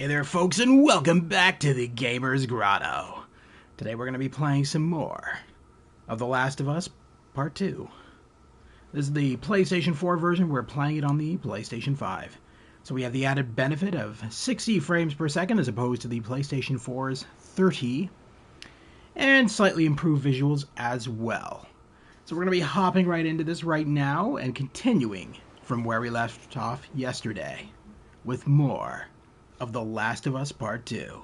Hey there folks, and welcome back to the Gamer's Grotto. Today we're going to be playing some more of The Last of Us Part 2. This is the PlayStation 4 version. We're playing it on the PlayStation 5. So we have the added benefit of 60 frames per second as opposed to the PlayStation 4's 30. And slightly improved visuals as well. So we're going to be hopping right into this right now and continuing from where we left off yesterday with more of The Last of Us Part 2.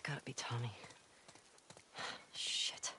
It's gotta be Tommy. Shit.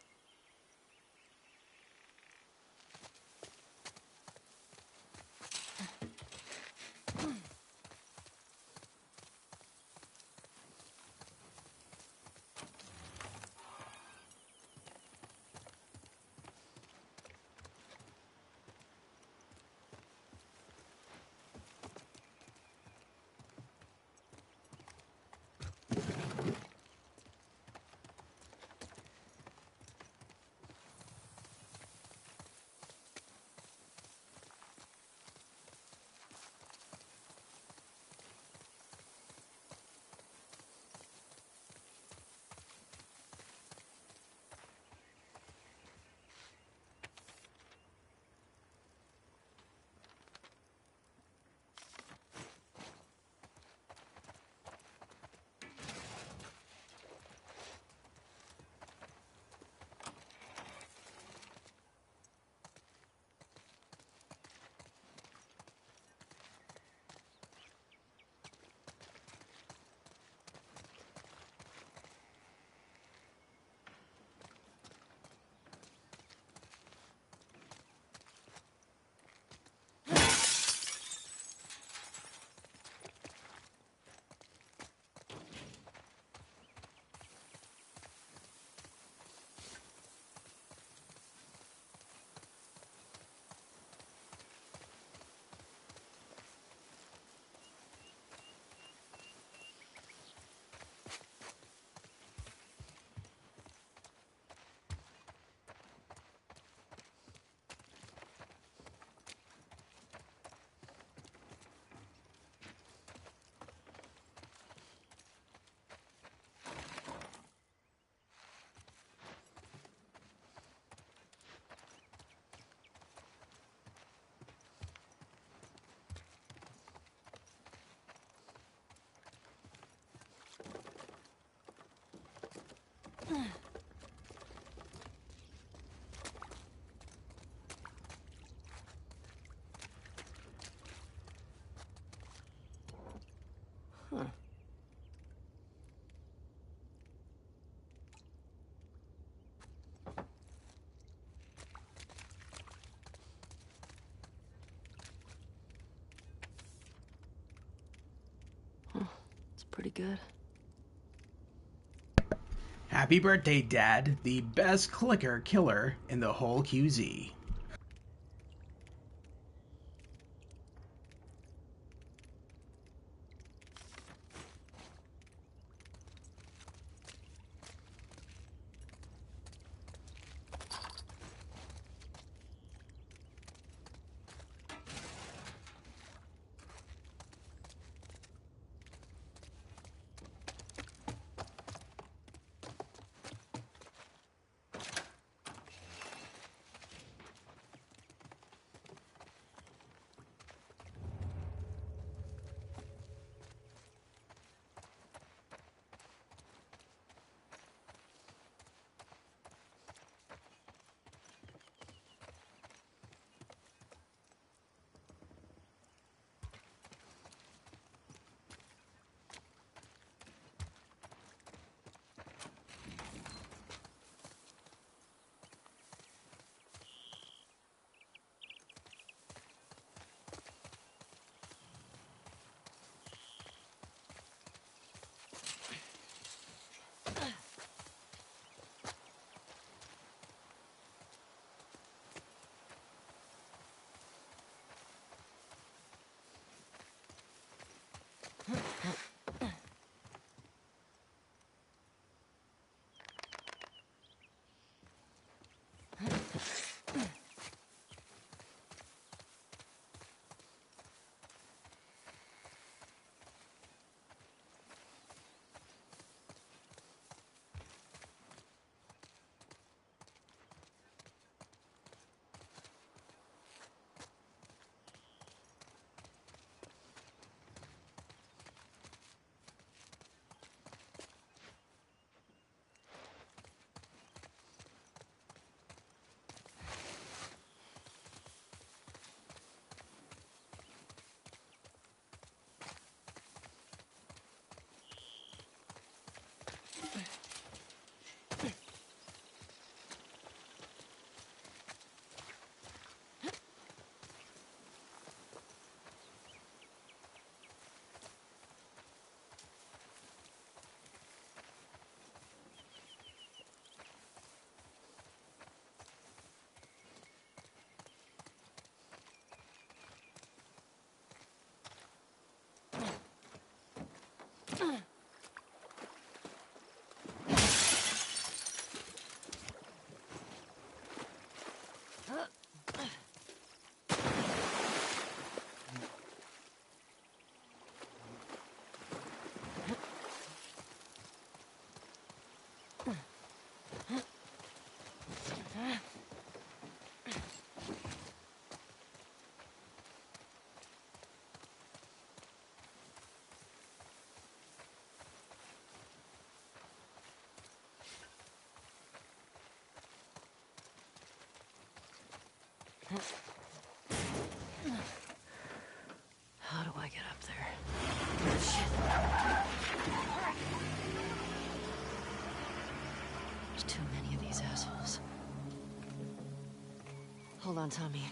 Huh. It's pretty good. Happy birthday, Dad, the best clicker killer in the whole QZ. How do I get up there? Shit. There's too many of these assholes. Hold on, Tommy.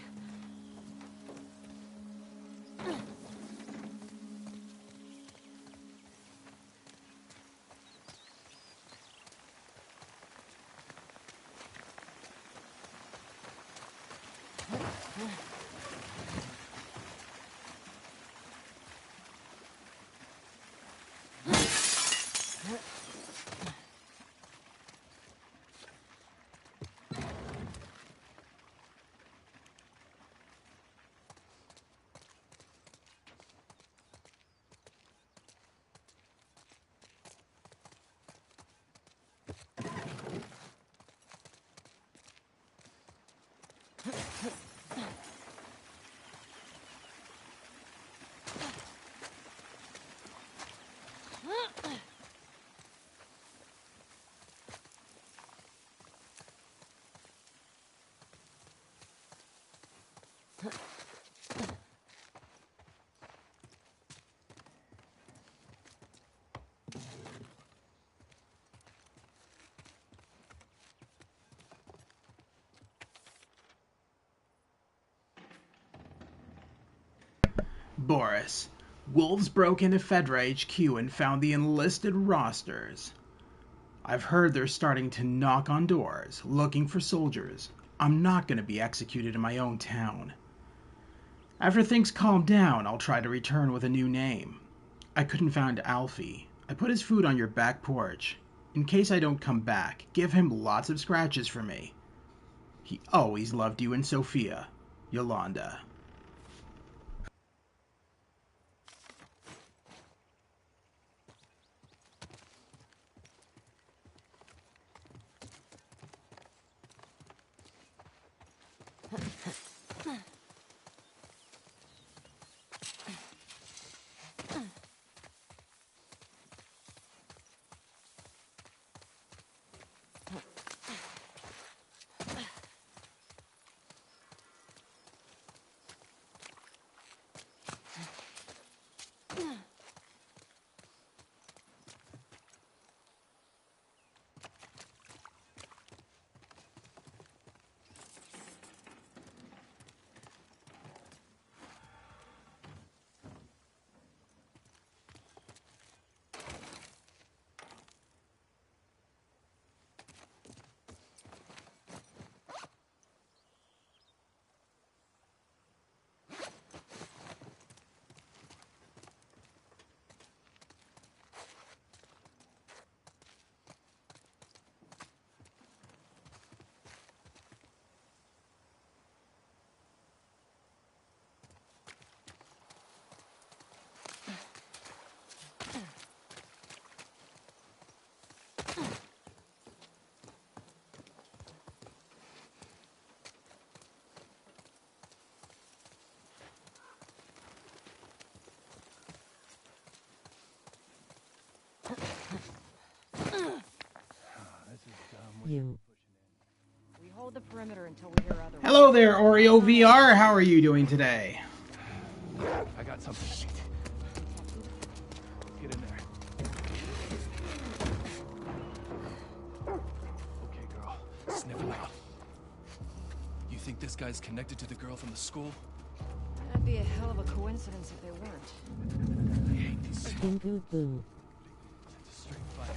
Boris. Wolves broke into Fedra HQ and found the enlisted rosters. I've heard they're starting to knock on doors, looking for soldiers. I'm not going to be executed in my own town. After things calm down, I'll try to return with a new name. I couldn't find Alfie. I put his food on your back porch. In case I don't come back, give him lots of scratches for me. He always loved you and Sophia. Yolanda. We hold the perimeter until we hear otherwise. Hello there, Oreo VR. How are you doing today? I got something. Let's get in there. Okay, girl. Sniff it out. You think this guy's connected to the girl from the school? That'd be a hell of a coincidence if they weren't. I hate these schools. It's a straight fight.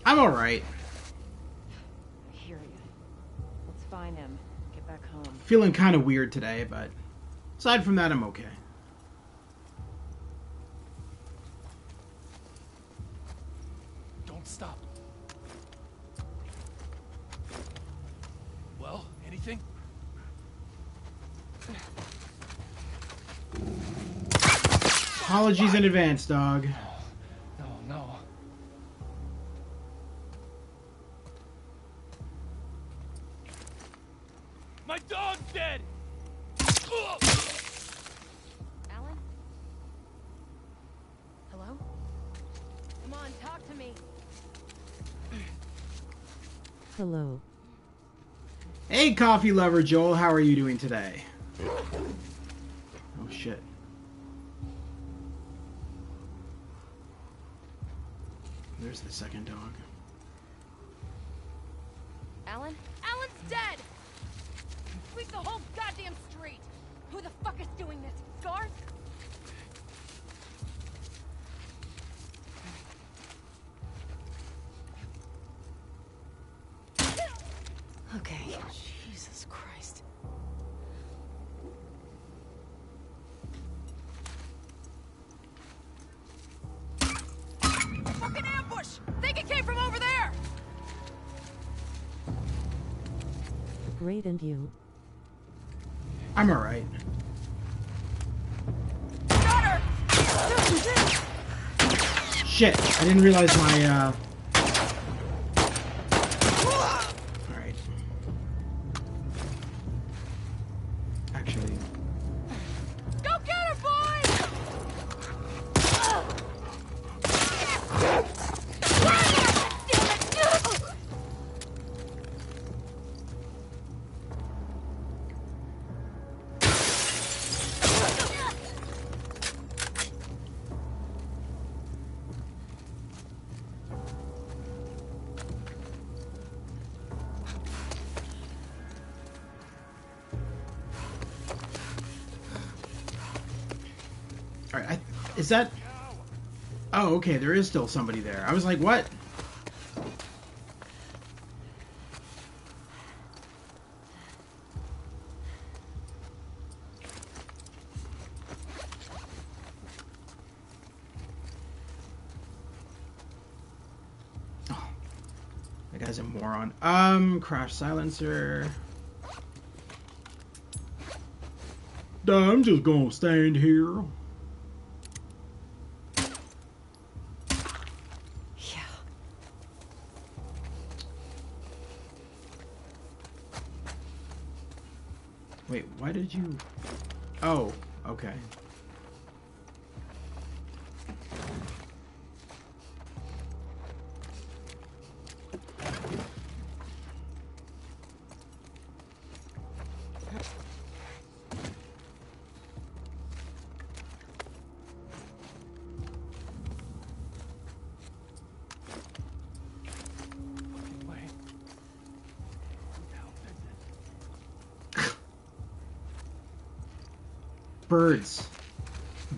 I'm alright. I hear you. Let's find him. Get back home. Feeling kind of weird today, but aside from that, I'm okay. Don't stop. Well, anything? Apologies in advance, dog. No. My dog's dead! Alan? Hello? Come on, talk to me. Hello. Hey, coffee lover Joel, how are you doing today? Oh, shit. There's the second dog. Alan? Alan's dead! Sweep the whole goddamn street! Who the fuck is doing this? Garth? Okay. Jesus Christ. Fucking ambush! Think it came from over there! Great, and you? I'm alright. Got her! Shit, I didn't realize my, Alright. Actually... Go get her, boys! Alright, is that... Oh, okay, there is still somebody there. I was like, what? Oh, that guy's a moron. Crash silencer. I'm just gonna stand here. Yeah. Wait, why did you... Oh, okay. Way. Birds.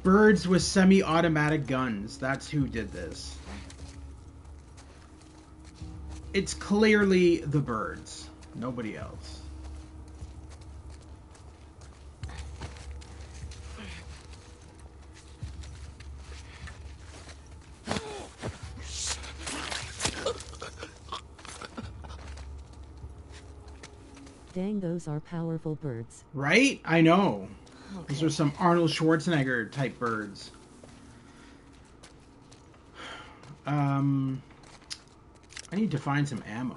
Birds with semi-automatic guns. That's who did this. It's clearly the birds. Nobody else. Dang, those are powerful birds. Right? I know. These are some Arnold Schwarzenegger type birds. I need to find some ammo.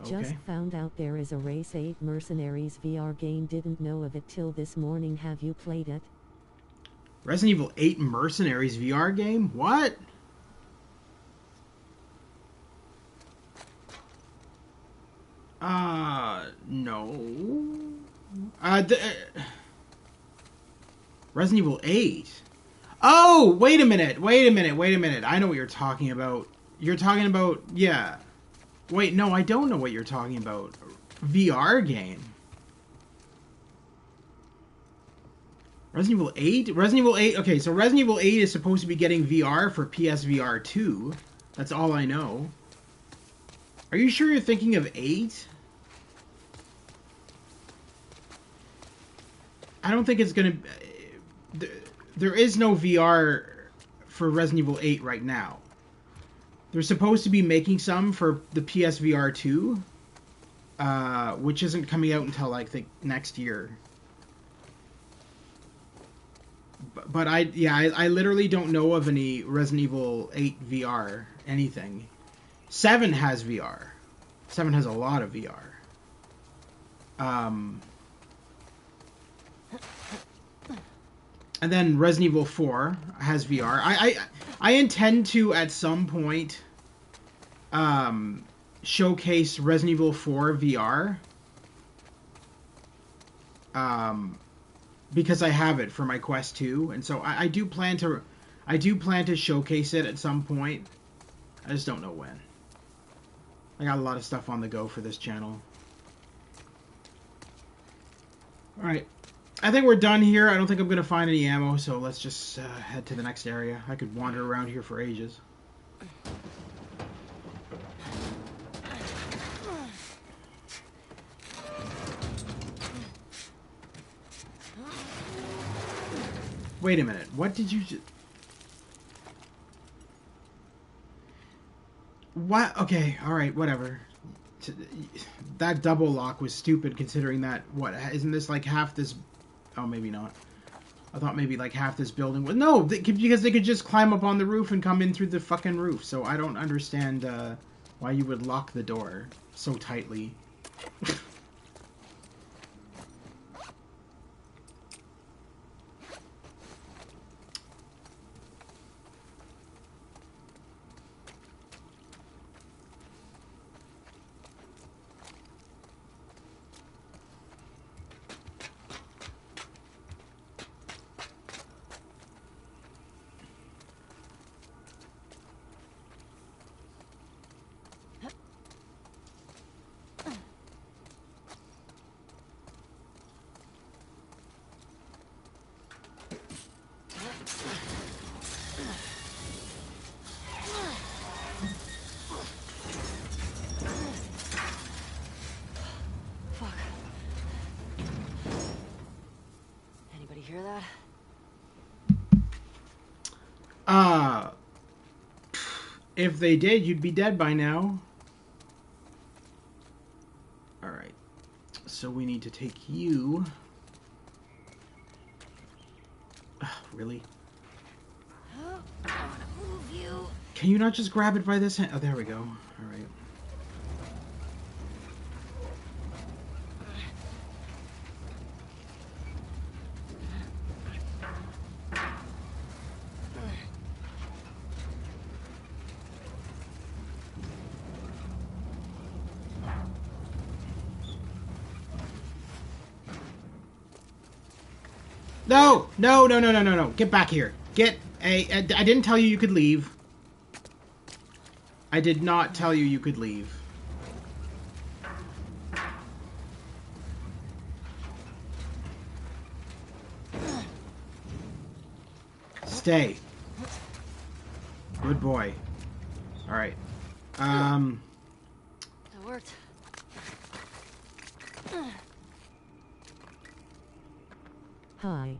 Just found out there is a Race 8 Mercenaries VR game, didn't know of it till this morning. Have you played it? Resident Evil 8 Mercenaries VR game? What? No. Resident Evil 8. Oh, wait a minute. I know what you're talking about. You're talking about, yeah. Wait, no, I don't know what you're talking about. VR game. Resident Evil 8? Resident Evil 8, okay, so Resident Evil 8 is supposed to be getting VR for PSVR 2. That's all I know. Are you sure you're thinking of 8? I don't think it's gonna... There is no VR for Resident Evil 8 right now. They're supposed to be making some for the PSVR 2, which isn't coming out until like the next year. But I literally don't know of any Resident Evil 8 VR anything. 7 has VR. 7 has a lot of VR. And then Resident Evil 4 has VR. I intend to at some point showcase Resident Evil 4 VR. Because I have it for my Quest 2, and so I do plan to showcase it at some point. I just don't know when. I got a lot of stuff on the go for this channel. Alright. I think we're done here. I don't think I'm going to find any ammo, so let's just head to the next area. I could wander around here for ages. Wait a minute. What did you just... What? Okay, alright, whatever. That double lock was stupid considering that... What? Isn't this like half this... Oh, maybe not. I thought maybe like half this building was... No! Because they could just climb up on the roof and come in through the fucking roof. So I don't understand why you would lock the door so tightly. Hear that? If they did, you'd be dead by now. Alright. So we need to take you. Really? I wanna move you. Can you not just grab it by this hand? Oh, there we go. Alright. No! No, no, no, no, no, no. Get back here. I didn't tell you you could leave. I did not tell you you could leave. Stay. Good boy. Alright. That worked. Hi.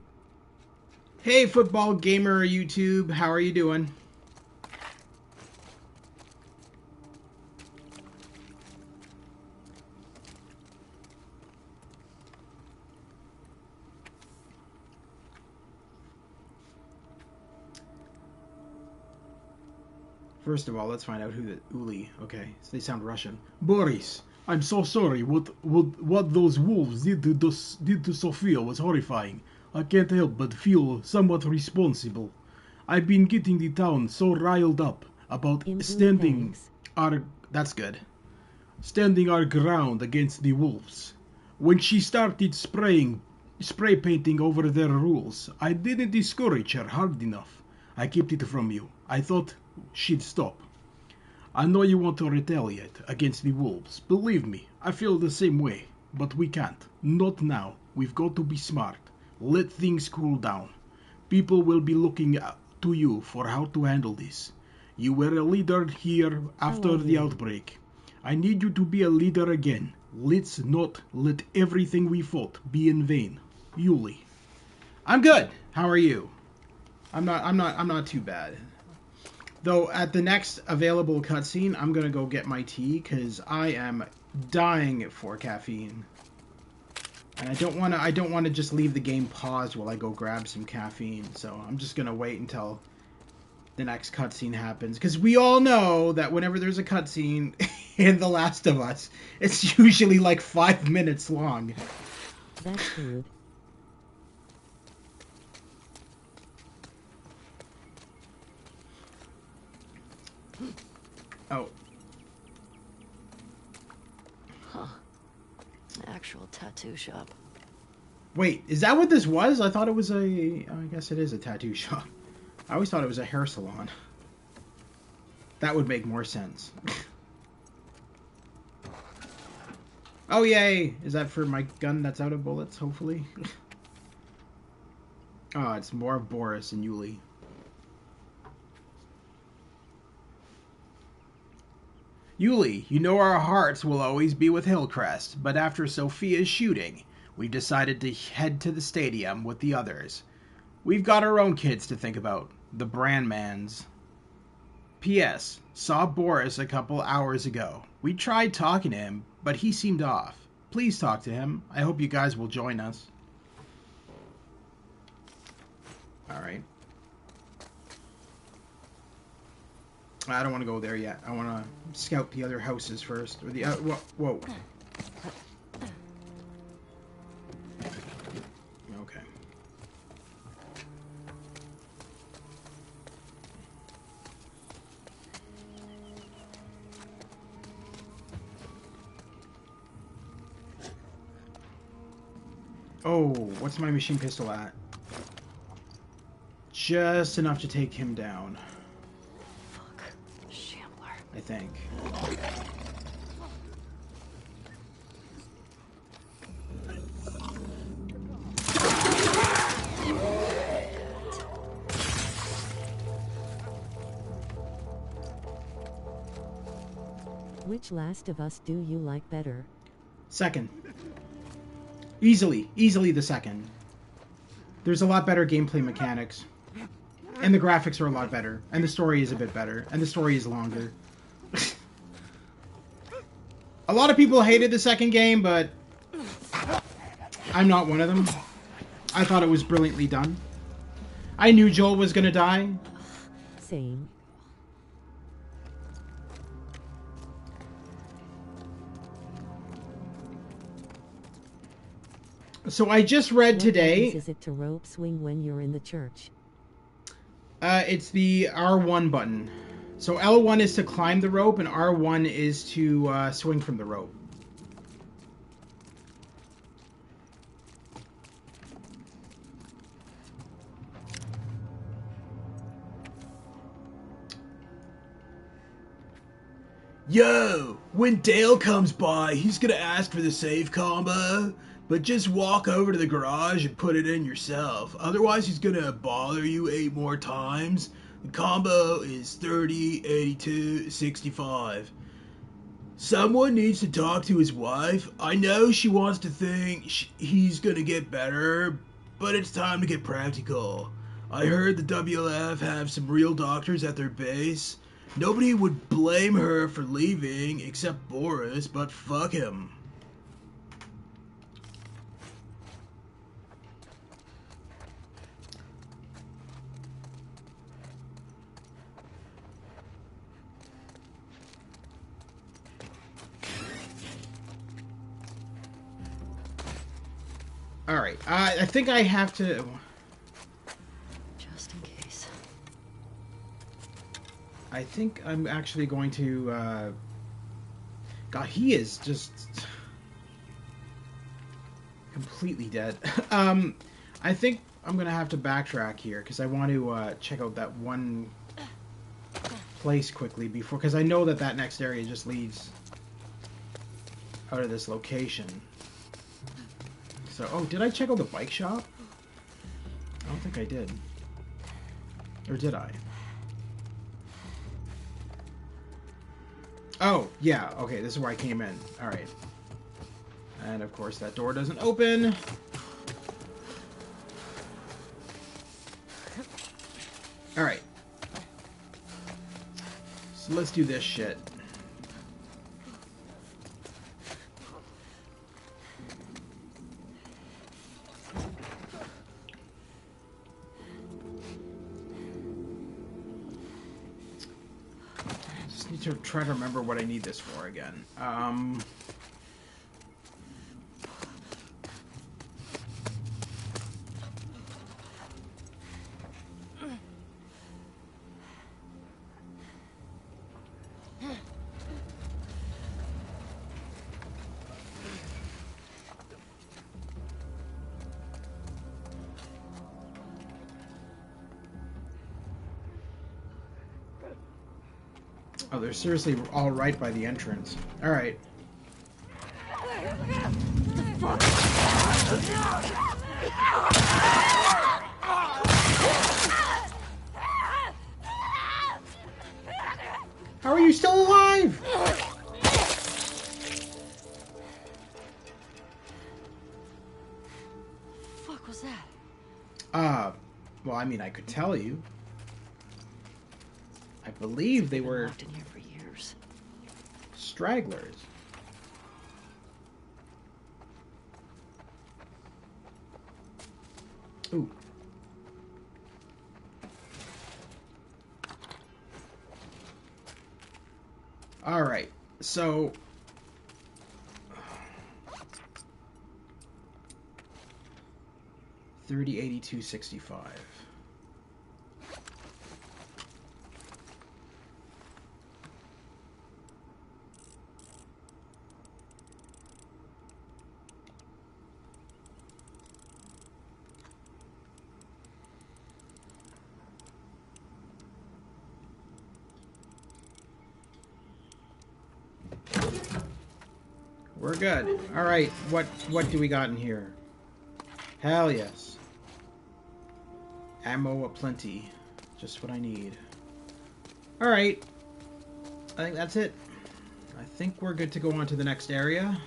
Hey, Football Gamer YouTube. How are you doing? First of all, let's find out who the Uli. Okay, so they sound Russian. Boris, I'm so sorry. What those wolves did to Sophia was horrifying. I can't help but feel somewhat responsible. I've been getting the town so riled up about standing our ground against the wolves. When she started spray painting over their rules, I didn't discourage her hard enough. I kept it from you. I thought she'd stop. I know you want to retaliate against the wolves. Believe me, I feel the same way. But we can't. Not now. We've got to be smart. Let things cool down. People will be looking to you for how to handle this. You were a leader here after the outbreak. I need you to be a leader again. Let's not let everything we fought be in vain. Yuli. I'm good. How are you? I'm not too bad. Though at the next available cutscene, I'm gonna go get my tea because I am dying for caffeine, and I don't want to just leave the game paused while I go grab some caffeine. So I'm just gonna wait until the next cutscene happens, because we all know that whenever there's a cutscene in The Last of Us, it's usually like 5 minutes long. That's rude. Oh. Huh. Actual tattoo shop. Wait, is that what this was? I thought it was I guess it is a tattoo shop. I always thought it was a hair salon. That would make more sense. Oh, yay! Is that for my gun that's out of bullets, hopefully? Oh, it's more of Boris and Yuli. Yuli, you know our hearts will always be with Hillcrest, but after Sophia's shooting, we've decided to head to the stadium with the others. We've got our own kids to think about. The Brandmans. P.S. Saw Boris a couple hours ago. We tried talking to him, but he seemed off. Please talk to him. I hope you guys will join us. Alright. I don't want to go there yet. I want to scout the other houses first. Or the whoa. Okay. Oh, what's my machine pistol at? Just enough to take him down. Fuck. Shambler. I think. Which Last of Us do you like better? Second. Easily the second. There's a lot better gameplay mechanics. And the graphics are a lot better. And the story is a bit better. And the story is longer. A lot of people hated the second game, but I'm not one of them. I thought it was brilliantly done. I knew Joel was gonna die. Same. So I just read What today. buttons is it to rope swing when you're in the church? It's the R1 button. So L1 is to climb the rope, and R1 is to swing from the rope. Yo, when Dale comes by, he's gonna ask for the save combo, but just walk over to the garage and put it in yourself. Otherwise, he's gonna bother you 8 more times. The combo is 30, 82, 65. Someone needs to talk to his wife. I know she wants to think he's gonna get better, but it's time to get practical. I heard the WLF have some real doctors at their base. Nobody would blame her for leaving except Boris, but fuck him. Alright, I think I have to... Just in case. I think I'm actually going to, God, he is just completely dead. I think I'm going to have to backtrack here, because I want to check out that one place quickly before, because I know that that next area just leads out of this location. So, oh, did I check out the bike shop? I don't think I did. Or did I? Oh, yeah, okay, this is where I came in. Alright. And of course that door doesn't open. Alright. So let's do this shit. Just need to try to remember what I need this for again. Oh, they're seriously all right by the entrance. All right. How are you still alive? Fuck was that? Well, I mean, I could tell you. I believe they were Locked in here for years. stragglers. Ooh. All right. So 30, 82, 65. We're good. All right. What do we got in here? Hell yes. Ammo aplenty. Just what I need. All right. I think that's it. I think we're good to go on to the next area.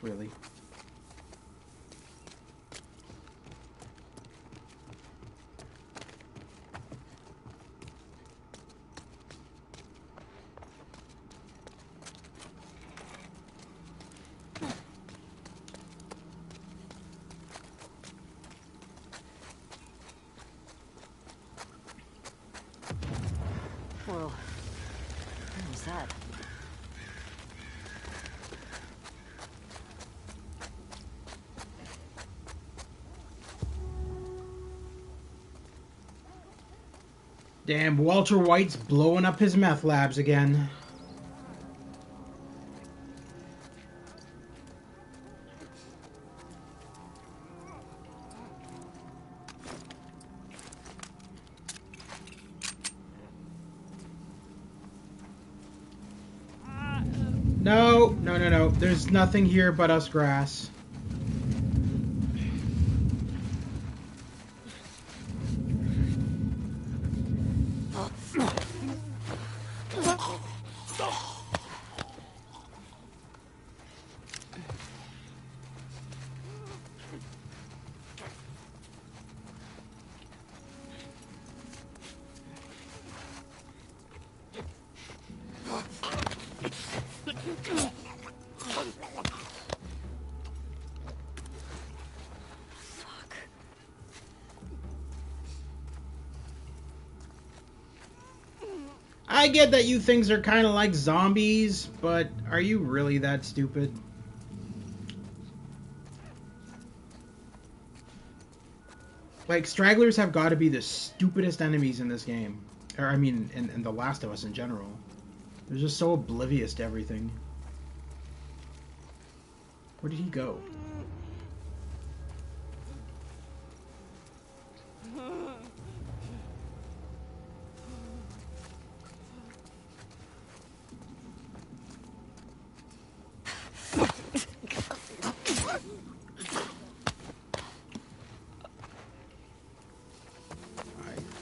Really? Whoa. What was that? Damn, Walter White's blowing up his meth labs again. No, no, no, no. There's nothing here but us grass. I get that you things are kind of like zombies, but are you really that stupid? Like, stragglers have got to be the stupidest enemies in this game. Or, I mean, in The Last of Us in general. They're just so oblivious to everything. Where did he go?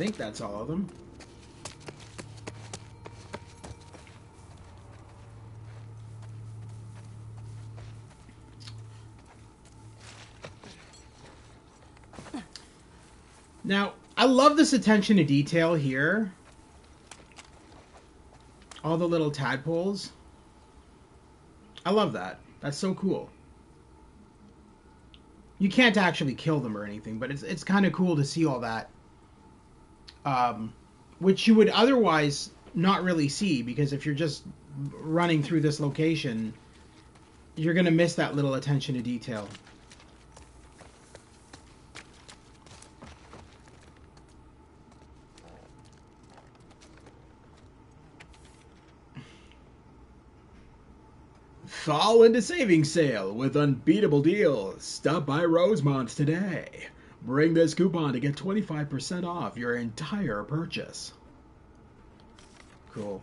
think that's all of them. Now, I love this attention to detail here. All the little tadpoles. I love that. That's so cool. You can't actually kill them or anything, but it's kind of cool to see all that. Which you would otherwise not really see, because if you're just running through this location, you're going to miss that little attention to detail. Fall into savings sale with unbeatable deals. Stop by Rosemont today. Bring this coupon to get 25% off your entire purchase. Cool.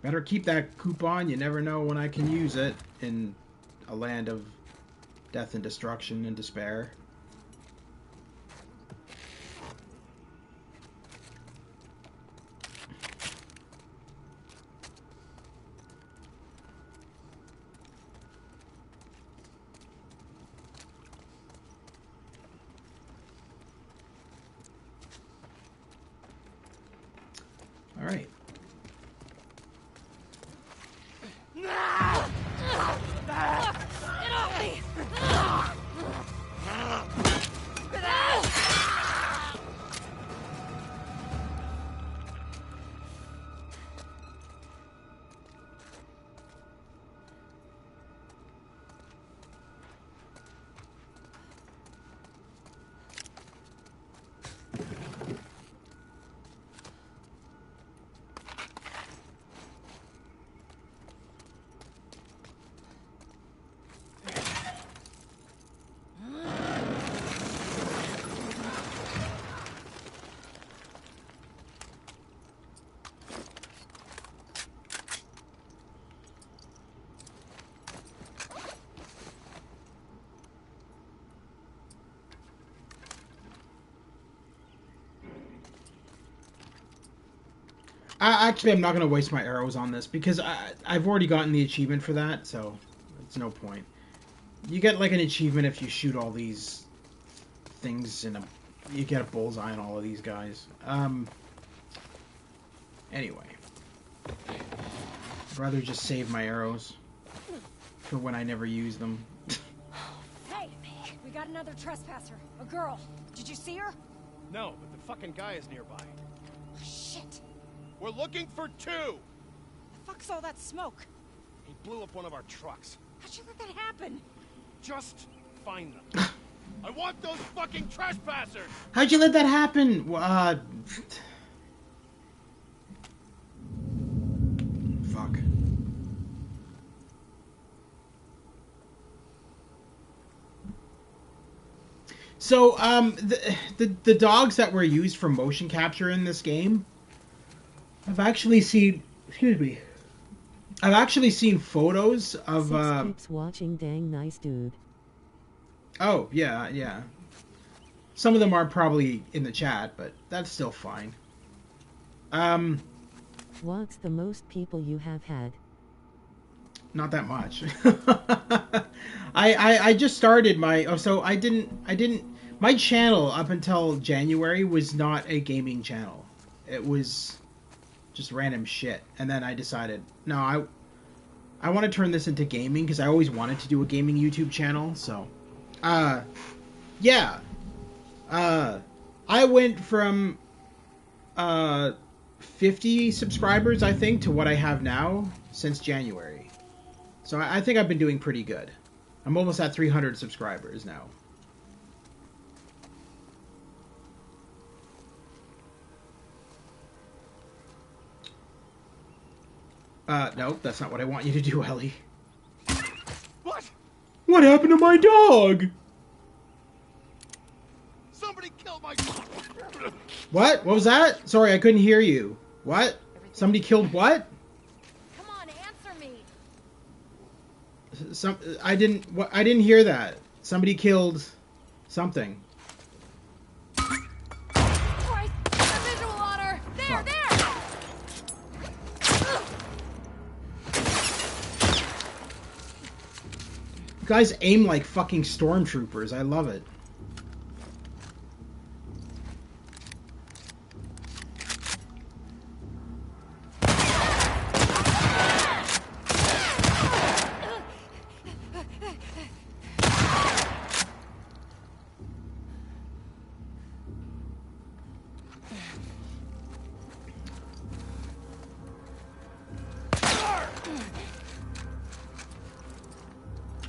Better keep that coupon. You never know when I can use it in a land of death and destruction and despair. All right. Get off me! Actually, I'm not going to waste my arrows on this because I've already gotten the achievement for that, so it's no point. You get like an achievement if you shoot all these things in a... You get a bullseye on all of these guys. Anyway. I'd rather just save my arrows for when I never use them. Hey, we got another trespasser. A girl. Did you see her? No, but the fucking guy is nearby. Shit. We're looking for two! The fuck's all that smoke? He blew up one of our trucks. How'd you let that happen? Just find them. I want those fucking trespassers! How'd you let that happen? Fuck. So, the dogs that were used for motion capture in this game, I've actually seen... Excuse me. I've actually seen photos of... Keeps watching, dang nice dude. Oh, yeah, yeah. Some of them are probably in the chat, but that's still fine. What's the most people you have had? Not that much. I just started my... Oh, so I didn't... My channel up until January was not a gaming channel. It was just random shit. And then I decided, no, I want to turn this into gaming because I always wanted to do a gaming YouTube channel. So, yeah. I went from 50 subscribers, I think, to what I have now since January. So I think I've been doing pretty good. I'm almost at 300 subscribers now. No, that's not what I want you to do, Ellie. What? What happened to my dog? Somebody killed my... What? What was that? Sorry, I couldn't hear you. What? Somebody killed what? Come on, answer me. I didn't hear that. Somebody killed something. guys aim like fucking stormtroopers. I love it.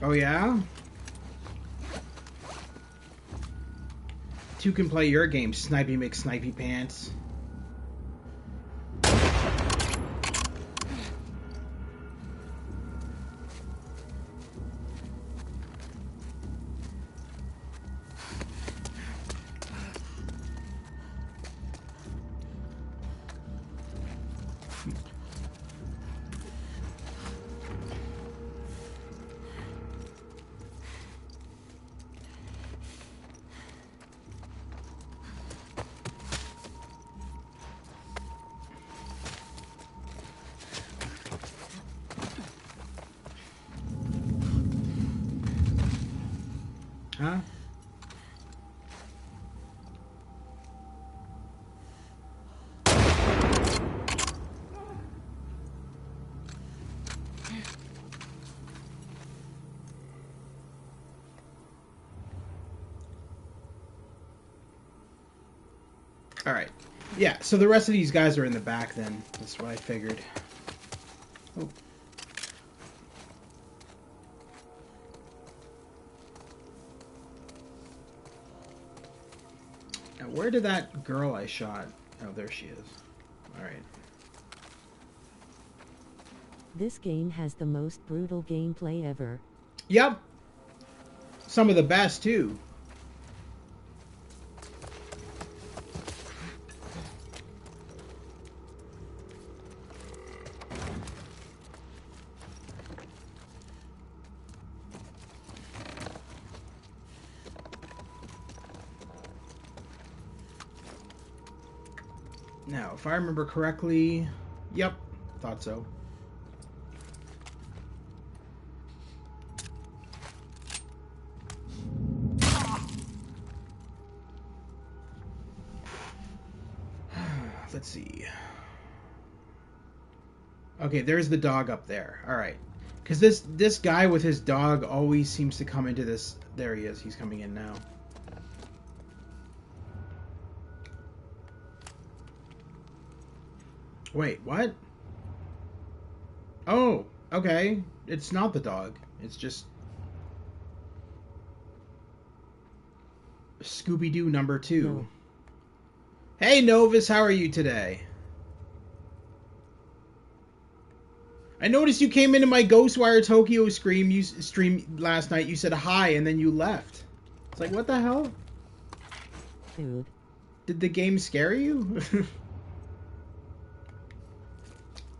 Oh yeah? Two can play your game, Snipey McSnipey Pants. Huh? Alright. Yeah, so the rest of these guys are in the back then. That's what I figured. Oh. Now, where did that girl I shot? Oh, there she is. Alright. This game has the most brutal gameplay ever. Yep. Some of the best, too. Now, if I remember correctly, yep, thought so. Let's see. Okay, there's the dog up there. All right, because this guy with his dog always seems to come into this. There he is. He's coming in now. Wait, what? Oh, okay. It's not the dog. It's just Scooby-Doo number 2. No. Hey, Novus, how are you today? I noticed you came into my Ghostwire Tokyo stream last night. You said hi, and then you left. It's like, what the hell? Dude. Did the game scare you?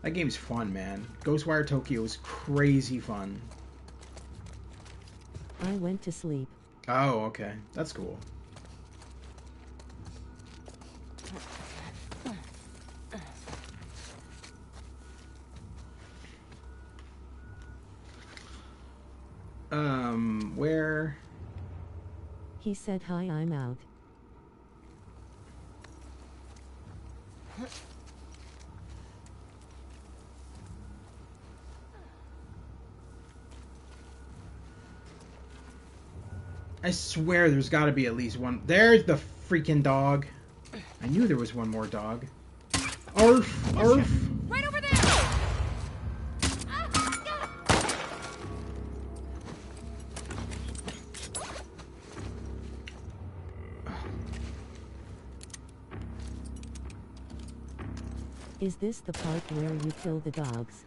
That game's fun, man. Ghostwire Tokyo is crazy fun. I went to sleep. Oh, okay. That's cool. Where? He said hi, I'm out. I swear there's got to be at least one. There's the freaking dog. I knew there was one more dog. Arf! Arf! Right over there! Is this the part where you kill the dogs?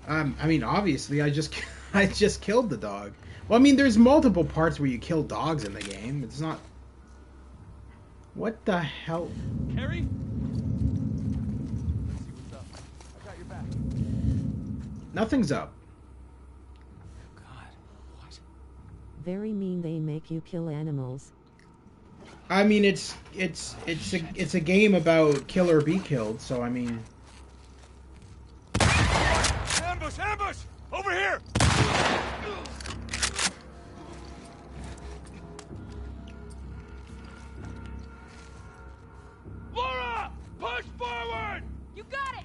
I mean, obviously, I just killed the dog. Well, I mean, there's multiple parts where you kill dogs in the game. It's not. What the hell? Carrie? Let's see what's up. I got your back. Nothing's up. God, what? Very mean, they make you kill animals. I mean, it's a game about kill or be killed. So I mean. Ambush! Ambush! Over here! Laura! Push forward! You got it!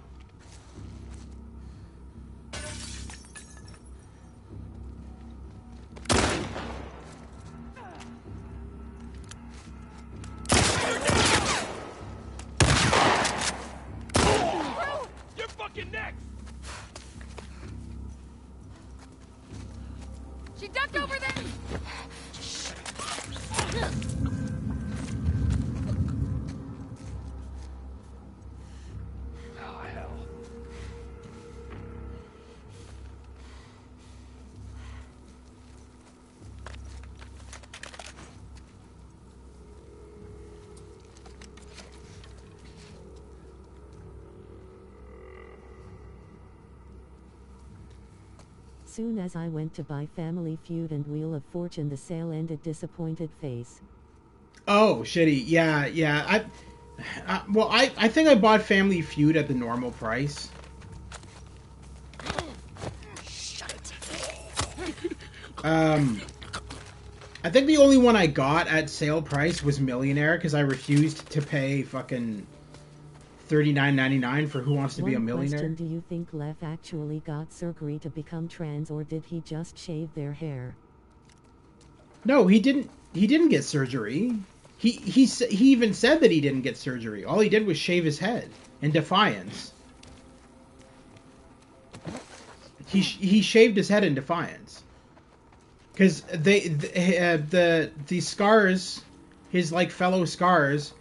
You're fucking next! She ducked over there! Oh, hell. Soon as I went to buy Family Feud and Wheel of Fortune, the sale ended. Disappointed face. Oh, shitty. Yeah, yeah. I think I bought Family Feud at the normal price. I think the only one I got at sale price was Millionaire because I refused to pay fucking $39.99 for Who Wants to Be a One Millionaire. question: do you think Lev actually got surgery to become trans, or did he just shave their hair? No, he didn't. He didn't get surgery. He even said that he didn't get surgery. All he did was shave his head in defiance. He shaved his head in defiance. Because the scars, his like fellow scars,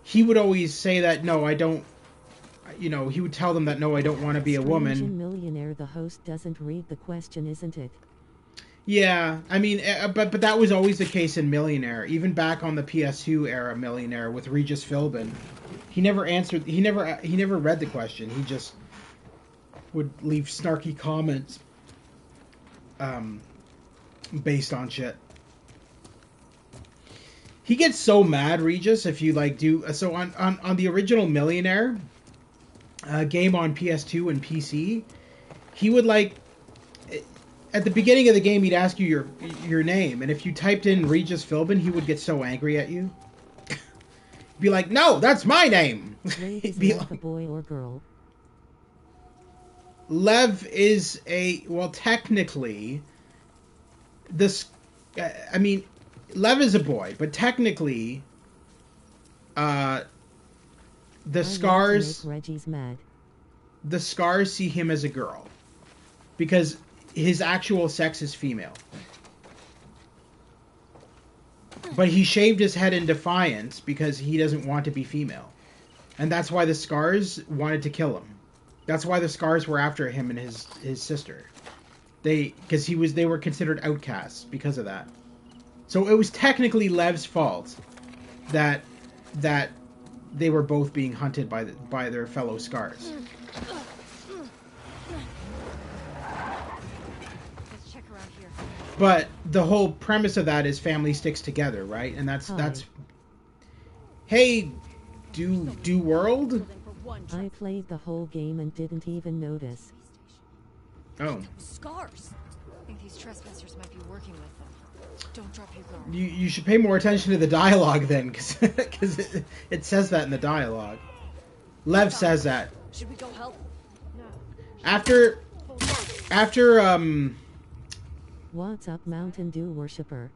he would always say that no, I don't. You know, he would tell them that no, I don't want to be a woman. In Millionaire, the host doesn't read the question, isn't it? Yeah, I mean, but that was always the case in Millionaire. Even back on the PS2 era Millionaire with Regis Philbin, he never answered. He never read the question. He just would leave snarky comments, based on shit. He gets so mad, Regis, if you like do so on the original Millionaire game on PS2 and PC. He would like. At the beginning of the game, he'd ask you your name, and if you typed in Regis Philbin, he would get so angry at you. Be like, "No, that's my name." Is Lev a boy or girl? Lev is technically this. I mean, Lev is a boy, but technically, the scars. Reggie's mad. The scars see him as a girl, because his actual sex is female. But he shaved his head in defiance because he doesn't want to be female. And that's why the scars wanted to kill him. That's why the scars were after him and his sister. They were considered outcasts because of that. So it was technically Lev's fault that they were both being hunted by their fellow scars. But the whole premise of that is family sticks together, right? And that's hey, do world? I played the whole game and didn't even notice. Oh. Scars. I think these trespassers might be working with them. Don't drop your guard. You should pay more attention to the dialogue then, because it says that in the dialogue. Lev says that. Should we go help? No. After What's up, Mountain Dew worshipper?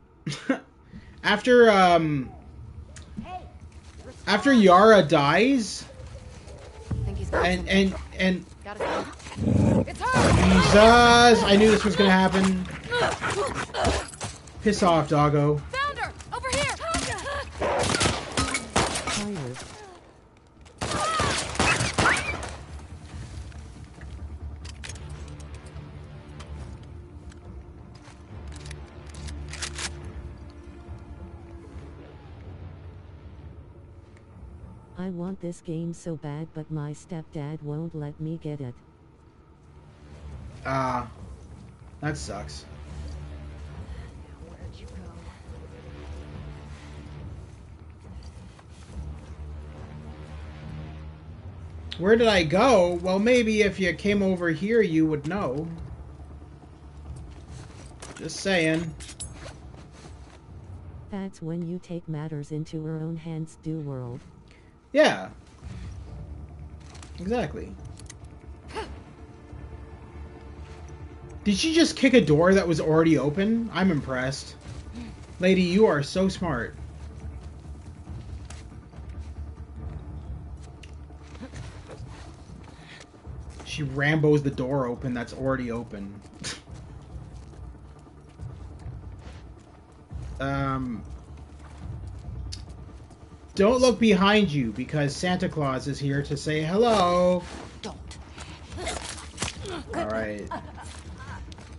after Yara dies, and It's her! Jesus, I knew this was gonna happen. Piss off, doggo. Found her! Over here! Tired. I want this game so bad, but my stepdad won't let me get it. That sucks. Where'd you go? Where did I go? Well, maybe if you came over here, you would know. Just saying. That's when you take matters into your own hands, do world. Yeah. Exactly. Did she just kick a door that was already open? I'm impressed. Lady, you are so smart. She Rambos the door open that's already open. Don't look behind you because Santa Claus is here to say hello. Don't. Alright.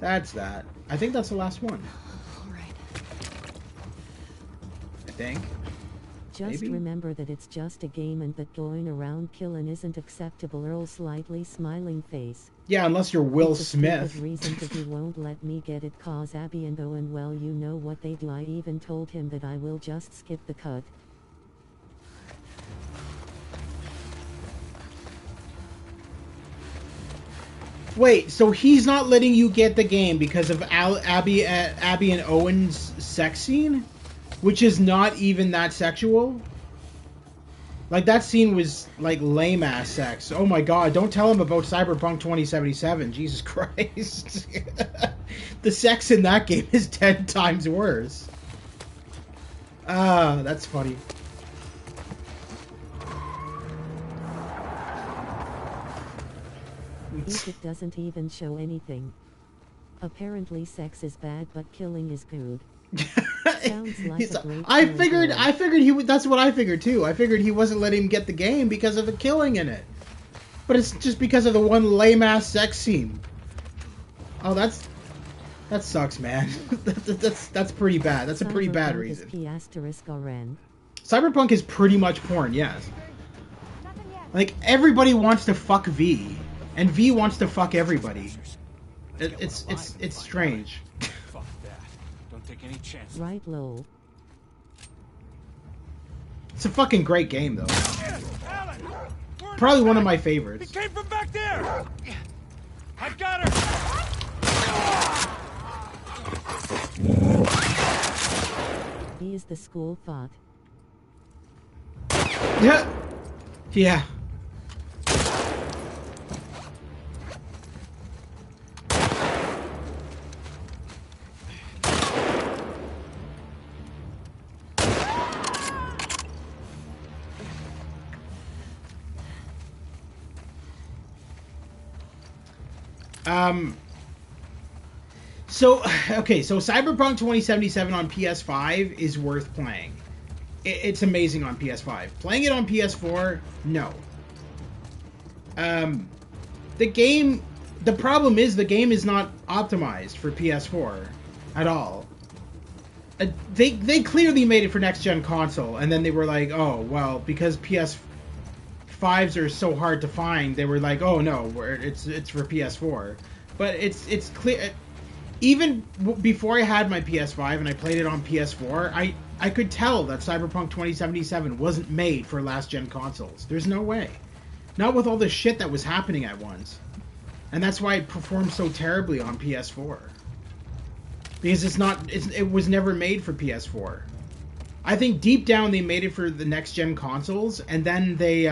That's that. I think that's the last one. Alright. I think. Just Maybe? remember that it's just a game and that going around killing isn't acceptable. Earl slightly smiling face. Yeah, unless you're Will It's a Smith. stupid reason that he won't let me get it cause Abby and Owen, well, you know what they do. I even told him that I will just skip the cut. Wait, so he's not letting you get the game because of Abby and Owen's sex scene? Which is not even that sexual? Like, that scene was, like, lame-ass sex. Oh my god, don't tell him about Cyberpunk 2077. Jesus Christ. The sex in that game is 10 times worse. Ah, that's funny. It doesn't even show anything. Apparently sex is bad, but killing is good. Sounds like a great I plan, figured Owen. he would. That's what I figured too. I figured he wasn't letting him get the game because of the killing in it. But it's just because of the one lame ass sex scene. Oh, that sucks, man. that's pretty bad. That's a pretty bad Cyberpunk reason. is P***RN. Cyberpunk is pretty much porn, yes. Like everybody wants to fuck V, and V wants to fuck everybody. It's strange. Fuck that. Don't take any chances. Right, lol. It's a fucking great game though. Alan! We're in Probably one of attack! my He favorites. came from back there! I've got her! He is the school thought. Yeah. Yeah. So, okay, so Cyberpunk 2077 on PS5 is worth playing. It's amazing on PS5. Playing it on PS4, no. The problem is the game is not optimized for PS4 at all. They clearly made it for next-gen console, and then they were like, oh, well, because PS5s are so hard to find, they were like, oh, no, it's for PS4. But it's clear... Even before I had my PS5 and I played it on PS4, I could tell that Cyberpunk 2077 wasn't made for last-gen consoles. There's no way. Not with all the shit that was happening at once. And that's why it performed so terribly on PS4. Because it was never made for PS4. I think deep down they made it for the next-gen consoles, and then they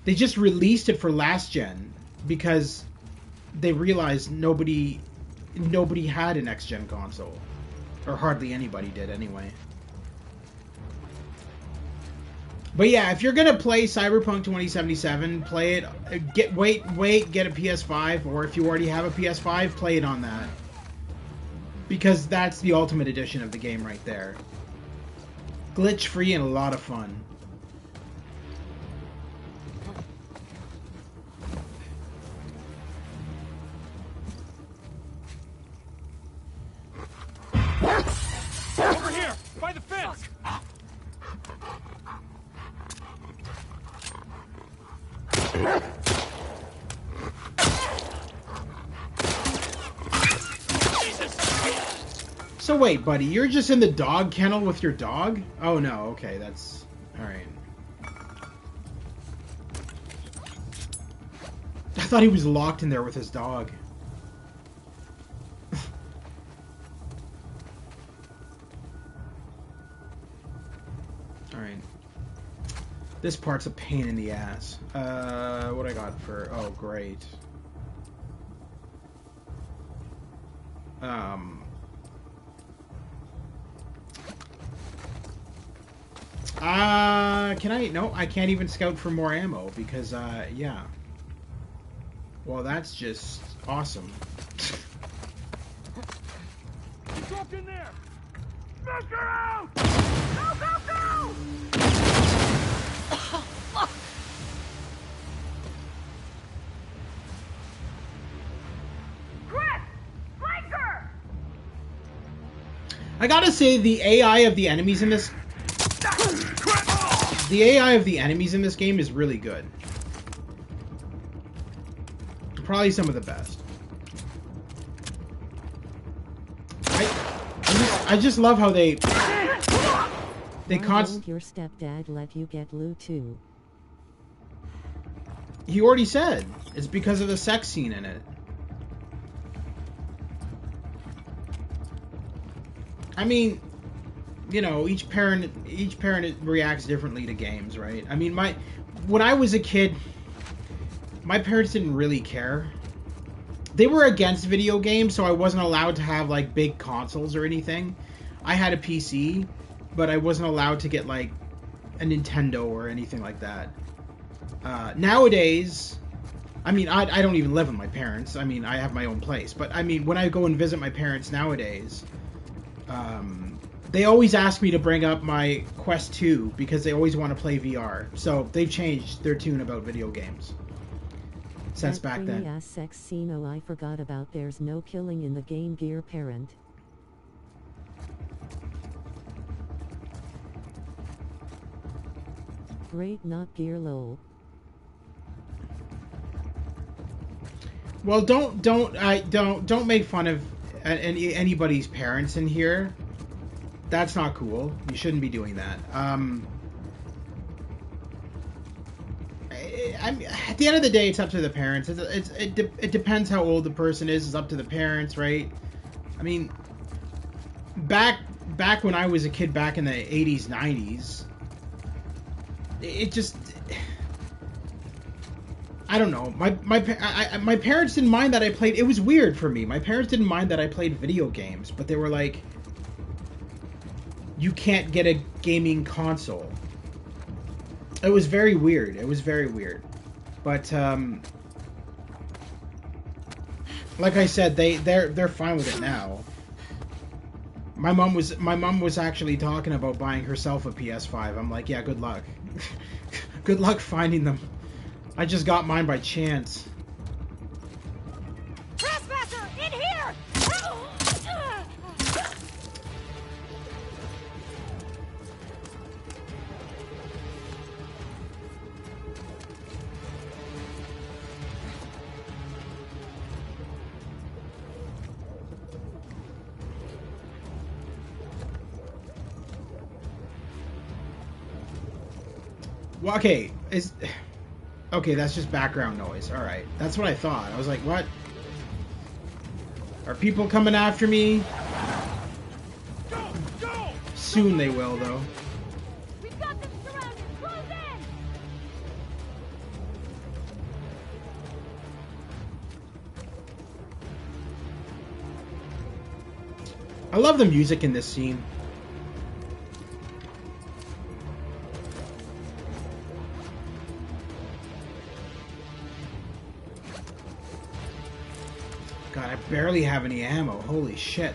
just released it for last-gen because they realized nobody had a next-gen console. Or hardly anybody did, anyway. But yeah, if you're gonna play Cyberpunk 2077, play it. Wait, get a PS5, or if you already have a PS5, play it on that. Because that's the ultimate edition of the game right there. Glitch-free and a lot of fun. Over here! By the fence! So wait, buddy, you're just in the dog kennel with your dog? Oh no, okay, that's... Alright. thought he was locked in there with his dog. Alright. This part's a pain in the ass. What I got for... Oh, great. Can I? No, I can't even scout for more ammo because, yeah. Well, that's just awesome. He's up in there! Knock her out! Go, go, go! Oh, fuck! Chris! Flank her! I gotta say, the AI of the enemies in this... The AI of the enemies in this game is really good. Probably some of the best. I just love how they Why const... won't your stepdad let you get loot too? He already said it's because of the sex scene in it. I mean, you know, each parent reacts differently to games, right? I mean, when I was a kid, my parents didn't really care. They were against video games, so I wasn't allowed to have like big consoles or anything. I had a PC, but I wasn't allowed to get like a Nintendo or anything like that. Nowadays, I mean, I don't even live with my parents. I mean, I have my own place. But I mean, when I go and visit my parents nowadays, they always ask me to bring up my Quest 2 because they always want to play VR. So they've changed their tune about video games since back then. That sex scene, oh, I forgot about. There's no killing in the game, Gear Parent. Great, not Gear lol. Well, don't make fun of anybody's parents in here. That's not cool. You shouldn't be doing that. At the end of the day, it's up to the parents. It depends how old the person is. It's up to the parents, right? I mean, back when I was a kid, back in the 80s, 90s, it just... I don't know. My parents didn't mind that I played... It was weird for me. My parents didn't mind that I played video games, but they were like, you can't get a gaming console. It was very weird. It was very weird. But like I said, they're fine with it now. My mom was actually talking about buying herself a PS5. I'm like, yeah, good luck. Good luck finding them. I just got mine by chance. Trespasser! In here! Well, okay, okay, that's just background noise. All right, that's what I thought. I was like, what? Are people coming after me? Go! Go! Soon they will, though. We've got them surrounded! Close in! I love the music in this scene. God, I barely have any ammo. Holy shit.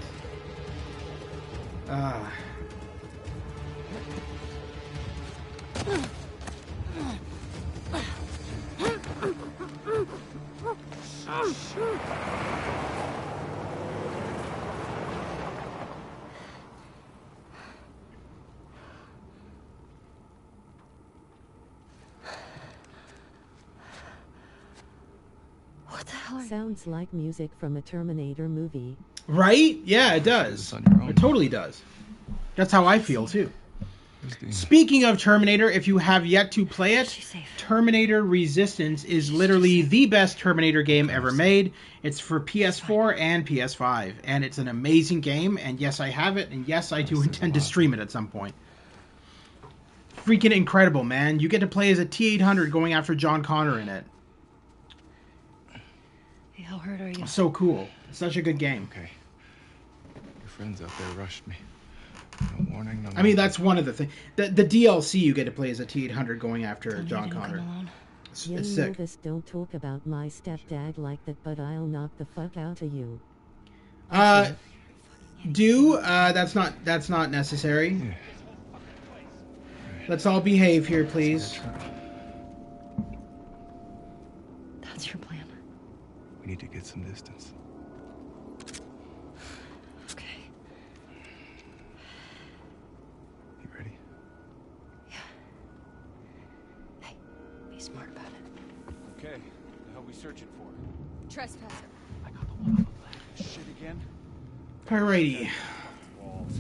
What the hell are Sounds like music from a Terminator movie. Right? Yeah, it does. on your own. It totally does. That's how I feel, too. Speaking of Terminator, if you have yet to play it, She's safe. Terminator Resistance is literally the best Terminator game ever made. It's for PS4 and PS5, and it's an amazing game, and yes, I have it, and yes, I do intend to stream it at some point. Freaking incredible, man. You get to play as a T-800 going after John Connor in it. Hey, how hurt are you? So cool. Such a good game. Okay. Your friends out there rushed me. No warning, no I mean, that's one of the things. The DLC you get to play as a T-800 going after Tell me John you didn't Connor. come alone. It's Young sick. Novice, don't talk about my stepdad like that, but I'll knock the fuck out of you. That's not necessary. Yeah. Let's all behave here, please. That's your plan. We need to get some distance. Okay. You ready? Hey, be smart about it. Okay, the hell we searching for? Trespasser. I got the one on the left. Shit again? Alrighty. Walls.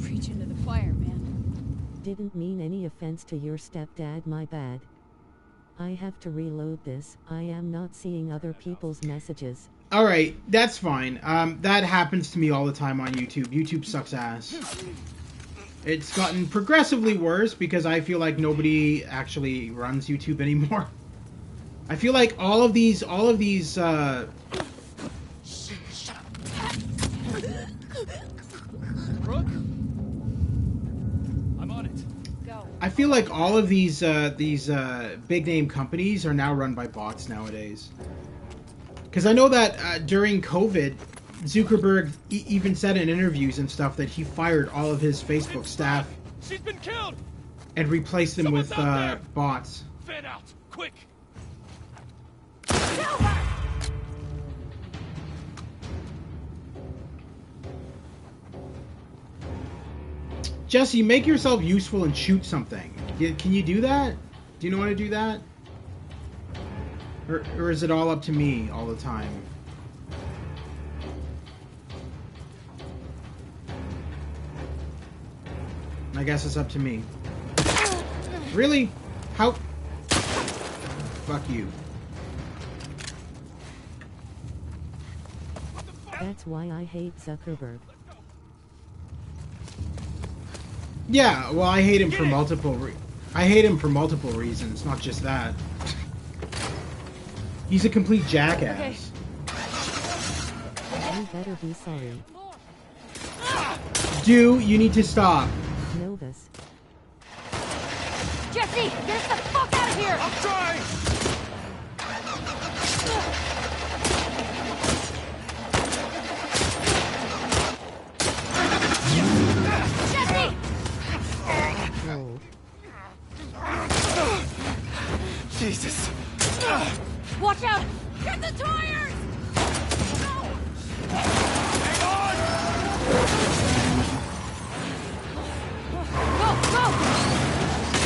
Preach into the choir, man. Didn't mean any offense to your stepdad, my bad. I have to reload this. I am not seeing other people's messages. Alright, that's fine. That happens to me all the time on YouTube. YouTube sucks ass. It's gotten progressively worse because I feel like nobody actually runs YouTube anymore. I feel like all of these Brooke? I'm on it. Go. I feel like all of these big name companies are now run by bots nowadays. Because I know that during COVID, Zuckerberg even said in interviews and stuff that he fired all of his Facebook staff She's been killed! and replaced them Someone's with out there! bots. Fan out! Quick! Jesse, make yourself useful and shoot something. Can you do that? Do you know how to do that? Or is it all up to me all the time? I guess it's up to me. Really? How? Fuck you. That's why I hate Zuckerberg. Yeah, well, I hate him for multiple reasons, not just that. He's a complete jackass. You better be sorry. You need to stop. Novus. Jesse, get us the fuck out of here! I'm trying! Jesse! Whoa. Jesus! Watch out! Get the tires! Go, go!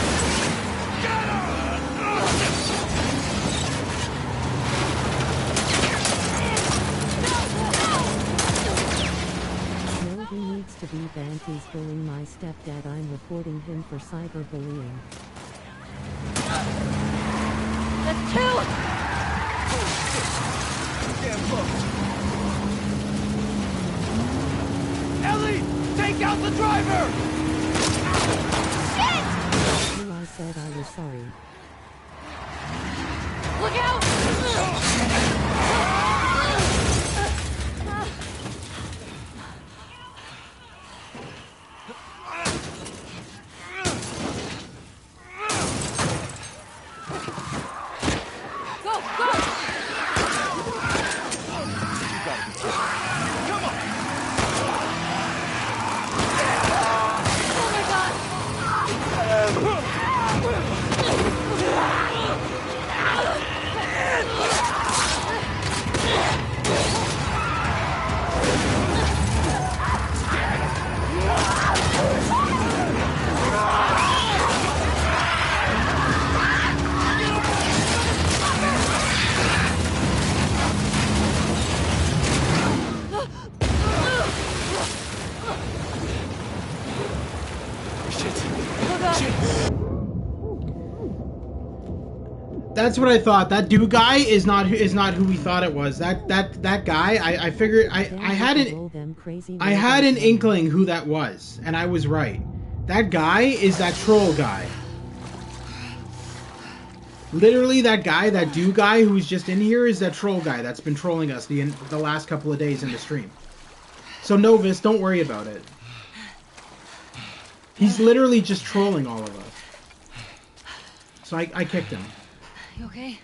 No, he needs to be banned. He's bullying my stepdad. I'm reporting him for cyberbullying. That's two! Ellie! Take out the driver! Who I said I was sorry. Look out! Go, go! Oh my god! That's what I thought. That dude guy is not who we thought it was. That guy. I figured. I had an inkling who that was, and I was right. That guy is that troll guy. Literally, that guy, that dude guy who's just in here, is that troll guy that's been trolling us the last couple of days in the stream. So Novus, don't worry about it. He's literally just trolling all of us. So I kicked him. You okay?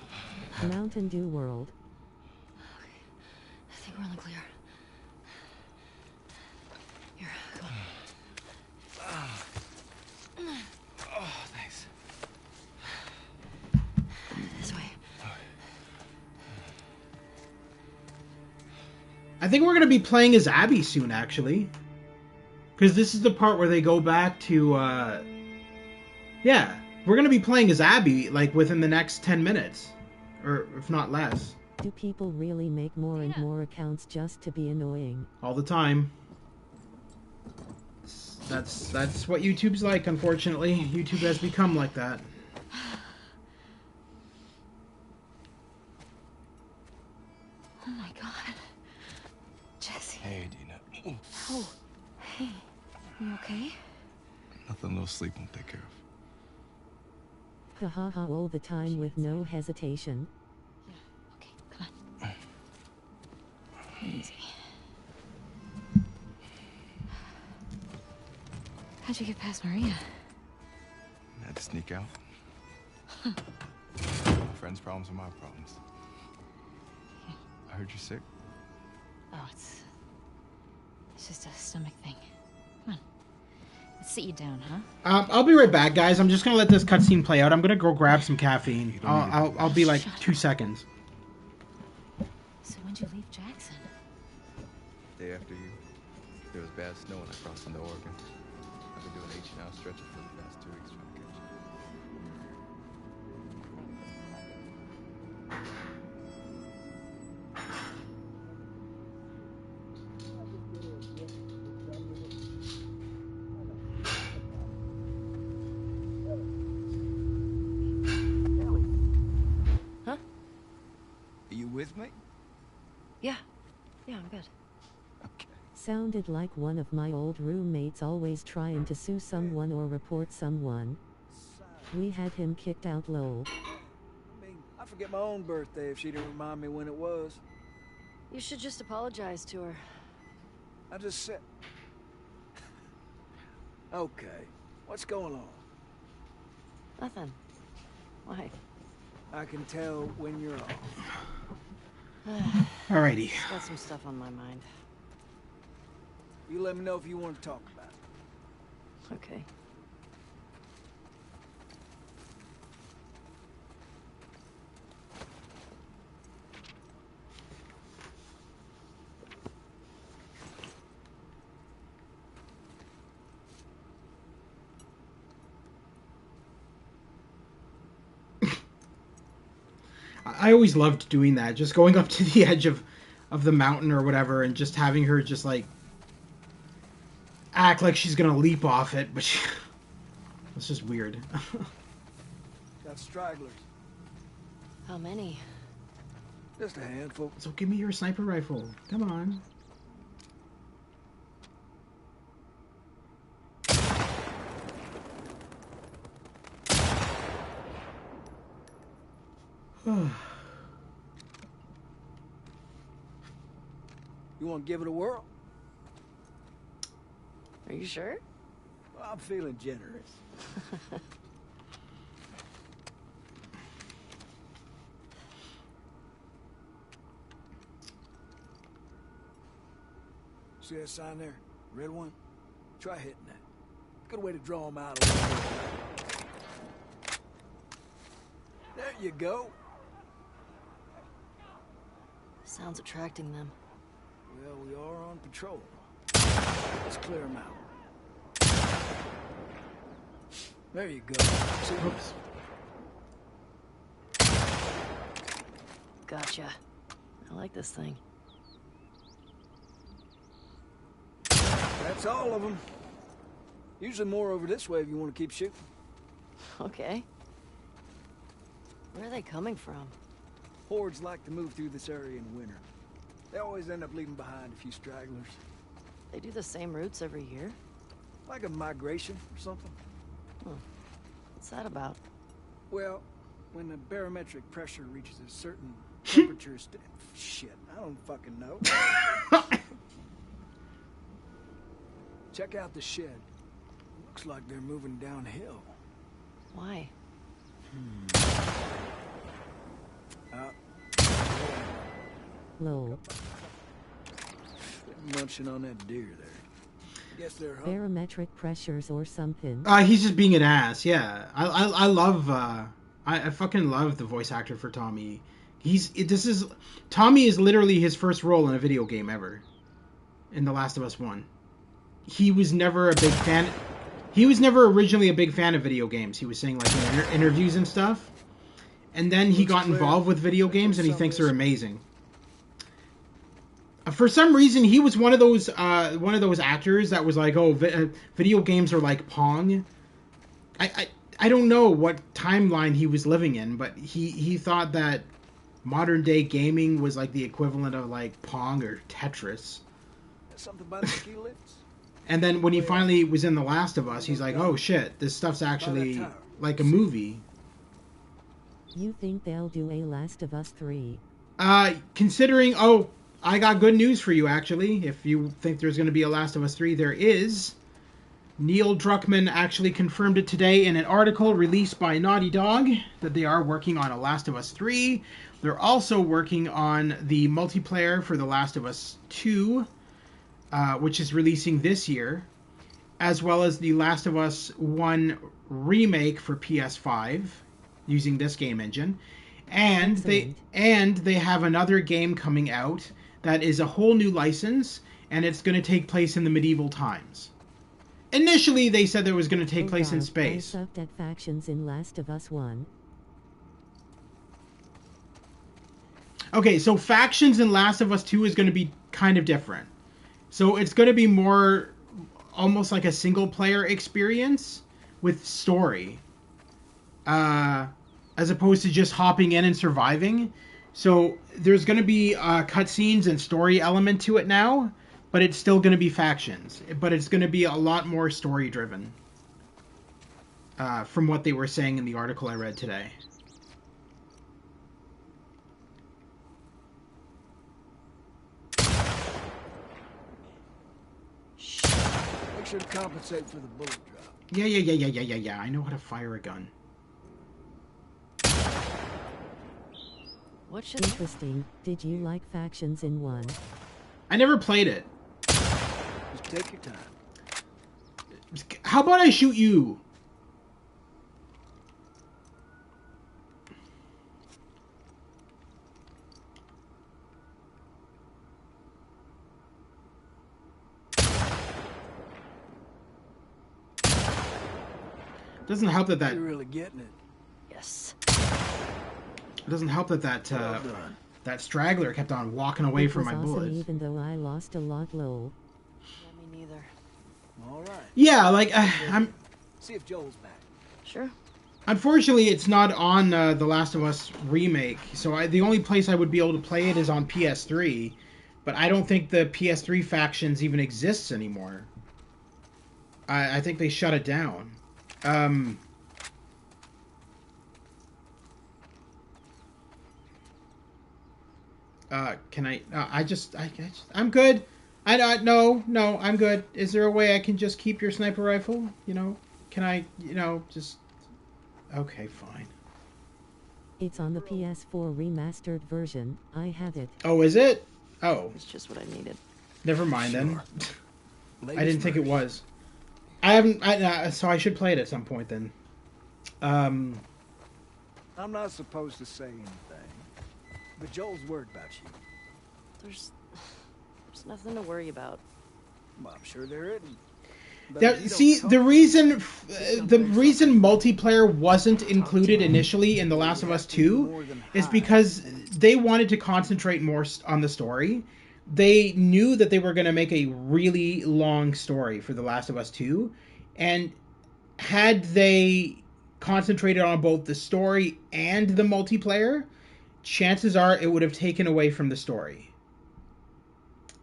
Mountain Dew World. Okay. I think we're in the clear. Here, come on. Oh, thanks. This way. I think we're going to be playing as Abby soon, actually. Because this is the part where they go back to, yeah. We're going to be playing as Abby, like, within the next 10 minutes. Or, if not less. Do people really make more and more accounts just to be annoying? All the time. That's what YouTube's like, unfortunately. YouTube has become like that. Oh my god. Jesse. Hey, Dina. Oh, hey. You okay? Nothing a little sleep won't take care of. Ha ha ha all the time with no hesitation. Okay, come on. Easy. How'd you get past Maria? I had to sneak out. Friends' problems are my problems. I heard you're sick. Oh, it's just a stomach thing. Come on. Let's sit you down, huh? I'll be right back, guys. I'm just gonna let this cutscene play out. I'm gonna go grab some caffeine. I'll be like 2 seconds. So when'd you leave Jackson? Day after you, there was bad snow when I crossed into Oregon. I've been doing 18-hour stretches for the past 2 weeks trying to catch you. Huh? Are you with me? Yeah. Yeah, I'm good. Okay. Sounded like one of my old roommates always trying to sue someone or report someone. We had him kicked out lol. I mean, I forget my own birthday if she didn't remind me when it was. You should just apologize to her. I just said... Okay, what's going on? Nothing. Why? I can tell when you're off. Alrighty. Got some stuff on my mind. You let me know if you want to talk about it. Okay. I always loved doing that, just going up to the edge of the mountain or whatever, and just having her just like act like she's gonna leap off it, but it's just weird. Got stragglers. How many? Just a handful. So give me your sniper rifle. Come on. You want to give it a whirl? Are you sure? Well, I'm feeling generous. See that sign there? Red one? Try hitting that. Good way to draw them out a little bit. There you go. Sounds attracting them. Well, we are on patrol. Let's clear them out. There you go. See? Oops. Gotcha. I like this thing. That's all of them. Usually more over this way if you want to keep shooting. Okay. Where are they coming from? Hordes like to move through this area in winter. They always end up leaving behind a few stragglers. They do the same routes every year? Like a migration or something. What's that about? Well, when the barometric pressure reaches a certain temperature... Shit, I don't fucking know. Check out the shed. Looks like they're moving downhill. Why? Lol. Munching on that deer there. Guess they're hungry. Barometric pressures or something. He's just being an ass. Yeah, I love. I fucking love the voice actor for Tommy. Tommy is literally his first role in a video game ever. In The Last of Us 1. He was never a big fan. He was never originally a big fan of video games. He was saying like in interviews and stuff. And then he got involved with video games and he thinks they're amazing. For some reason, he was one of those actors that was like, oh, video games are like Pong. I don't know what timeline he was living in, but he thought that modern day gaming was like the equivalent of like Pong or Tetris. Something about the ski lifts? And then when he finally was in The Last of Us, he's like, oh shit, this stuff's actually like a movie. You think they'll do a Last of Us 3? Considering, I got good news for you, actually. If you think there's going to be a Last of Us 3, there is. Neil Druckmann actually confirmed it today in an article released by Naughty Dog that they are working on a Last of Us 3. They're also working on the multiplayer for The Last of Us 2, which is releasing this year, as well as the Last of Us 1 remake for PS5 using this game engine. And they have another game coming out that is a whole new license, and it's going to take place in the medieval times. Initially, they said that it was going to take place in space. I sucked at factions in Last of Us 1. Okay, so factions in Last of Us 2 is going to be kind of different. So it's going to be more almost like a single-player experience with story. As opposed to just hopping in and surviving. So there's going to be cutscenes and story element to it now, but it's still going to be factions. But it's going to be a lot more story-driven, from what they were saying in the article I read today. Make sure to compensate for the bullet drop. Yeah. I know how to fire a gun. Interesting. Did you like factions in 1? I never played it. Just take your time. How about I shoot you? Doesn't help that You're really getting it. Yes. It doesn't help that that straggler kept on walking away from my awesome, bullets. even though I lost a lot. Lol. Yeah, me neither. All right. Yeah, like I'm. See if Joel's back. Sure. Unfortunately, it's not on The Last of Us remake, so the only place I would be able to play it is on PS3. But I don't think the PS3 factions even exists anymore. I think they shut it down. Can I? I'm good. No, I'm good. Is there a way I can just keep your sniper rifle? You know, can I? Just. Okay, fine. It's on the PS4 remastered version. I have it. Oh, is it? Oh. It's just what I needed. Never mind then. I didn't think it was. I haven't. So I should play it at some point then. I'm not supposed to say anything, but Joel's worried about you. There's nothing to worry about. Well, I'm sure there isn't. See, the reason multiplayer wasn't included initially in The Last of Us 2 is because they wanted to concentrate more on the story. They knew that they were going to make a really long story for The Last of Us 2, and had they concentrated on both the story and the multiplayer, chances are it would have taken away from the story.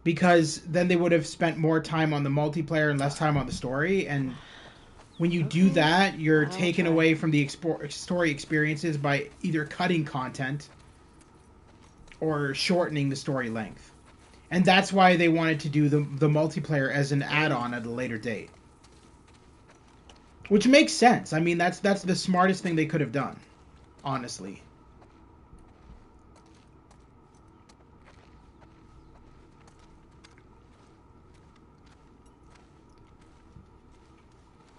Because then they would have spent more time on the multiplayer and less time on the story, and when you do that, you're taken away from the story experiences by either cutting content or shortening the story length. And that's why they wanted to do the multiplayer as an add-on at a later date. Which makes sense. I mean, that's the smartest thing they could have done, honestly.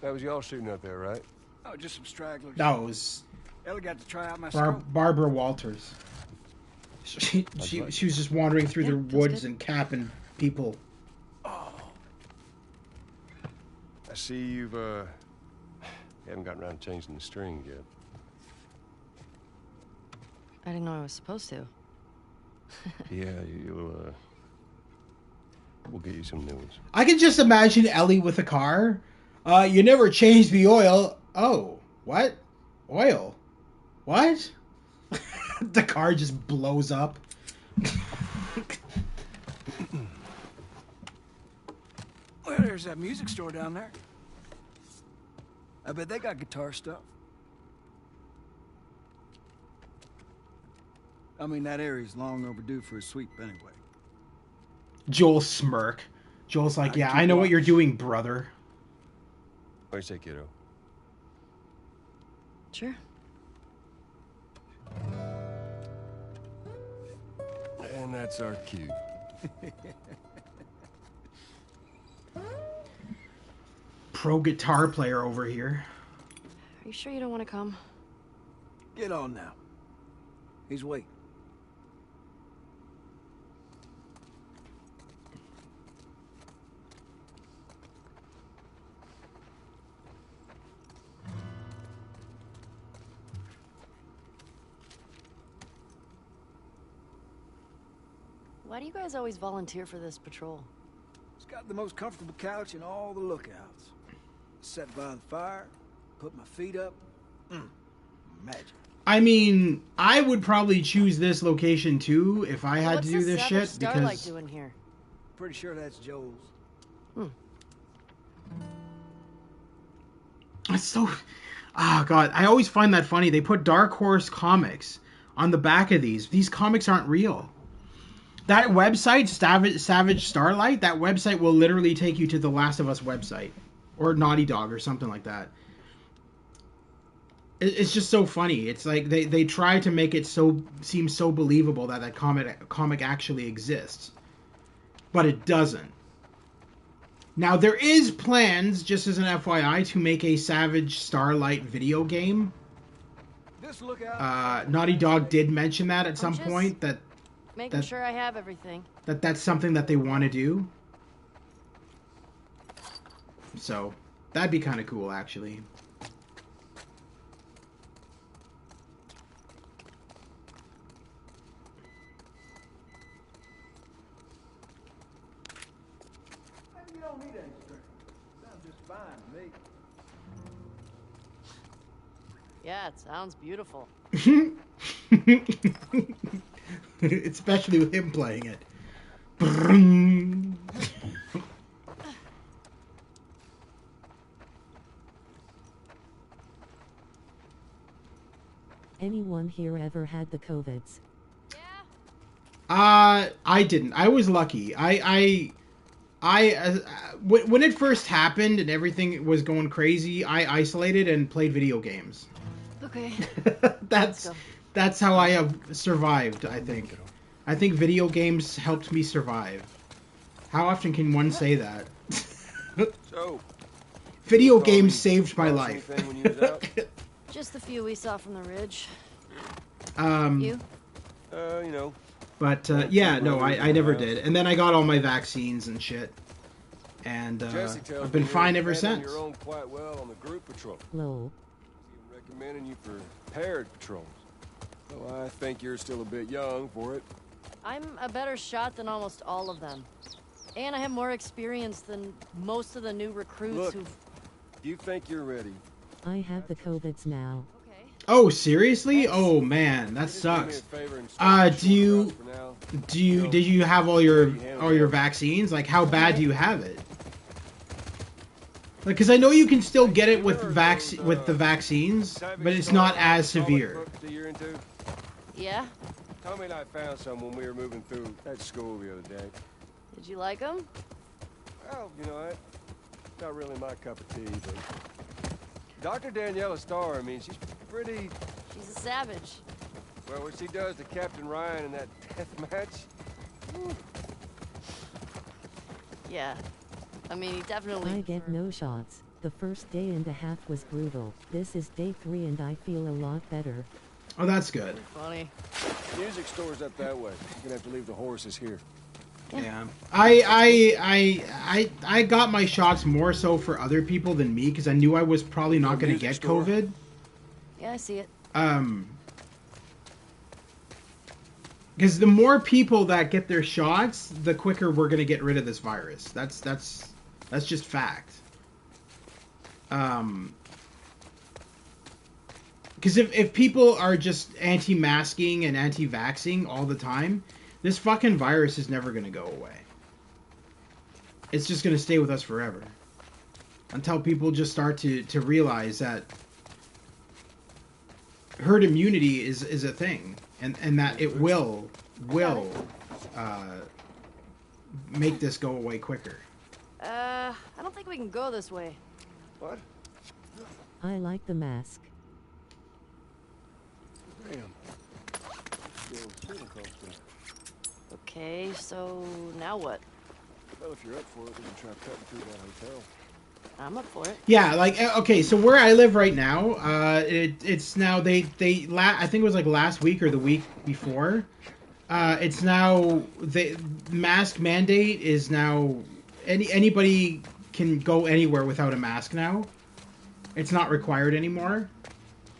That was y'all shooting up there, right? Oh, just some stragglers. No, it was Ellie got to try out my scope. Barbara Walters. She was just wandering through the woods and capping people. Oh. I see you've haven't gotten around to changing the string yet. I didn't know I was supposed to. Yeah, we'll get you some new ones. I can just imagine Ellie with a car. You never changed the oil. Oh, what? Oil? What? The car just blows up. Well, there's that music store down there. I bet they got guitar stuff. I mean, that area's long overdue for a sweep anyway. Joel smirk. Joel's like, yeah, I know what you're doing, brother. What do you say, kiddo? Sure. And that's our cue. Pro guitar player over here. Are you sure you don't want to come? Get on now. He's waiting. Why do you guys always volunteer for this patrol? It's got the most comfortable couch in all the lookouts. Sat by the fire, put my feet up. Magic. I mean, I would probably choose this location too if I had to do this shit Starlight because doing here? Pretty sure that's Joel's. it's so. Oh god, I always find that funny. They put Dark Horse Comics on the back of these. These comics aren't real. That website, Savage Starlight, that website will literally take you to the Last of Us website. Or Naughty Dog or something like that. It's just so funny. It's like they try to make it seem so believable that comic actually exists. But it doesn't. Now, there is plans, just as an FYI, to make a Savage Starlight video game. Naughty Dog did mention that at some point, Making sure I have everything. That's something that they want to do. So, that'd be kind of cool, actually. You don't need any string. Sounds just fine to me. Yeah, it sounds beautiful. Especially with him playing it. Anyone here ever had the COVIDs? I didn't. I was lucky. When it first happened and everything was going crazy, I isolated and played video games. Okay. That's how I have survived, I think. I think video games helped me survive. How often can one say that? So, video games saved my life. Just the few we saw from the ridge. You? But, yeah, no, I never did. And then I got all my vaccines and shit. And, I've been fine ever since. Your own quite well on the group patrol. Lol. Even recommending you for paired patrols. Well, I think you're still a bit young for it. I'm a better shot than almost all of them. And I have more experience than most of the new recruits Look, you think you're ready, I have the COVIDs now. Okay. Oh, seriously? Oh man, that sucks. Did you have all your vaccines? Like, how bad do you have it? Like, because I know you can still get it with the vaccines, but it's not as severe. Yeah? Tommy and I found some when we were moving through that school the other day. Did you like them? Well, you know, not really my cup of tea, but Dr. Daniela Starr, I mean, she's pretty... She's a savage. Well, what she does to Captain Ryan in that death match... Whew. Yeah. I mean, he definitely... I get no shots. The first day and a half was brutal. This is day 3 and I feel a lot better. Oh, that's good. Funny. Music store's up that way. You're gonna have to leave the horses here. Yeah. I got my shots more so for other people than me because I knew I was probably not going to get COVID. Yeah, I see it. Because the more people that get their shots, the quicker we're going to get rid of this virus. That's just fact. Because if people are just anti-masking and anti-vaxxing all the time, this fucking virus is never going to go away. It's just going to stay with us forever. Until people just start to realize that herd immunity is a thing. And that it will make this go away quicker. I don't think we can go this way. What? I like the mask. Damn. Okay, so now what? Well, if you're up for it, we can try cutting through that hotel. I'm up for it. Yeah, like, okay, so where I live right now, it's now, I think it was like last week or the week before, it's now, the mask mandate is now, anybody can go anywhere without a mask now. It's not required anymore.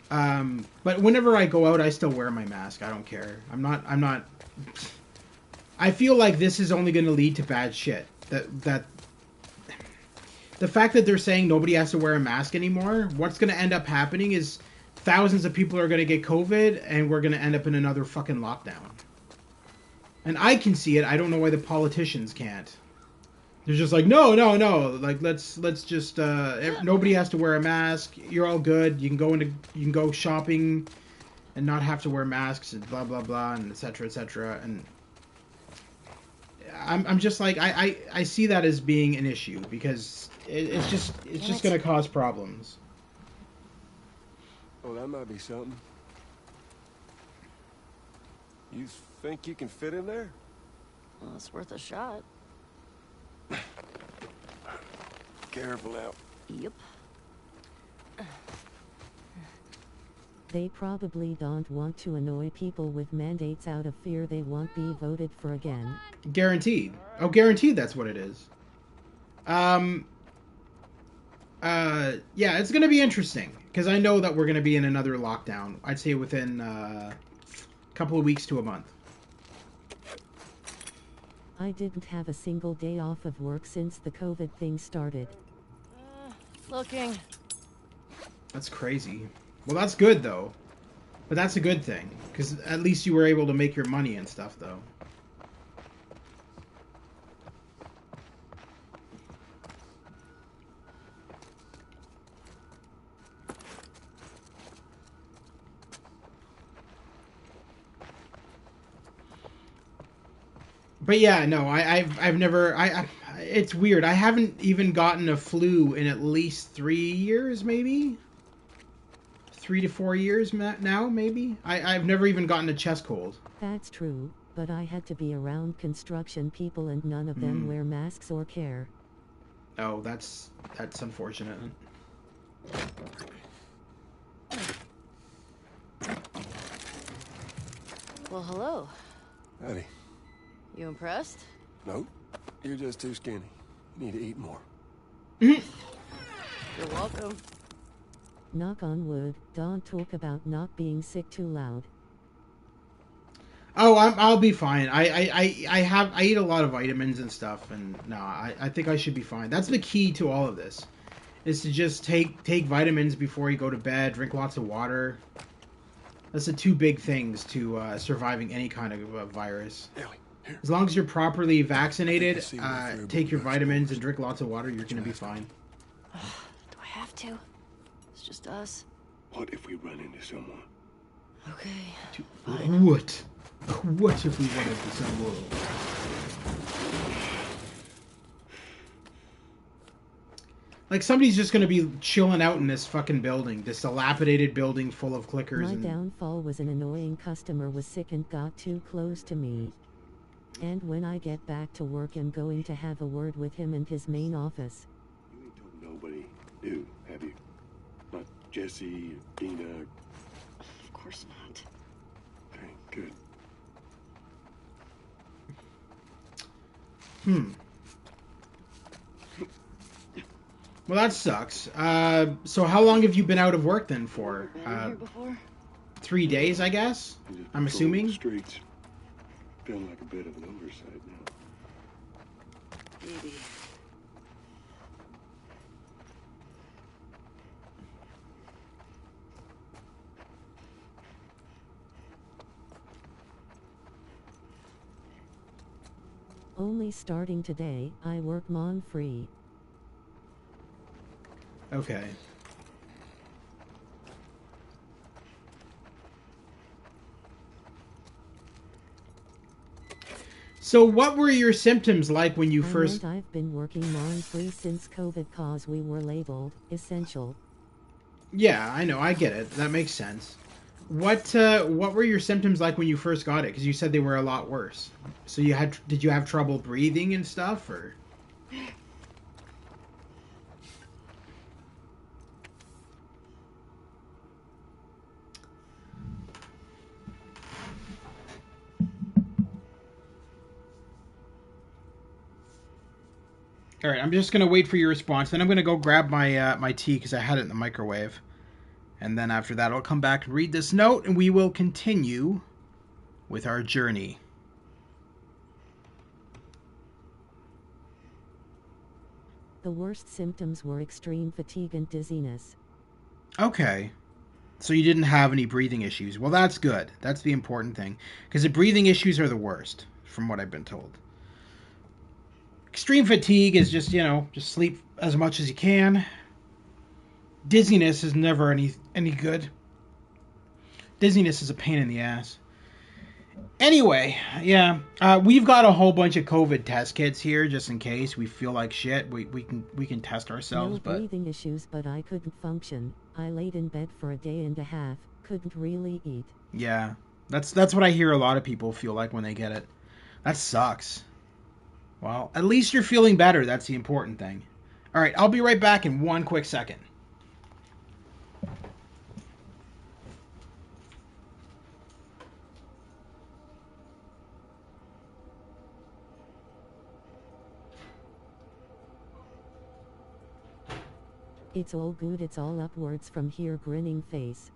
But whenever I go out, I still wear my mask. I don't care. I'm not, I feel like this is only going to lead to bad shit. The fact that they're saying nobody has to wear a mask anymore, what's going to end up happening is thousands of people are going to get COVID, and we're going to end up in another fucking lockdown. And I can see it. I don't know why the politicians can't. They're just like, no. Like, let's just, nobody has to wear a mask. You're all good. You can go shopping and not have to wear masks and blah, blah, blah, and et cetera, and I'm just like, I see that as being an issue because it's just going to cause problems. Oh, that might be something. You think you can fit in there? Well, it's worth a shot. Careful now. Yep. They probably don't want to annoy people with mandates out of fear they won't be voted for again. Guaranteed. Oh, guaranteed that's what it is. Yeah, it's going to be interesting because I know that we're going to be in another lockdown. I'd say within a couple of weeks to a month. I didn't have a single day off of work since the COVID thing started. Looking. That's crazy. Well, that's good, though. But that's a good thing, because at least you were able to make your money and stuff, though. But yeah, no, I've never, it's weird. I haven't even gotten a flu in at least 3 years, maybe? 3 to 4 years now, maybe? I've never even gotten a chest cold. That's true, but I had to be around construction people and none of them wear masks or care. Oh, that's unfortunate. Well, hello. Howdy. You impressed? Nope. You're just too skinny. You need to eat more. You're welcome. Knock on wood, don't talk about not being sick too loud. Oh, I'll be fine. I eat a lot of vitamins and stuff, and no, I think I should be fine. That's the key to all of this, is to just take vitamins before you go to bed, drink lots of water. That's the two big things to surviving any kind of virus. Ellie, here. As long as you're properly vaccinated, see what through take your we're vitamins exposed. and drink lots of water, you're going to be fine. Do I have to? It's just us. What if we run into someone? Okay. What? What if we went into some world? Like, somebody's just going to be chilling out in this fucking building. This dilapidated building full of clickers. My And... downfall was an annoying customer was sick and got too close to me. And when I get back to work, I'm going to have a word with him in his main office. You ain't told nobody new, have you? Not Jesse, Dina. Of course not. Okay, good. Well, that sucks. So how long have you been out of work then for? Been here before? 3 days, I guess? You just I'm patrol assuming? the streets. Feeling like a bit of an oversight now. Maybe. Only starting today, I work mon free. Okay. So what were your symptoms like when you first... I've been working mon free since COVID cause we were labeled essential. Yeah, I know, I get it. That makes sense. What were your symptoms like when you first got it? Because you said they were a lot worse. So did you have trouble breathing and stuff, or? All right, I'm just gonna wait for your response. Then I'm gonna go grab my my tea because I had it in the microwave. And then after that, I'll come back and read this note, and we will continue with our journey. The worst symptoms were extreme fatigue and dizziness. Okay. So you didn't have any breathing issues. Well, that's good. That's the important thing. Because the breathing issues are the worst, from what I've been told. Extreme fatigue is just, just sleep as much as you can. Dizziness is never any good. Dizziness is a pain in the ass. Anyway, yeah, we've got a whole bunch of COVID test kits here just in case we feel like shit. We can test ourselves, No but breathing issues, but I couldn't function. I laid in bed for a day and a half, couldn't really eat. yeah, that's what I hear a lot of people feel like when they get it. That sucks. Well, at least you're feeling better. That's the important thing. All right, I'll be right back in one quick second. It's all good, it's all upwards from here, grinning face.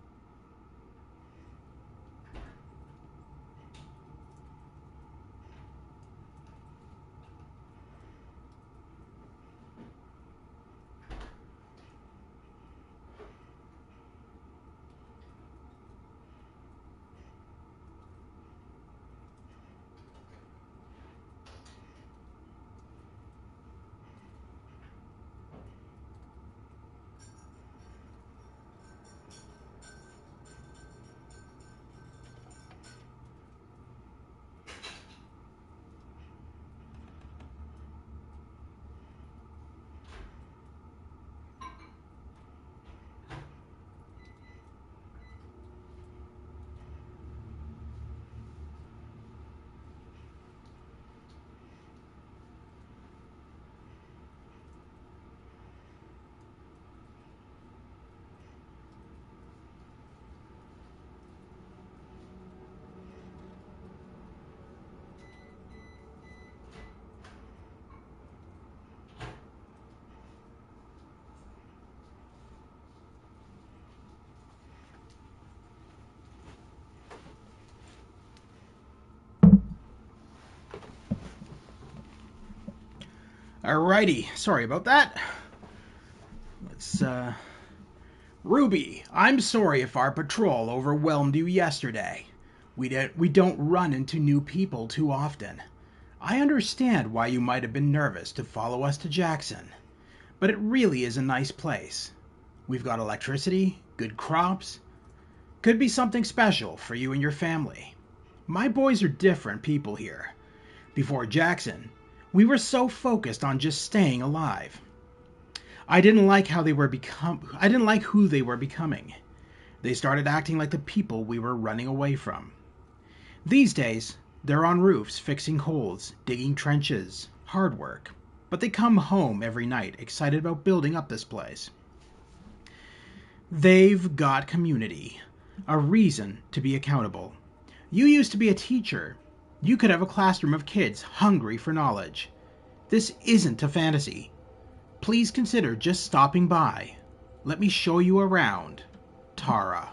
Alrighty, sorry about that. Ruby, I'm sorry if our patrol overwhelmed you yesterday. We don't run into new people too often. I understand why you might have been nervous to follow us to Jackson, but it really is a nice place. We've got electricity, good crops. Could be something special for you and your family. My boys are different people here. Before Jackson, we were so focused on just staying alive. I didn't like who they were becoming. They started acting like the people we were running away from. These days, they're on roofs fixing holes, digging trenches, hard work. But they come home every night excited about building up this place. They've got community, a reason to be accountable. You used to be a teacher. You could have a classroom of kids hungry for knowledge. This isn't a fantasy. Please consider just stopping by. Let me show you around. Tara.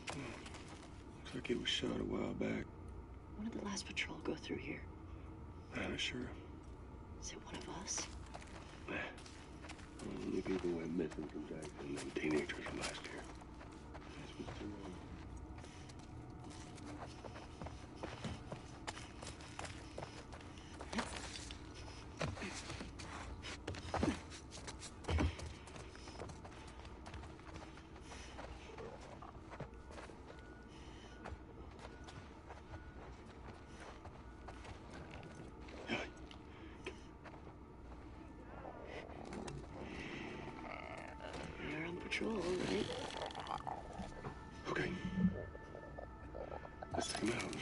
Looks like it was shot a while back. When did the last patrol go through here? Not sure. Is it one of us? Nah. Only people went missing from Jackson and teenagers from last year. This was too long. You're on patrol, right? Okay. Let's take him out.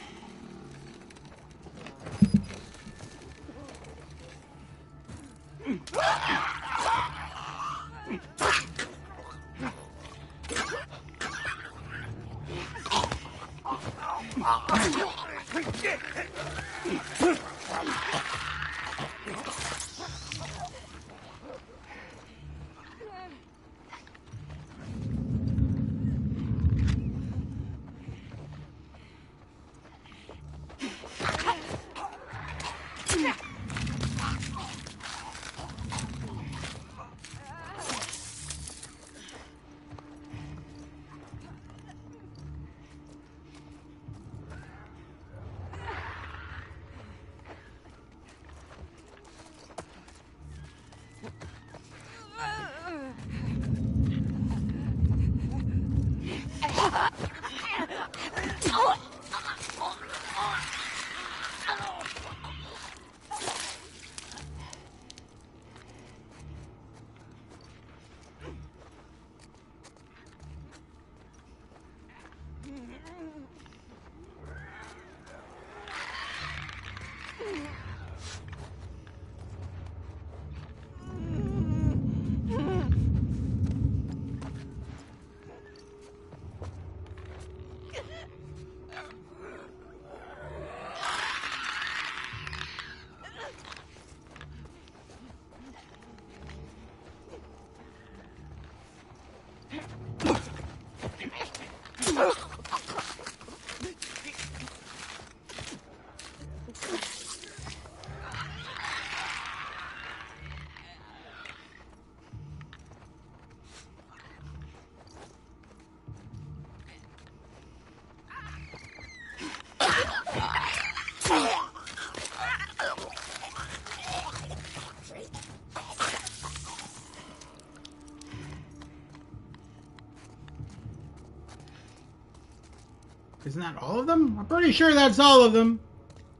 Isn't that all of them? I'm pretty sure that's all of them.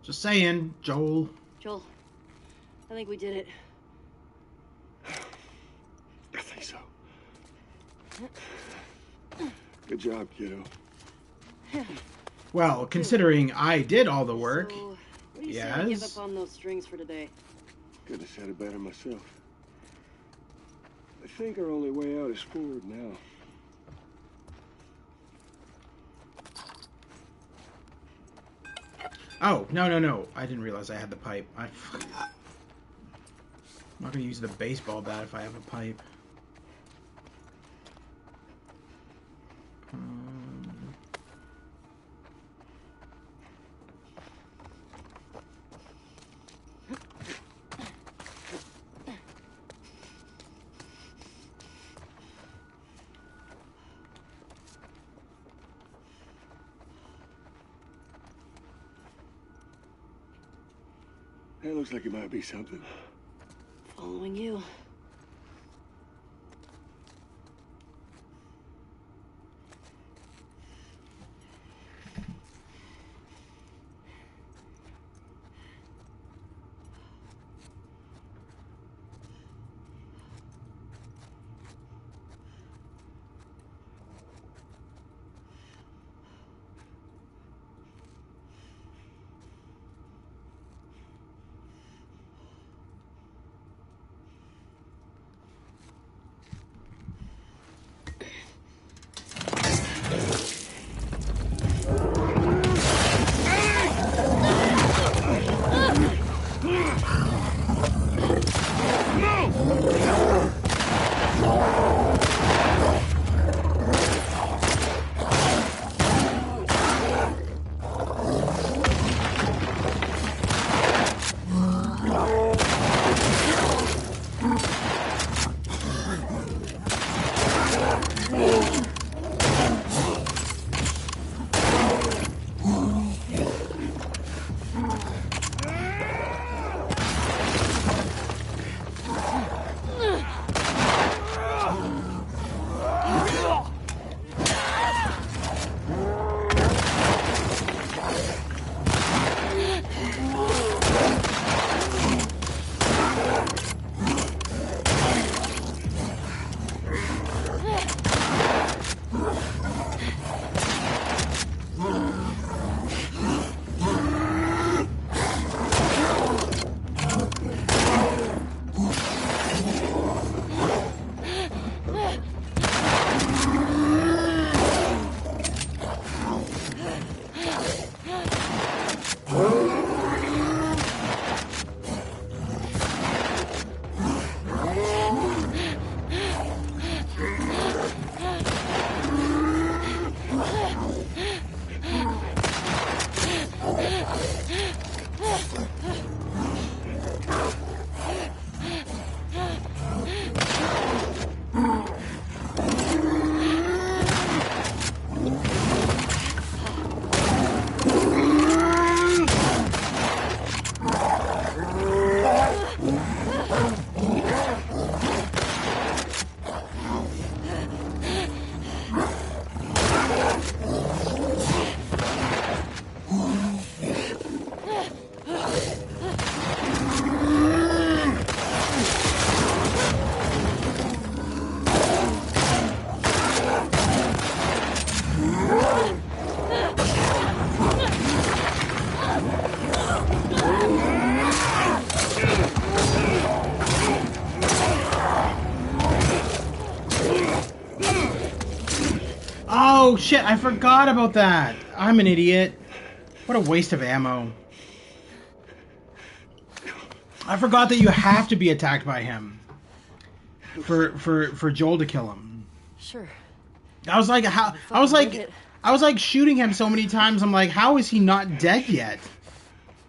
Just saying, Joel. Joel, I think we did it. I think so. Good job, kiddo. Well, considering I did all the work. So, what do you say we give Yes. up on those strings for today? Couldn't have said it better myself. I think our only way out is forward now. Oh, no. I didn't realize I had the pipe. I'm not going to use the baseball bat if I have a pipe. It looks like it might be something. Following you. Oh shit, I forgot about that. I'm an idiot. What a waste of ammo. I forgot that you have to be attacked by him for Joel to kill him. Sure. I was like, I was like shooting him so many times. I'm like, how is he not dead yet?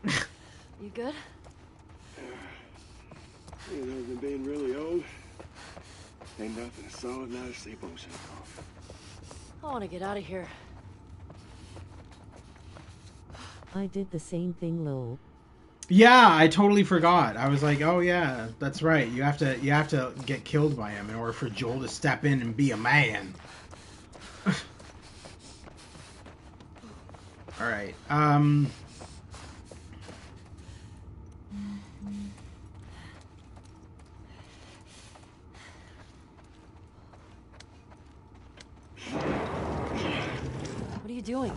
You good? You know, than being really old. Ain't nothing a solid night of sleep on so far. I want to get out of here. I did the same thing, Lowell. Yeah, I totally forgot. I was like, oh yeah, that's right. You have to get killed by him in order for Joel to step in and be a man. All right. What are you doing?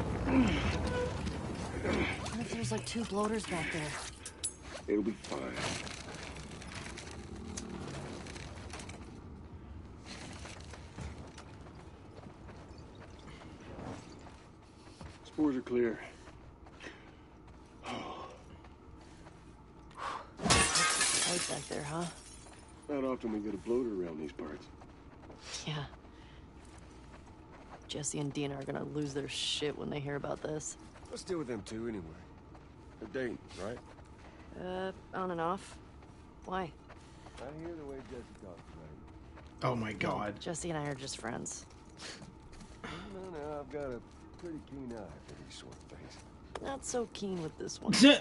What if there's like 2 bloaters back there? It'll be fine. Spores are clear. Tight back there, huh? Not often we get a bloater around these parts. Yeah. Jesse and Dina are gonna lose their shit when they hear about this. Let's deal with them too, anyway. They're dating, right? On and off. Why? I hear the way Jesse talks, right? Oh my god. Jesse and I are just friends. No, I've got a pretty keen eye for these sort of things. Not so keen with this one. Let's see.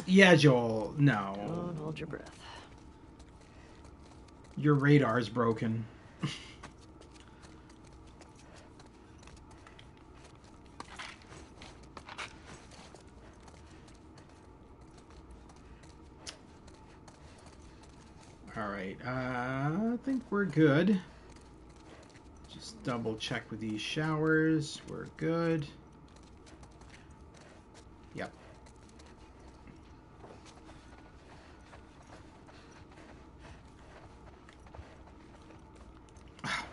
Yeah, Joel, no. Don't hold your breath. Your radar's broken. Alright, I think we're good. Just double check with these showers. We're good. Yep.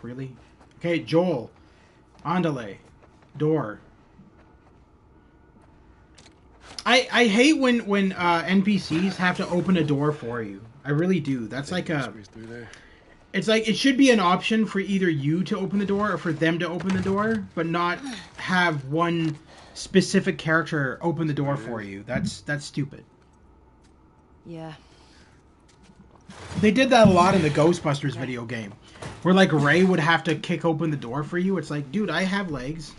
Really? Okay, Joel. Andale. Door. I hate when NPCs have to open a door for you. I really do. That's like a... Squeeze through there. It's like it should be an option for either you to open the door or for them to open the door, but not have one specific character open the door for you. That's stupid. Yeah. They did that a lot in the Ghostbusters video game, where like Ray would have to kick open the door for you. It's like, dude, I have legs.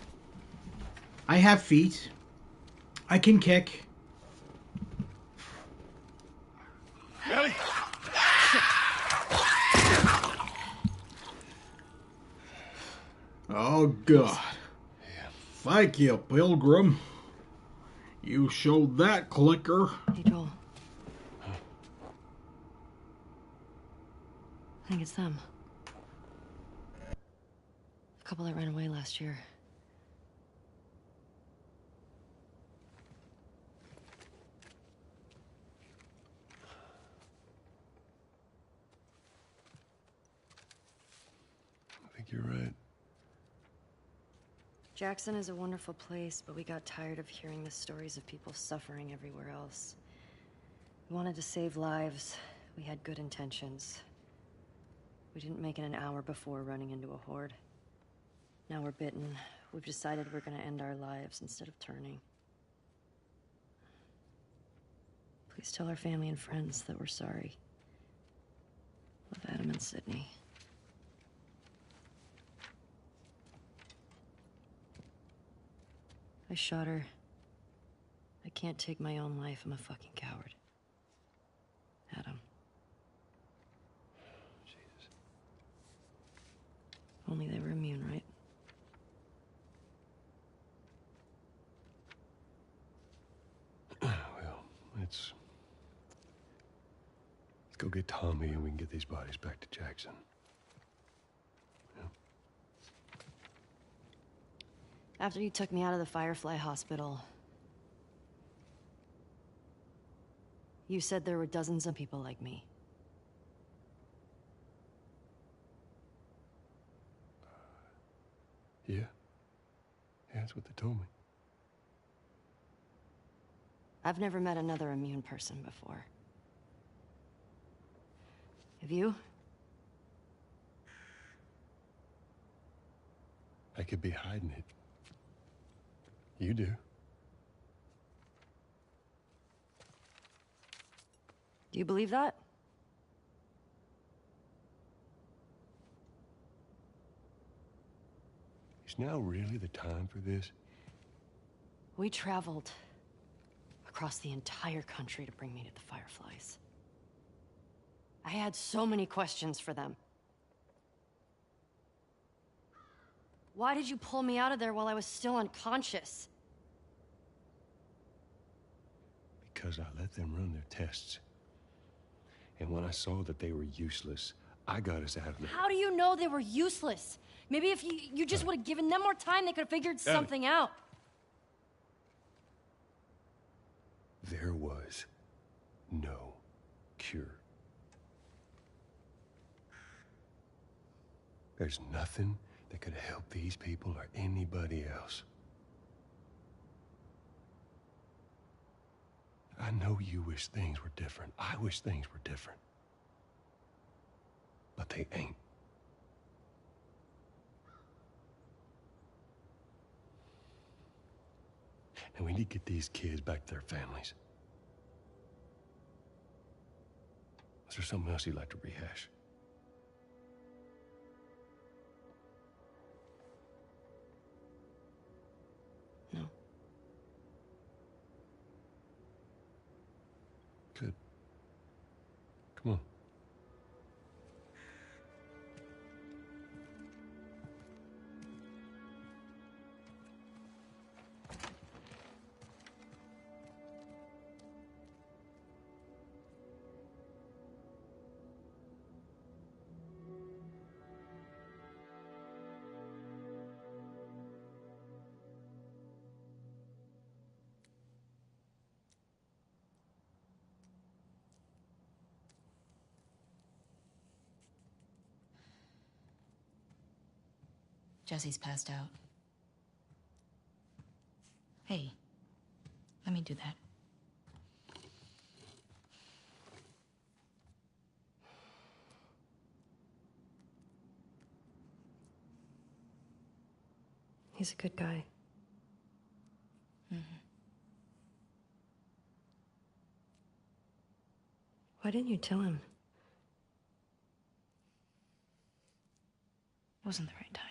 I have feet. I can kick. Ellie! Oh, God. Thank you, Pilgrim. You showed that clicker. Hey, Joel. I think it's them. The couple that ran away last year. I think you're right. Jackson is a wonderful place, but we got tired of hearing the stories of people suffering everywhere else. We wanted to save lives. We had good intentions. We didn't make it an hour before running into a horde. Now we're bitten. We've decided we're gonna end our lives instead of turning. Please tell our family and friends that we're sorry. Love, Adam and Sydney. I shot her. I can't take my own life. I'm a fucking coward. Adam. Jesus. Only they were immune, right? Well, let's go get Tommy and we can get these bodies back to Jackson. After you took me out of the Firefly Hospital, you said there were dozens of people like me. Yeah. Yeah, that's what they told me. I've never met another immune person before. Have you? I could be hiding it. You do. Do you believe that? Is now really the time for this? We traveled across the entire country to bring me to the Fireflies. I had so many questions for them. Why did you pull me out of there while I was still unconscious? Because I let them run their tests. And when I saw that they were useless, I got us out of there. How do you know they were useless? Maybe if you just would have given them more time, they could have figured something out. There was no cure. There's nothing that could help these people or anybody else. I know you wish things were different. I wish things were different. But they ain't. And we need to get these kids back to their families. Is there something else you'd like to rehash? No. Come on. Jesse's passed out. Hey, let me do that. He's a good guy. Mm-hmm. Why didn't you tell him? Wasn't the right time.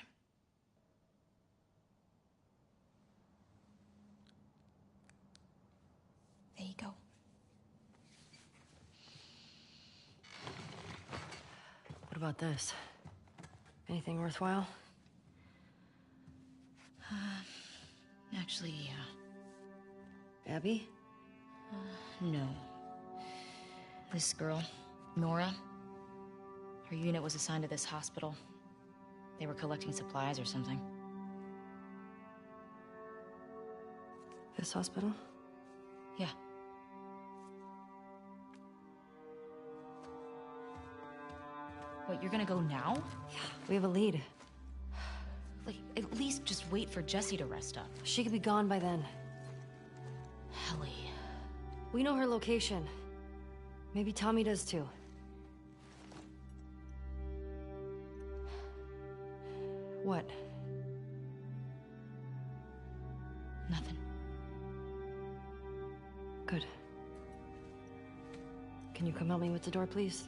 There you go. What about this? Anything worthwhile? Actually, yeah. Abby? No. This girl, Nora, her unit was assigned to this hospital. They were collecting supplies or something. This hospital? Yeah. What, you're gonna go now? Yeah, we have a lead. Like, at least just wait for Jessie to rest up. She could be gone by then. Ellie. We know her location. Maybe Tommy does too. What? Nothing. Good. Can you come help me with the door, please?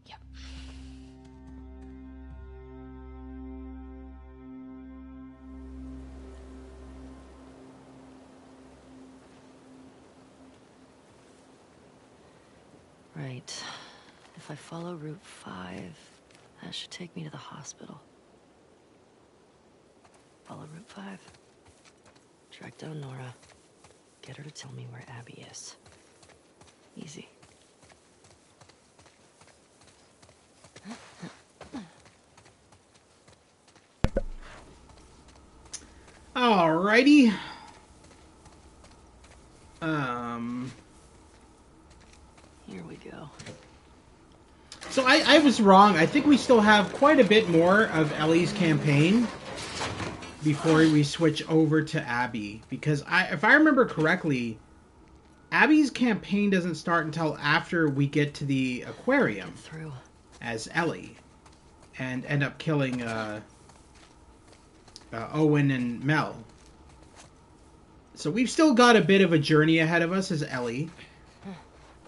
Yep. Right. If I follow Route 5, that should take me to the hospital. Follow Route 5. Track down Nora. Get her to tell me where Abby is. Easy. Alrighty. Here we go. So I was wrong. I think we still have quite a bit more of Ellie's campaign before we switch over to Abby. Because if I remember correctly, Abby's campaign doesn't start until after we get to the aquarium Through. as Ellie. And end up killing Owen and Mel. So we've still got a bit of a journey ahead of us as Ellie.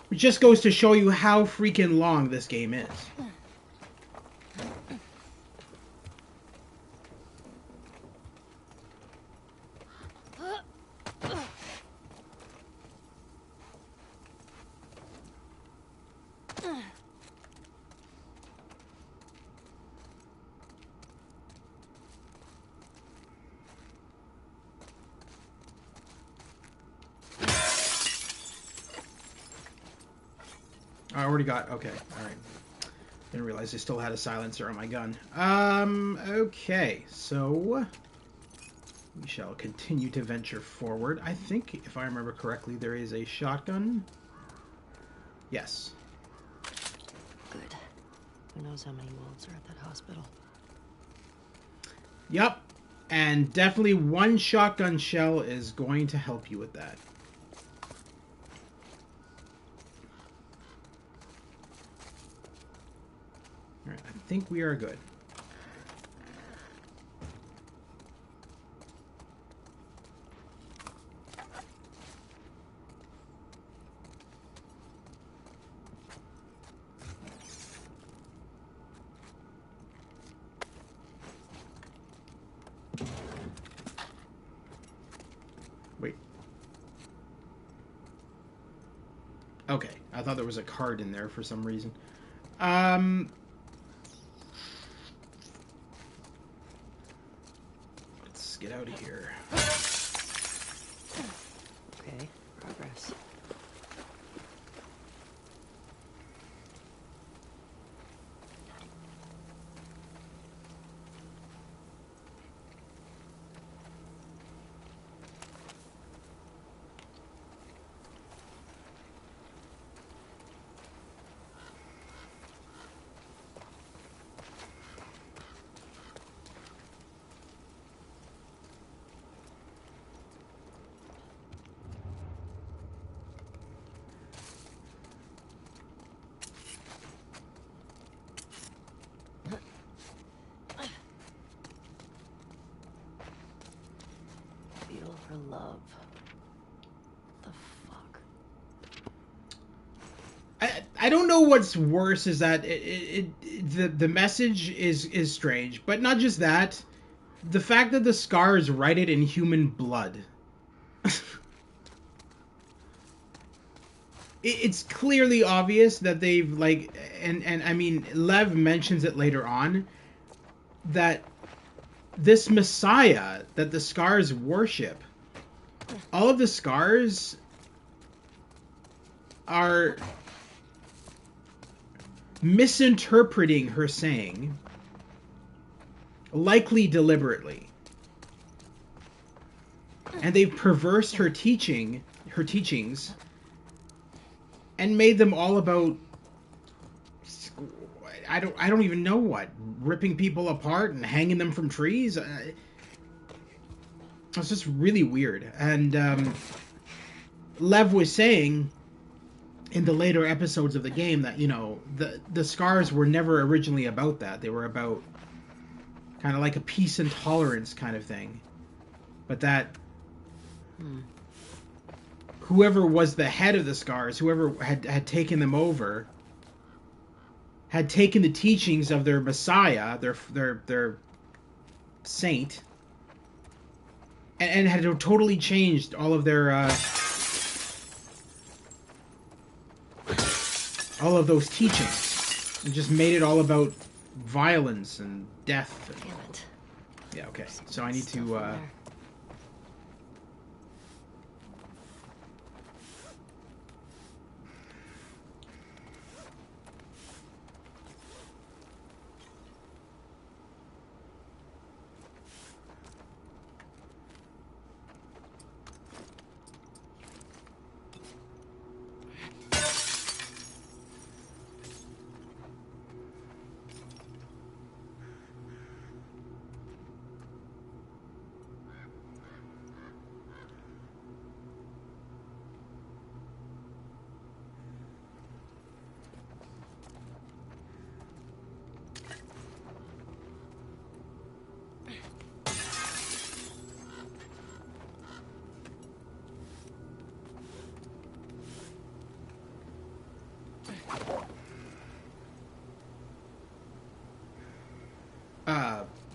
It just goes to show you how freaking long this game is. I already got... Okay, alright. Didn't realize I still had a silencer on my gun. Okay, so... we shall continue to venture forward. I think, if I remember correctly, there is a shotgun. Yes. Good. Who knows how many wolves are at that hospital? Yep. And definitely one shotgun shell is going to help you with that. Alright, I think we are good. Wait. Okay, I thought there was a card in there for some reason. Let's get out of here. Okay, progress. Feel her love. What the fuck? I don't know what's worse is that the message is strange, but not just that. The fact that the scars write it in human blood. It's clearly obvious that they've like, and I mean, Lev mentions it later on, that this Messiah that the scars worship, all of the scars are misinterpreting her saying, likely deliberately, and they've perversed her teachings, and made them all about, I don't even know what, ripping people apart and hanging them from trees. It's just really weird. And Lev was saying in the later episodes of the game that, you know, the scars were never originally about that. They were about kind of like a peace and tolerance kind of thing. But that whoever was the head of the scars, whoever had taken them over, had taken the teachings of their Messiah, their saint, and had totally changed all of their all of those teachings, and just made it all about violence and death. Damn it. Yeah, okay. So I need to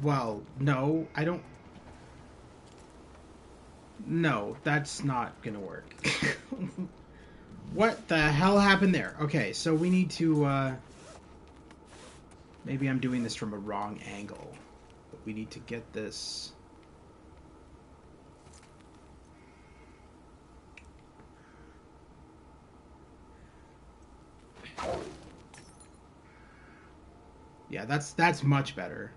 well, no, I don't. No, that's not gonna work. What the hell happened there? Okay, so we need to, maybe I'm doing this from a wrong angle. But we need to get this... Yeah, that's much better.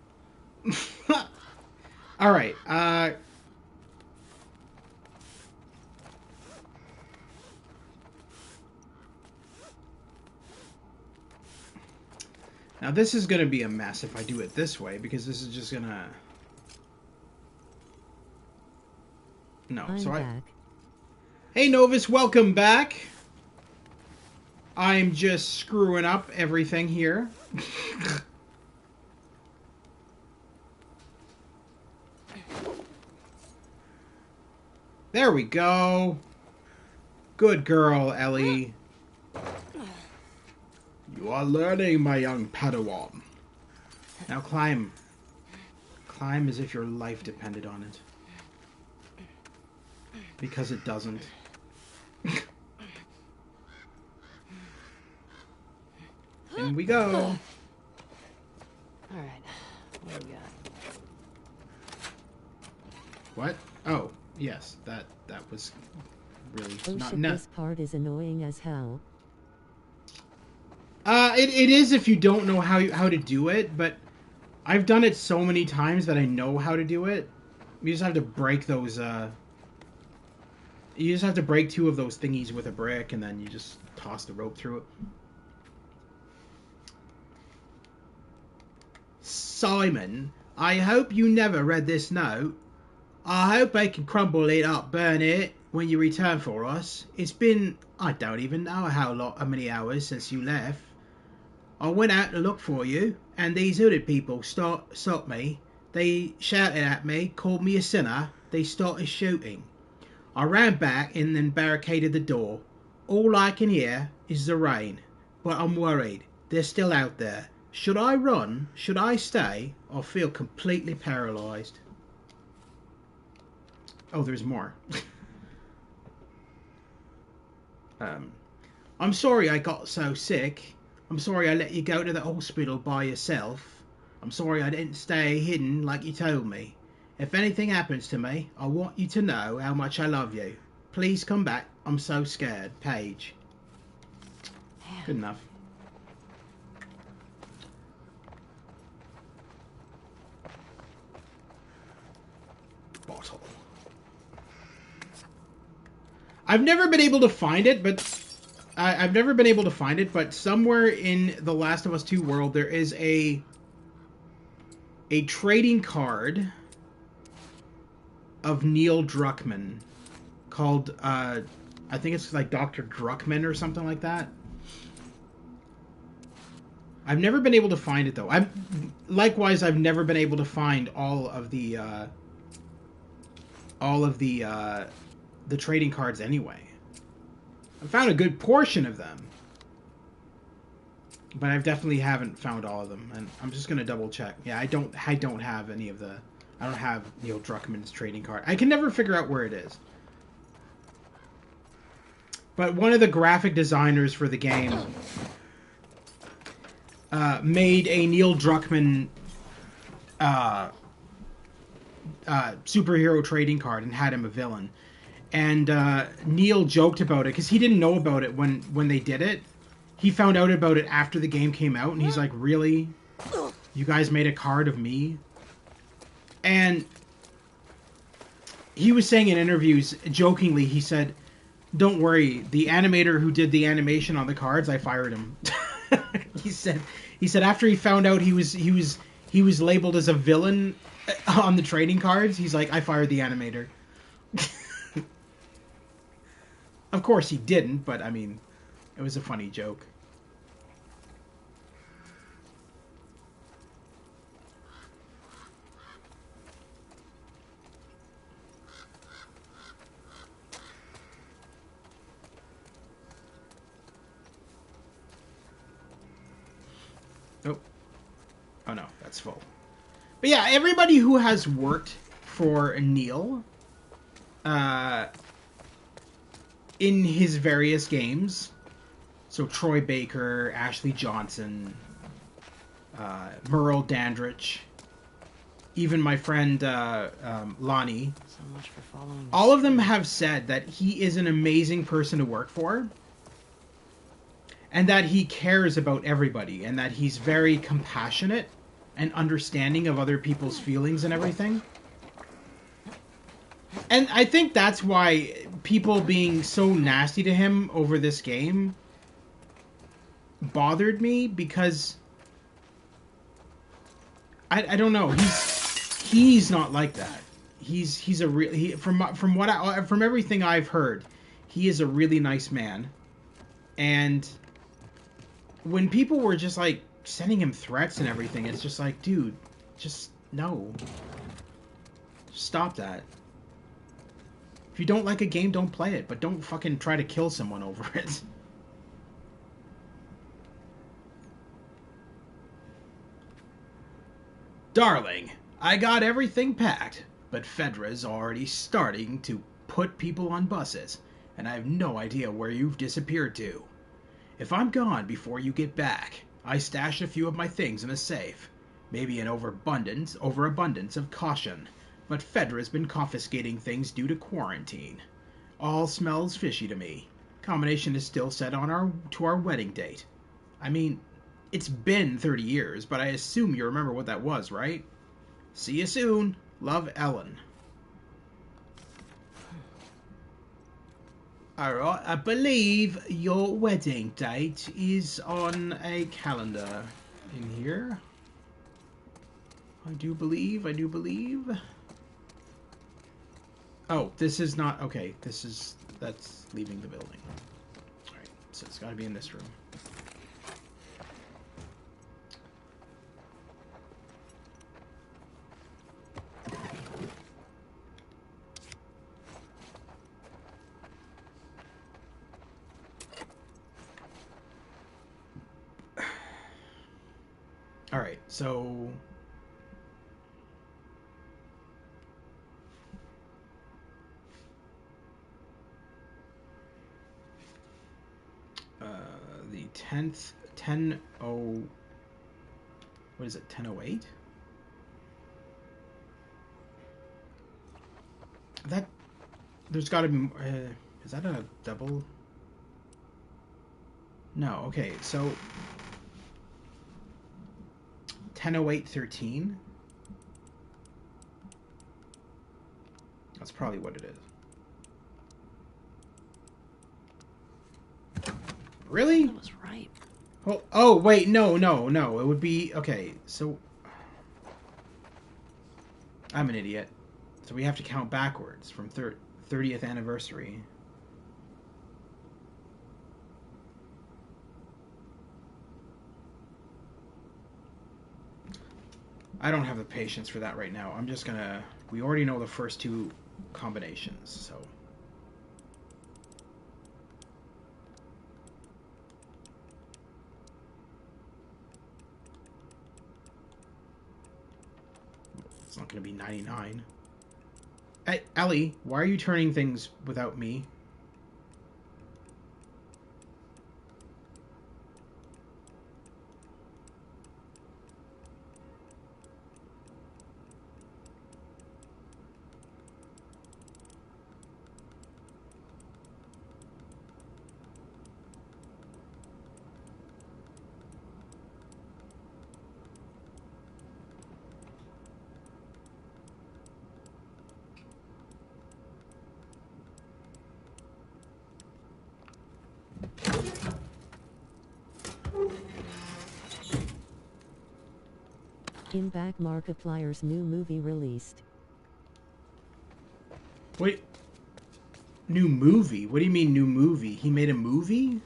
All right. Now this is going to be a mess if I do it this way, because this is just going to... No, I'm so back. Hey Novus, welcome back. I'm just screwing up everything here. There we go. Good girl, Ellie. You are learning, my young Padawan. Now climb. Climb as if your life depended on it. Because it doesn't. In we go. All right, what do we got? What? Oh, yes, that was really Oh not shit, this part is annoying as hell. It is if you don't know how to do it, but I've done it so many times that I know how to do it. You just have to break those, you just have to break 2 of those thingies with a brick, and then you just toss the rope through it. Simon, I hope you never read this note. I hope I can crumble it up, burn it, when you return for us. It's been, I don't even know how many hours since you left. I went out to look for you, and these hooded people stopped me. They shouted at me, called me a sinner. They started shooting. I ran back and then barricaded the door. All I can hear is the rain, but I'm worried. They're still out there. Should I run? Should I stay? I feel completely paralyzed. Oh, there's more. I'm sorry I got so sick. I'm sorry I let you go to the hospital by yourself. I'm sorry I didn't stay hidden like you told me. If anything happens to me, I want you to know how much I love you. Please come back. I'm so scared. Paige. Man. Good enough. Bottle. I've never been able to find it, but somewhere in the Last of Us 2 world there is a trading card of Neil Druckmann called I think it's like Dr. Druckmann or something like that. I've never been able to find it though. I've never been able to find all of the trading cards anyway. I found a good portion of them, but I definitely haven't found all of them. And I'm just gonna double check. Yeah, I don't have any of the. I don't have Neil Druckmann's trading card. I can never figure out where it is. But one of the graphic designers for the game made a Neil Druckmann superhero trading card and had him a villain. And Neil joked about it because he didn't know about it when they did it. He found out about it after the game came out, and he's like, "Really? You guys made a card of me?" And he was saying in interviews, jokingly, he said, "Don't worry, the animator who did the animation on the cards, I fired him." He said after he found out he was labeled as a villain on the trading cards, he's like, "I fired the animator." Of course he didn't, but I mean, it was a funny joke. Oh no, that's full. But yeah, everybody who has worked for Neil in his various games, so Troy Baker, Ashley Johnson, Merle Dandridge, even my friend Lonnie, So much for following. all of them have said that he is an amazing person to work for, and that he cares about everybody, and that he's very compassionate and understanding of other people's feelings and everything. And I think that's why people being so nasty to him over this game bothered me, because I don't know, he's not like that. He's a real, from everything I've heard, he is a really nice man. And when people were just like sending him threats and everything, it's just like, dude, just no. Stop that. If you don't like a game, don't play it, but don't fucking try to kill someone over it. Darling, I got everything packed, but Fedra's already starting to put people on buses, and I have no idea where you've disappeared to. If I'm gone before you get back, I stashed a few of my things in a safe. Maybe an overabundance of caution. But Fedra's been confiscating things due to quarantine. All smells fishy to me. Combination is still set on our wedding date. I mean, it's been 30 years, but I assume you remember what that was, right? See you soon. Love, Ellen. Alright, I believe your wedding date is on a calendar in here. I do believe. Oh, this is not... Okay, that's leaving the building. Alright, so it's gotta be in this room. Alright, so... the 10th... 10... What is it? 10:08? That... There's gotta be... is that a double... No, okay, so... 10:08:13. That's probably what it is. Really? That was right. Oh wait, no. It would be okay. So I'm an idiot. So we have to count backwards from 30th anniversary. I don't have the patience for that right now. I'm just gonna... We already know the first two combinations, so... It's not gonna be 99. Hey, Ellie, why are you turning things without me? In back, Markiplier's new movie released. Wait. New movie? What do you mean new movie? He made a movie?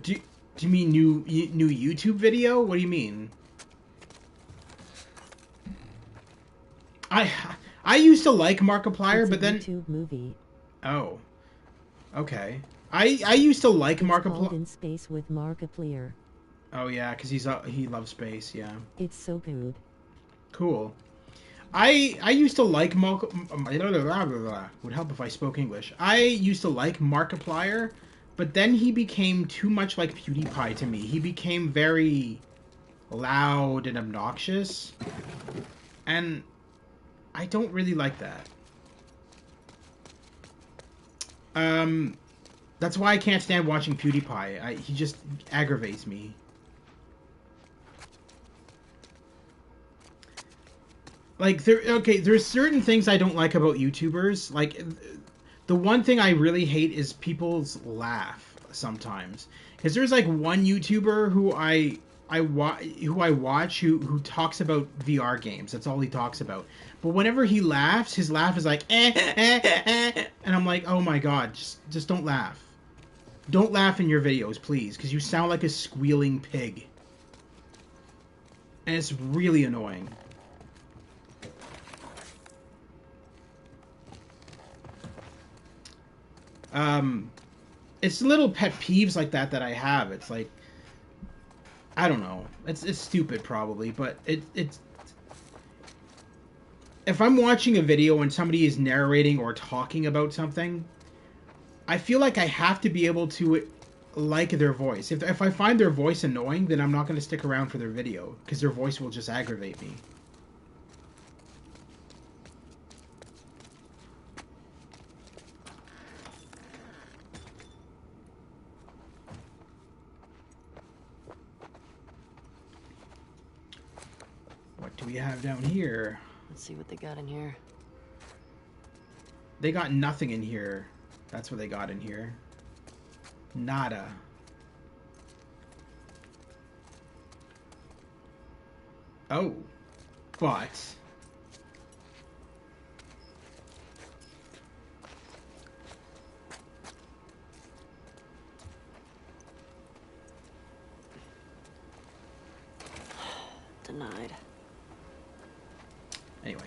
Do you mean new YouTube video? What do you mean? I used to like Markiplier, but then... YouTube movie. Oh. Okay. I used to like Markiplier. In space with Markiplier. Oh yeah, because he loves space, yeah. It's so good. Cool. I used to like would help if I spoke English. I used to like Markiplier, but then he became too much like PewDiePie to me. He became very loud and obnoxious, and I don't really like that. That's why I can't stand watching PewDiePie. He just aggravates me. Like, there's certain things I don't like about YouTubers. Like, the one thing I really hate is people's laugh sometimes. Because there's, like, one YouTuber who I watch who talks about VR games. That's all he talks about. But whenever he laughs, his laugh is like, and I'm like, oh my god, just don't laugh. Don't laugh in your videos, please, because you sound like a squealing pig. And it's really annoying. It's little pet peeves like that I have. It's like, I don't know. It's stupid probably, but it's if I'm watching a video and somebody is narrating or talking about something, I feel like I have to be able to like their voice. If I find their voice annoying, then I'm not going to stick around for their video, because their voice will just aggravate me. What do we have down here? Let's see what they got in here. They got nothing in here. That's what they got in here. Nada. Oh. But... Denied. Anyway.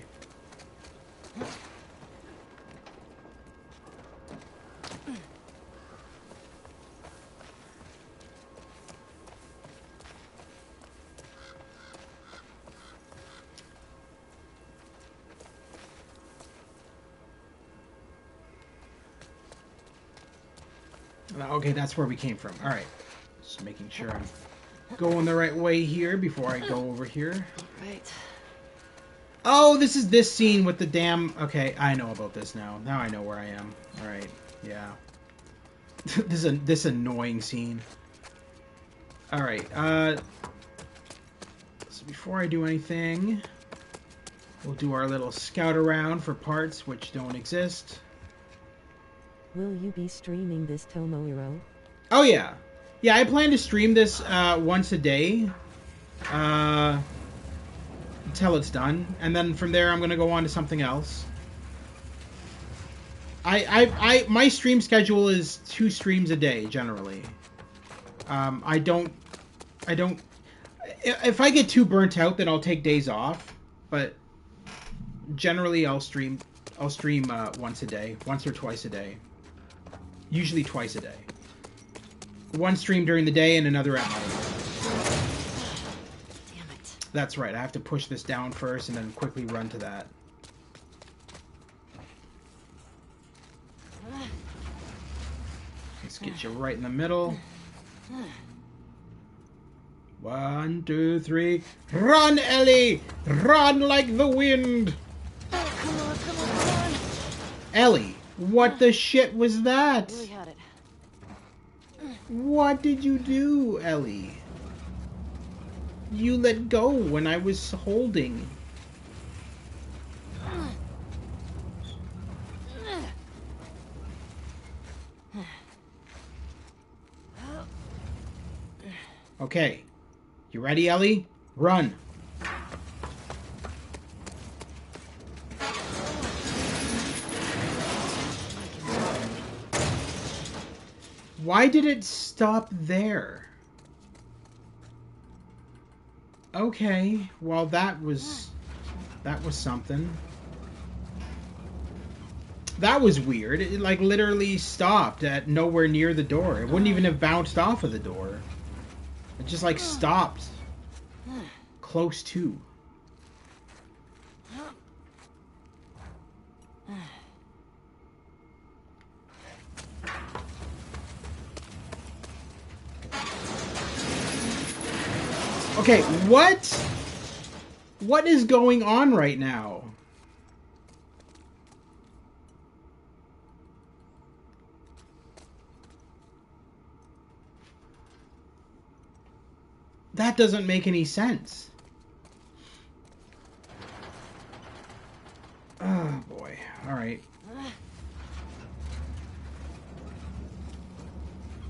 Okay, that's where we came from. All right. Just making sure I'm going the right way here before I go over here. All right. Oh, this is this scene with the damn... Okay, I know about this now. Now I know where I am. All right. Yeah. this annoying scene. All right. So before I do anything, we'll do our little scout around for parts which don't exist. Will you be streaming this Tomohiro? Oh, yeah. Yeah, I plan to stream this once a day until it's done. And then from there, I'm going to go on to something else. My stream schedule is 2 streams a day, generally. I don't... If I get too burnt out, then I'll take days off. But generally, I'll stream once a day. Once or twice a day. Usually twice a day. One stream during the day and another at night. Damn it. That's right. I have to push this down first and then quickly run to that. Let's get you right in the middle. 1, 2, 3. Run, Ellie! Run like the wind! Oh, come on, come on, come on. Ellie, what the shit was that? Really had it. What did you do, Ellie? You let go when I was holding. Okay. You ready, Ellie? Run. Why did it stop there? Okay, well that was something. That was weird. It like literally stopped at nowhere near the door. It wouldn't even have bounced off of the door. It just like stopped close to. Okay, what? What is going on right now? That doesn't make any sense. Oh boy. All right.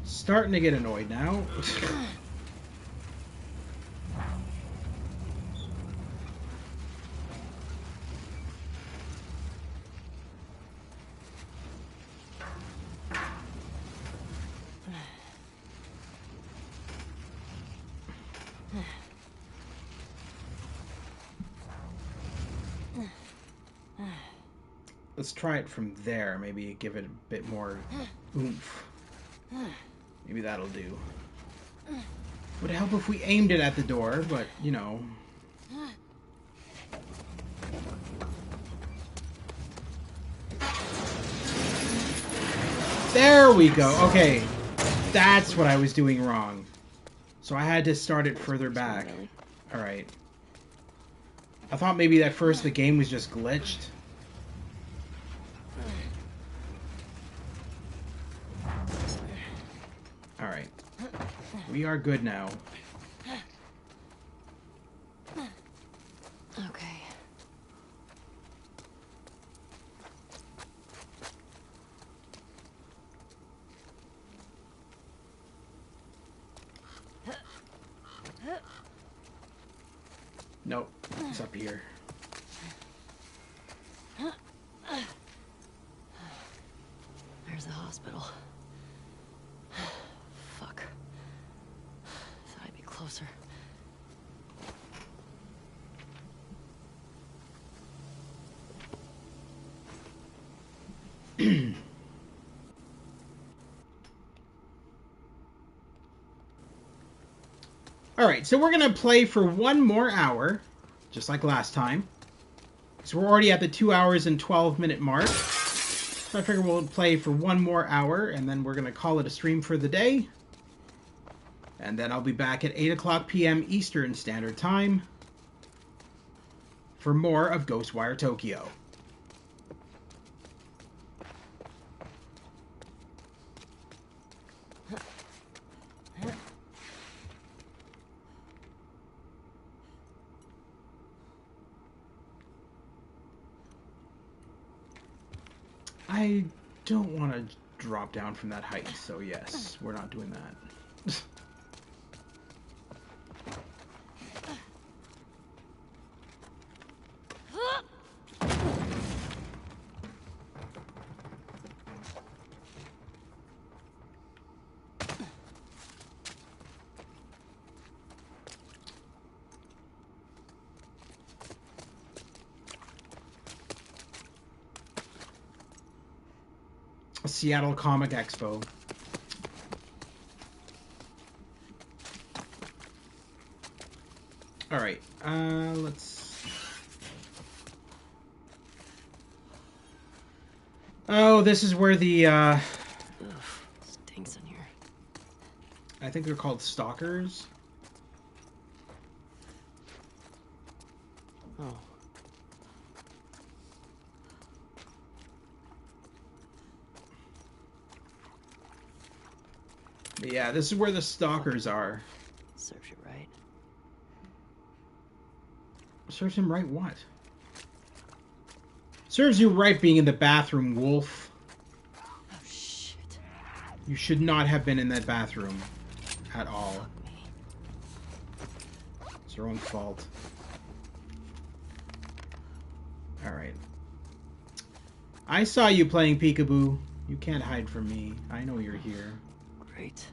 Starting to get annoyed now. Let's try it from there. Maybe give it a bit more oomph. Maybe that'll do. Would help if we aimed it at the door, but, you know. There we go. Okay. That's what I was doing wrong. So I had to start it further back. Really? Alright. I thought maybe at first the game was just glitched. Alright. We are good now. Okay. Nope. It's up here. There's the hospital. Fuck. Thought I'd be closer. Alright, so we're going to play for 1 more hour, just like last time. So we're already at the 2 hours and 12-minute mark. So I figure we'll play for 1 more hour, and then we're going to call it a stream for the day. And then I'll be back at 8 o'clock p.m. Eastern Standard Time for more of Ghostwire Tokyo. I don't want to drop down from that height, so yes, we're not doing that. Seattle Comic Expo. All right, let's. Oh, this is where the. Ugh, stinks in here. I think they're called stalkers. Oh. Yeah, this is where the stalkers are. Serves you right. Serves him right what? Serves you right being in the bathroom, Wolf. Oh, shit. You should not have been in that bathroom. At all. It's your own fault. Alright. I saw you playing peekaboo. You can't hide from me. I know you're here. Great.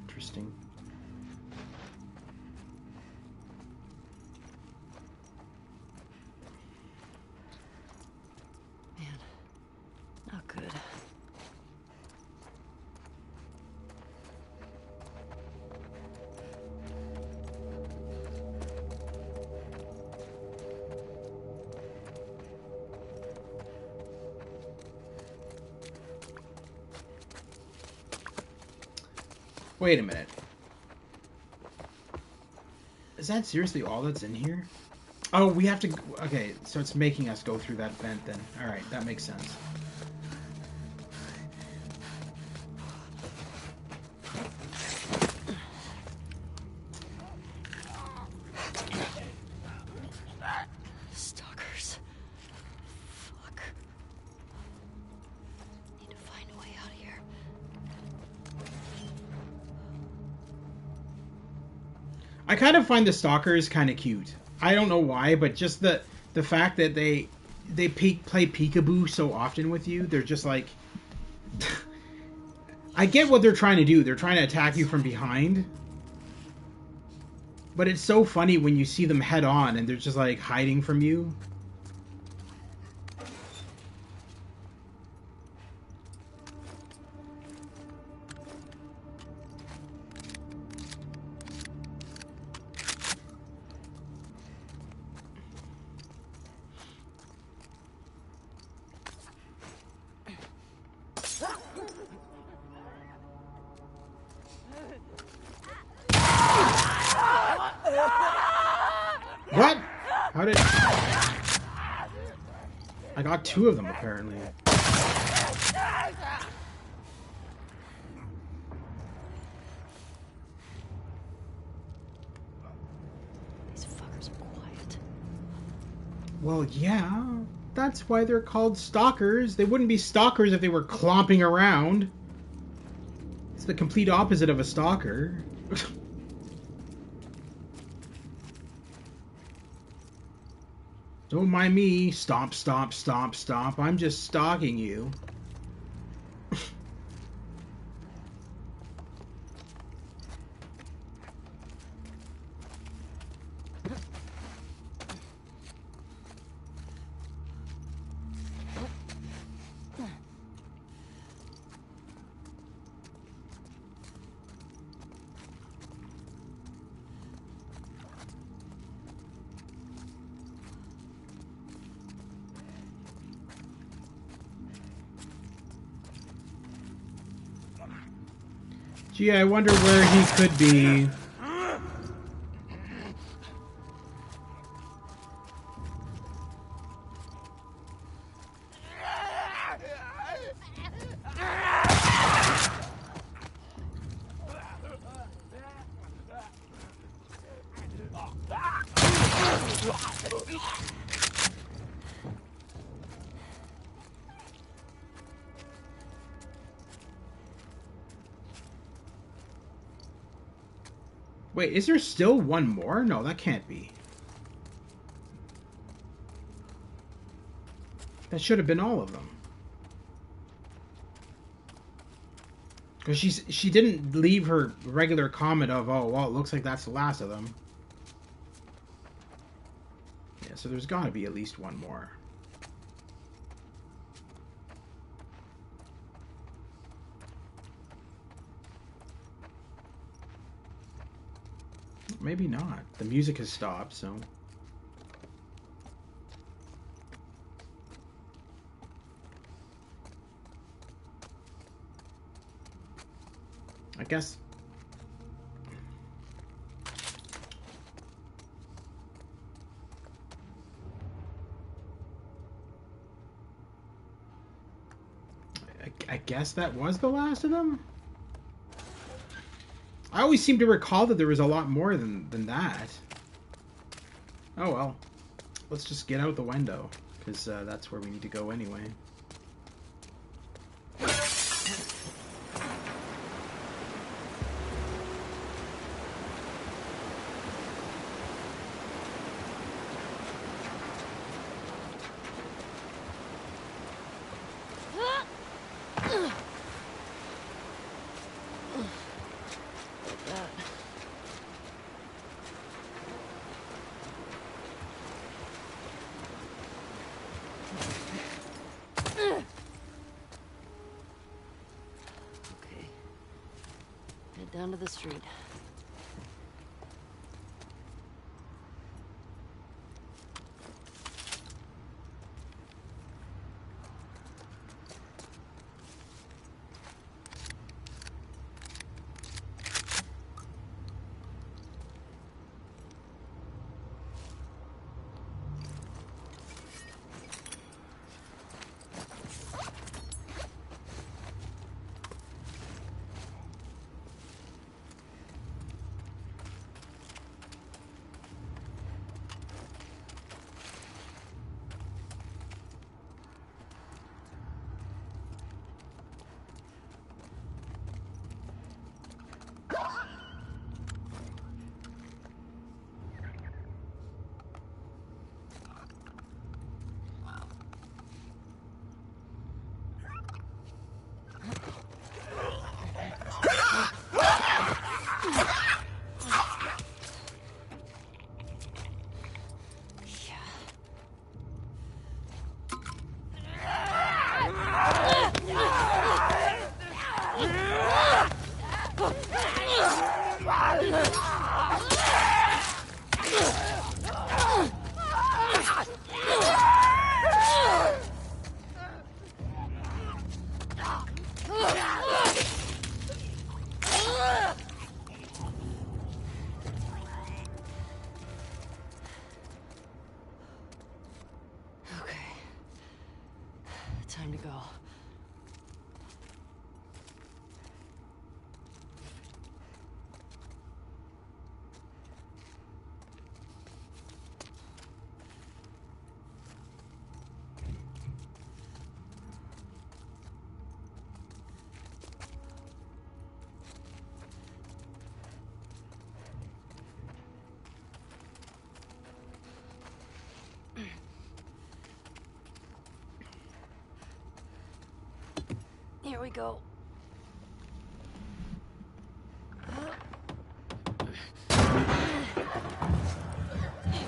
Interesting. Man, not good. Wait a minute. Is that seriously all that's in here? Oh, we have to... Okay, so it's making us go through that vent then. Alright, that makes sense. Stalkers. Fuck. Need to find a way out of here. I kind of find the stalkers kind of cute. I don't know why, but just the fact that they play peekaboo so often with you, they're just like... I get what they're trying to do. They're trying to attack you from behind. But it's so funny when you see them head on and they're just like hiding from you. How did... I got 2 of them, apparently. These fuckers are quiet. Well, yeah. That's why they're called stalkers. They wouldn't be stalkers if they were clomping around. It's the complete opposite of a stalker. Don't mind me. Stomp, stomp, stomp, stomp. I'm just stalking you. Gee, I wonder where he could be. Wait, is there still one more? No, that can't be. That should have been all of them. Because she didn't leave her regular comment of, oh, well, it looks like that's the last of them. Yeah, so there's got to be at least one more. Maybe not. The music has stopped, so... I guess... I guess that was the last of them? I always seem to recall that there was a lot more than that. Oh well. Let's just get out the window, because that's where we need to go anyway. Down to the street. go. Here we go.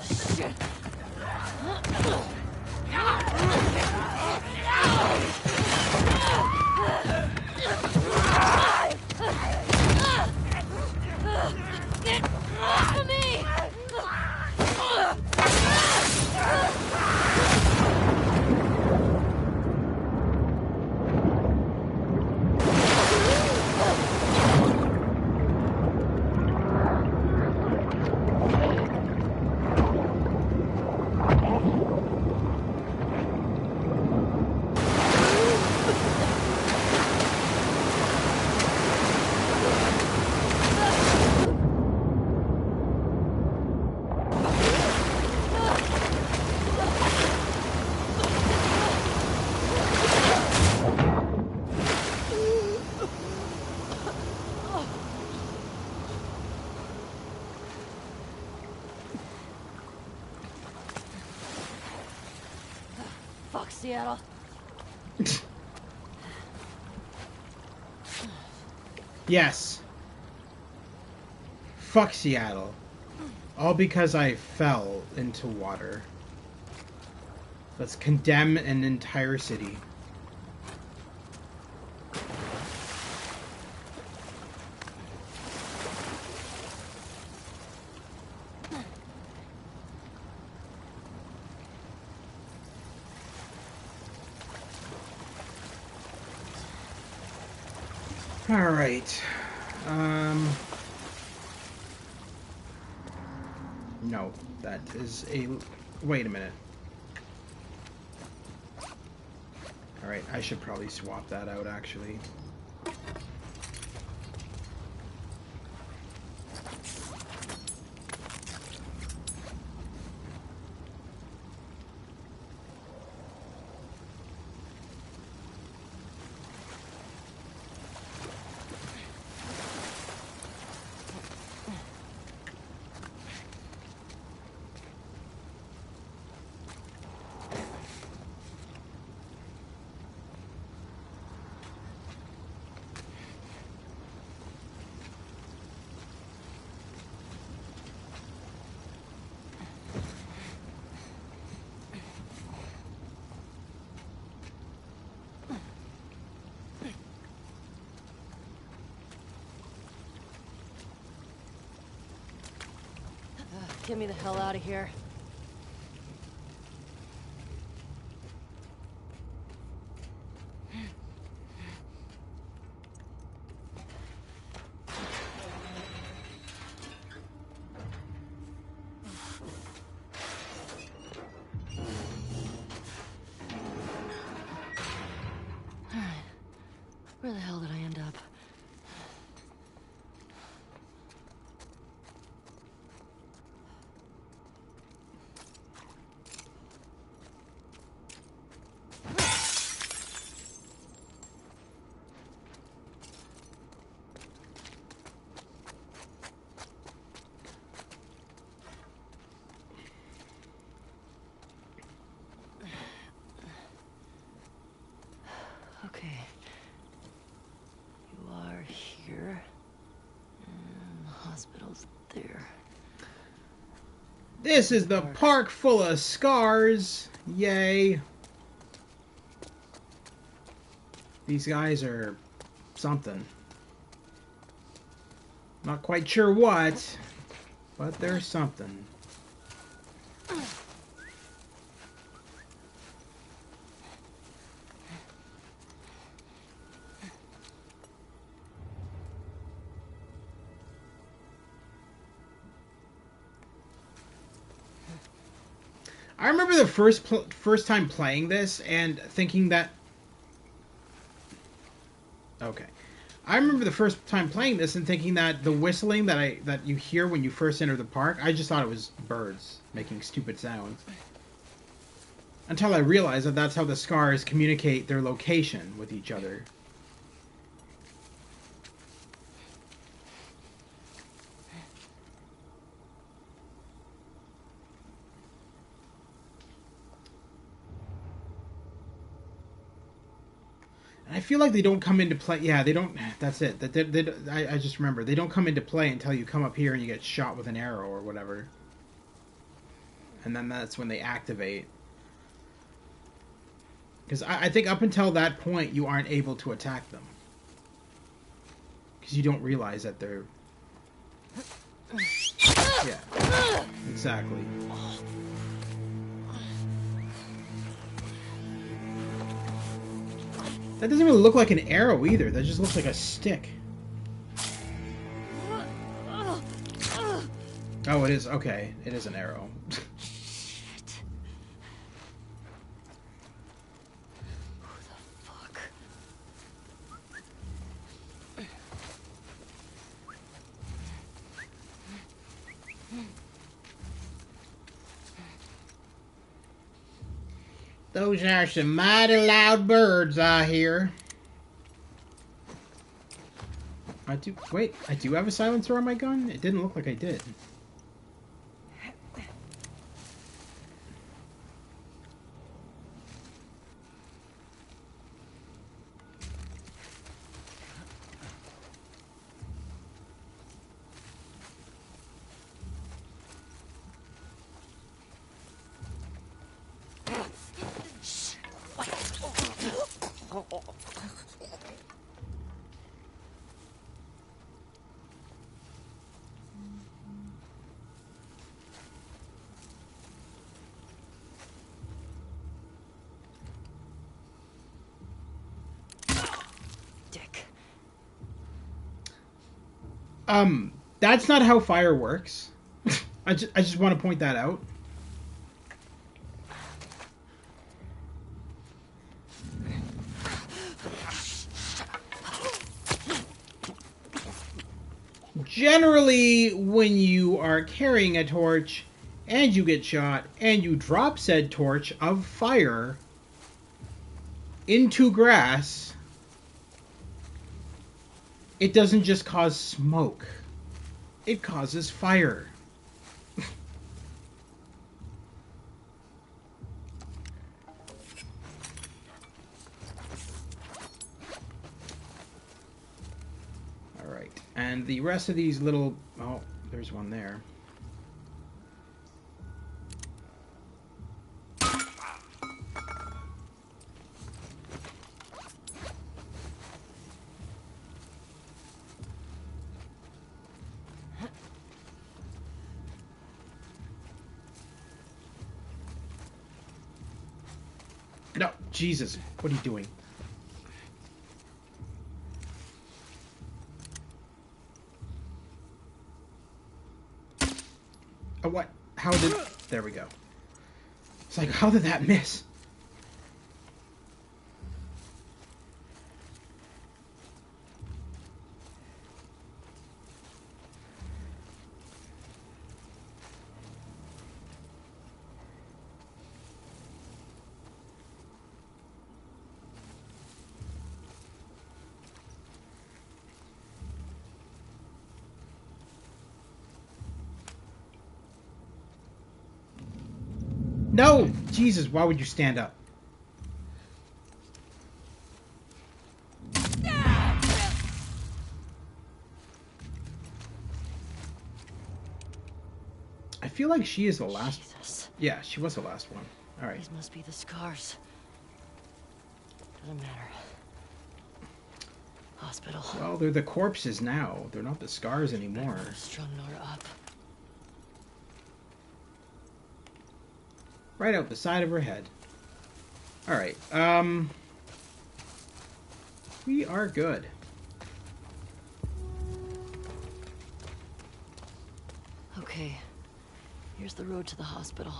Shit. Get off of me! Fuck Seattle. Yes. Fuck Seattle. All because I fell into water. Let's condemn an entire city. All right. No, that is a... Wait a minute. All right, I should probably swap that out, actually. Get me the hell out of here. Where the hell did I end up? Okay. You are here. And the hospital's there. This is the park full of scars. Yay. These guys are something. Not quite sure what, but they're something. I remember the first time playing this and thinking that Okay. I remember the first time playing this and thinking that the whistling that you hear when you first enter the park, I just thought it was birds making stupid sounds. Until I realized that that's how the scars communicate their location with each other. I feel like they don't come into play. Yeah, they don't. That's it. I just remember they don't come into play until you come up here and you get shot with an arrow or whatever, and then that's when they activate. Because I think up until that point you aren't able to attack them because you don't realize that they're. Yeah, exactly. That doesn't really look like an arrow either. That just looks like a stick. Oh, it is. Okay. It is an arrow. Shit. Who the fuck? Those are some mighty loud birds, I hear. I do have a silencer on my gun? It didn't look like I did. That's not how fire works. I just want to point that out. Generally, when you are carrying a torch and you get shot and you drop said torch of fire into grass, it doesn't just cause smoke. It causes fire. Alright, and the rest of these little... Oh, there's one there. No, Jesus, what are you doing? Oh, what? How did... There we go. It's like, how did that miss? No! Jesus, why would you stand up? I feel like she is the last... Jesus. Yeah, she was the last one. Alright. These must be the scars. Doesn't matter. Hospital. Well, they're the corpses now. They're not the scars anymore. Strung Nora up. Right out the side of her head. Alright, we are good. Okay. Here's the road to the hospital.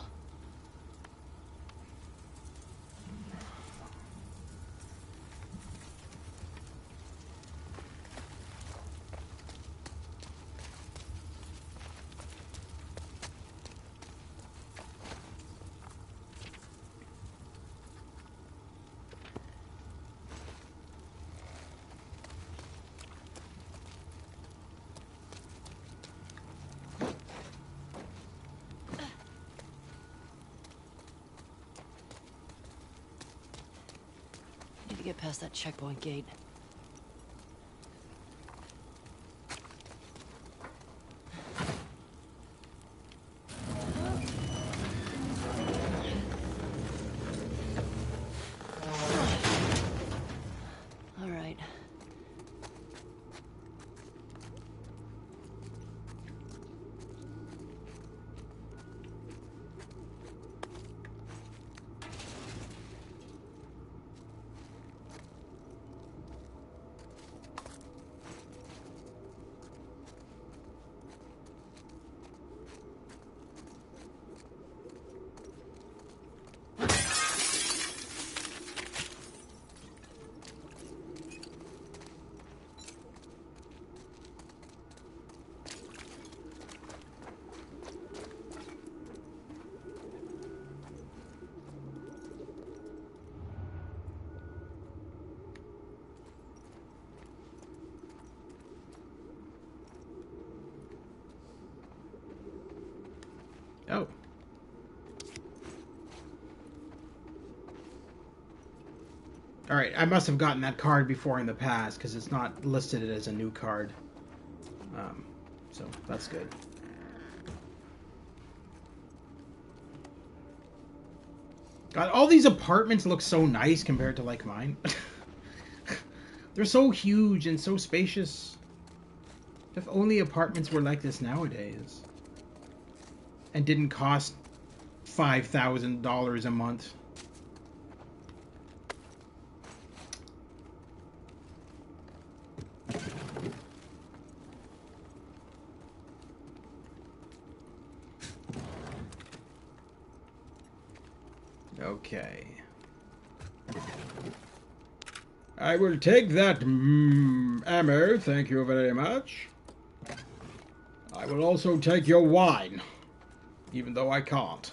past that checkpoint gate. All right. Oh. Alright, I must have gotten that card before in the past, because it's not listed as a new card. So, that's good. God, all these apartments look so nice compared to, like, mine. They're so huge and so spacious. If only apartments were like this nowadays. And didn't cost $5,000 a month. Okay. I will take that ammo, thank you very much. I will also take your wine, even though I can't.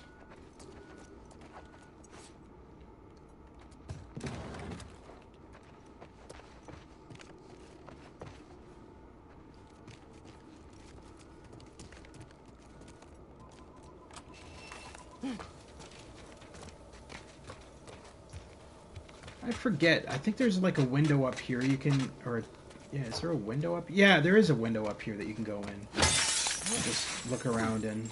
I forget. I think there's like a window up here you can, or yeah, is there a window up? Yeah, there is a window up here that you can go in and just look around in.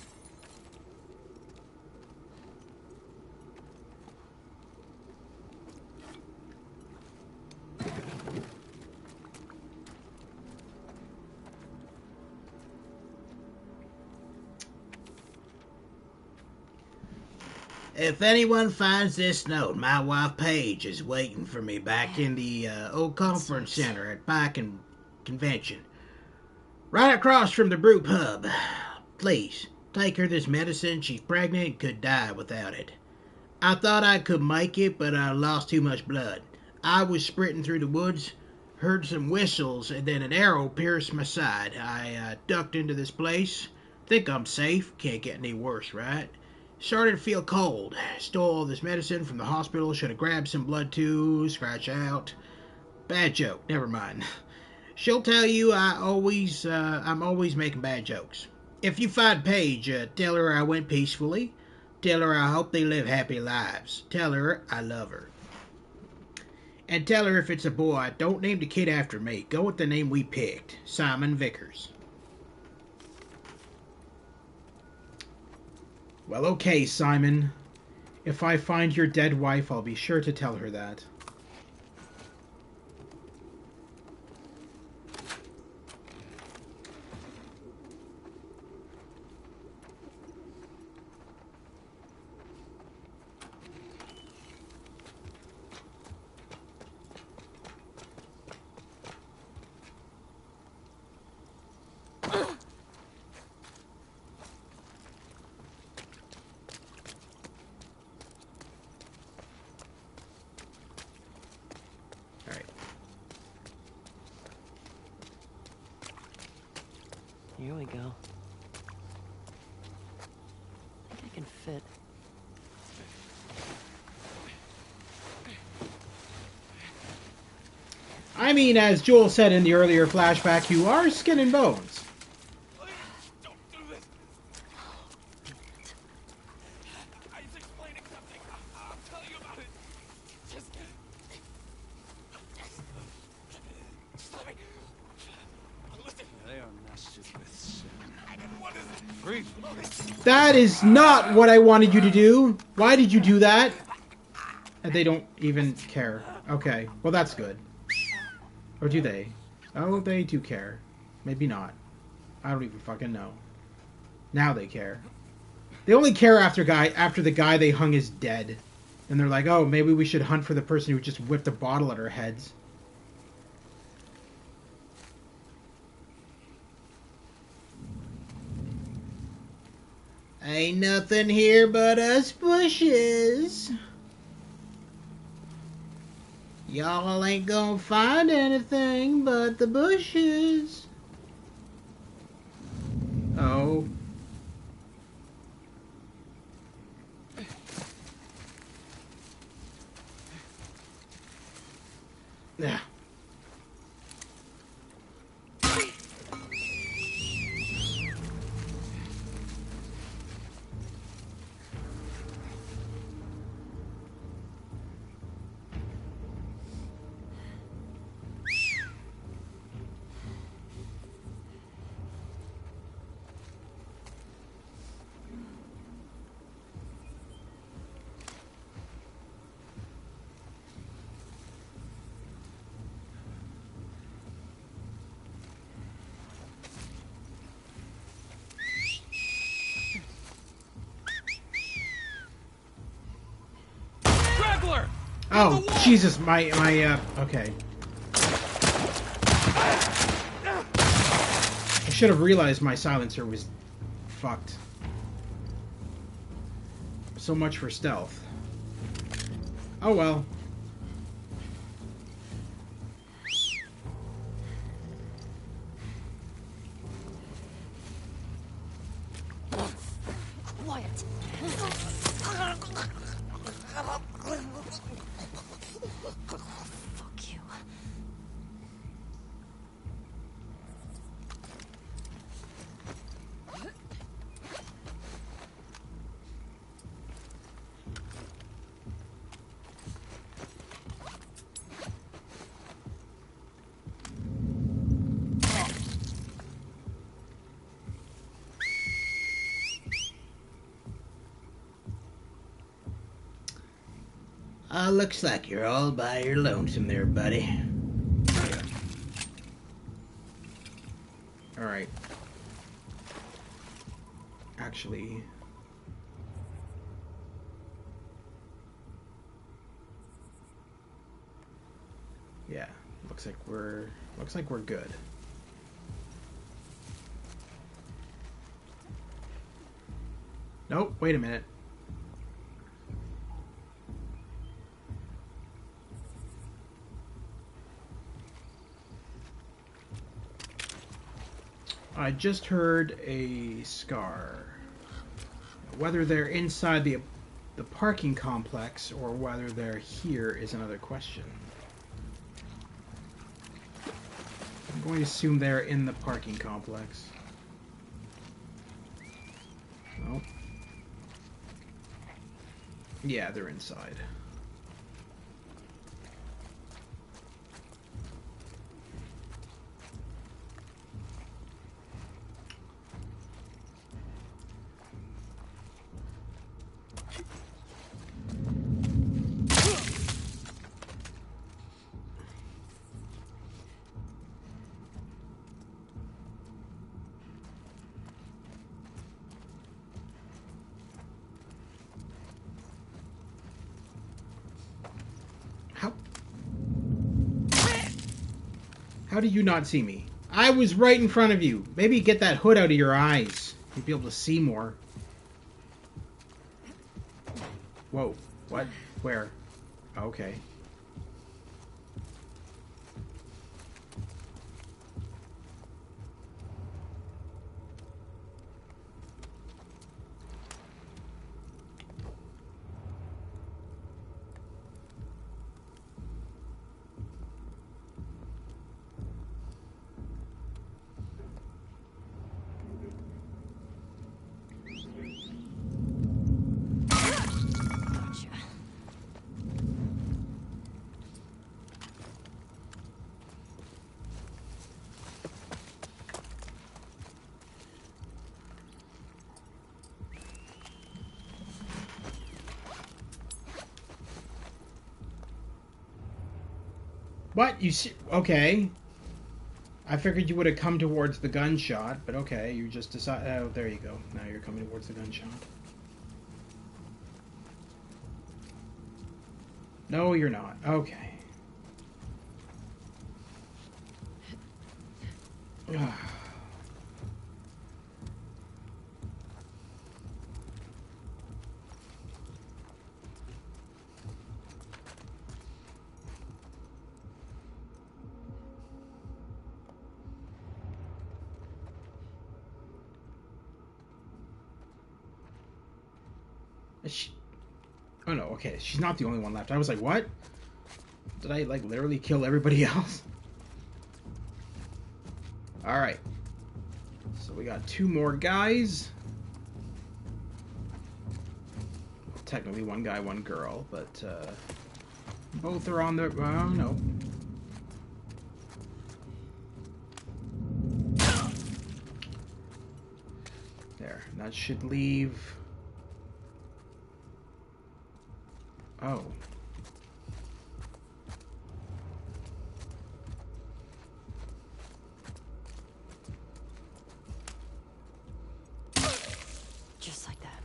If anyone finds this note, my wife Paige is waiting for me back in the old conference center at Pike Convention. Right across from the brew pub. Please, take her this medicine. She's pregnant and could die without it. I thought I could make it, but I lost too much blood. I was sprinting through the woods, heard some whistles, and then an arrow pierced my side. I ducked into this place. Think I'm safe. Can't get any worse, right? Started to feel cold. Stole all this medicine from the hospital. Should have grabbed some blood too. Scratch out. Bad joke. Never mind. She'll tell you I'm always making bad jokes. If you find Paige, tell her I went peacefully. Tell her I hope they live happy lives. Tell her I love her. And tell her if it's a boy, don't name the kid after me. Go with the name we picked. Simon Vickers. Well, okay, Simon. If I find your dead wife, I'll be sure to tell her that. Here we go. I think I can fit. I mean, as Joel said in the earlier flashback, you are skin and bones. Please, don't do this. I was explaining something. I'll tell you about it. Just That is not what I wanted you to do. Why did you do that? And they don't even care. Okay, well that's good. Or do they? Oh, they do care. Maybe not. I don't even fucking know. Now they care. They only care after the guy they hung is dead. And they're like, oh, maybe we should hunt for the person who just whipped a bottle at our heads. Ain't nothing here but us bushes. Y'all ain't gonna find anything but the bushes. Oh. Yeah. Oh, Jesus, okay. I should have realized my silencer was fucked. So much for stealth. Oh well. Quiet. Fuck you. Looks like you're all by your lonesome there, buddy. Alright. Actually... yeah, looks like we're good. Nope, wait a minute. I just heard a scar. Whether they're inside the parking complex or whether they're here is another question. I'm going to assume they're in the parking complex. Oh. Yeah, they're inside. How did you not see me? I was right in front of you. Maybe get that hood out of your eyes. You'd be able to see more. Whoa. What? Where? Okay. What? You see? Okay. I figured you would have come towards the gunshot, but okay, you just decide. Oh, there you go. Now you're coming towards the gunshot. No, you're not. Okay. Oh no, okay, she's not the only one left. I was like, what? Did I, like, literally kill everybody else? Alright. So we got 2 more guys. Technically 1 guy, 1 girl, but, both are on their... Oh, no. There, that should leave... Oh. Just like that.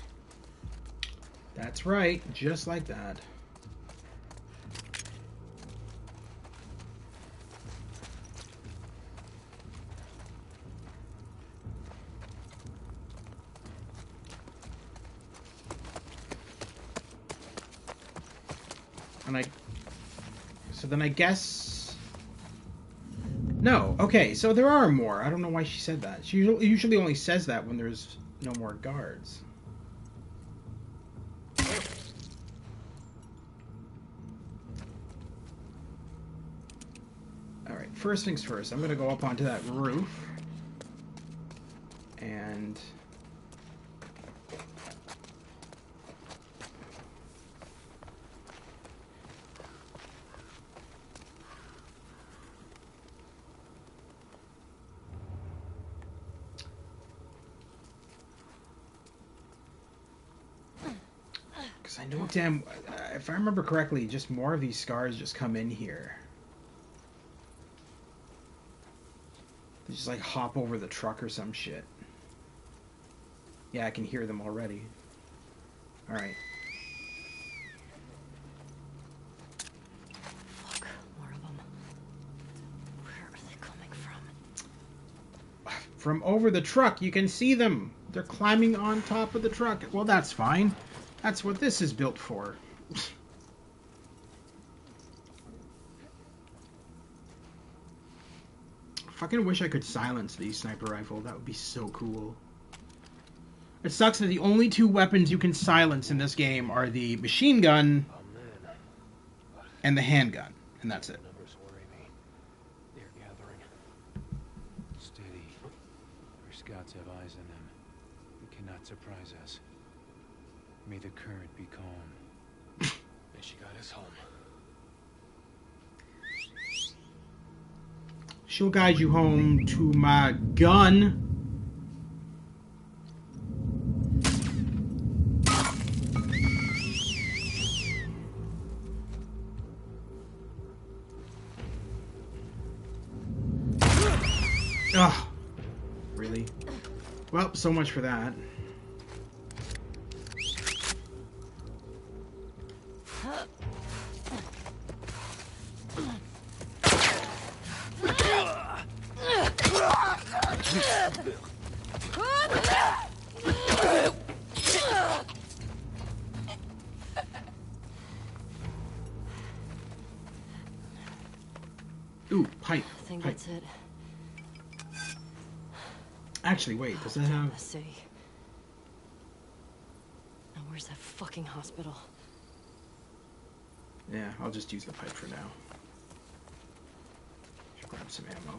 That's right, just like that. And so then I guess... No, okay, so there are more. I don't know why she said that. She usually only says that when there's no more guards. Alright, first things first. I'm gonna go up onto that roof. And... I know damn... if I remember correctly, just more of these scars just come in here. They just like hop over the truck or some shit. Yeah, I can hear them already. Alright. Fuck, more of them. Where are they coming from? From over the truck, you can see them! They're climbing on top of the truck. Well, that's fine. That's what this is built for. Fucking wish I could silence the sniper rifle. That would be so cool. It sucks that the only 2 weapons you can silence in this game are the machine gun and the handgun. And that's it. Numbers worry me. They're gathering. Steady. Our scouts have eyes on them. They cannot surprise us. May the current be calm. May she guide us home. She'll guide you home to my gun. Ugh. Really? Well, so much for that. Ooh, pipe. I think pipe. that's it. Actually, wait, does that have... The city. Now where's that fucking hospital? Yeah, I'll just use the pipe for now. Should grab some ammo.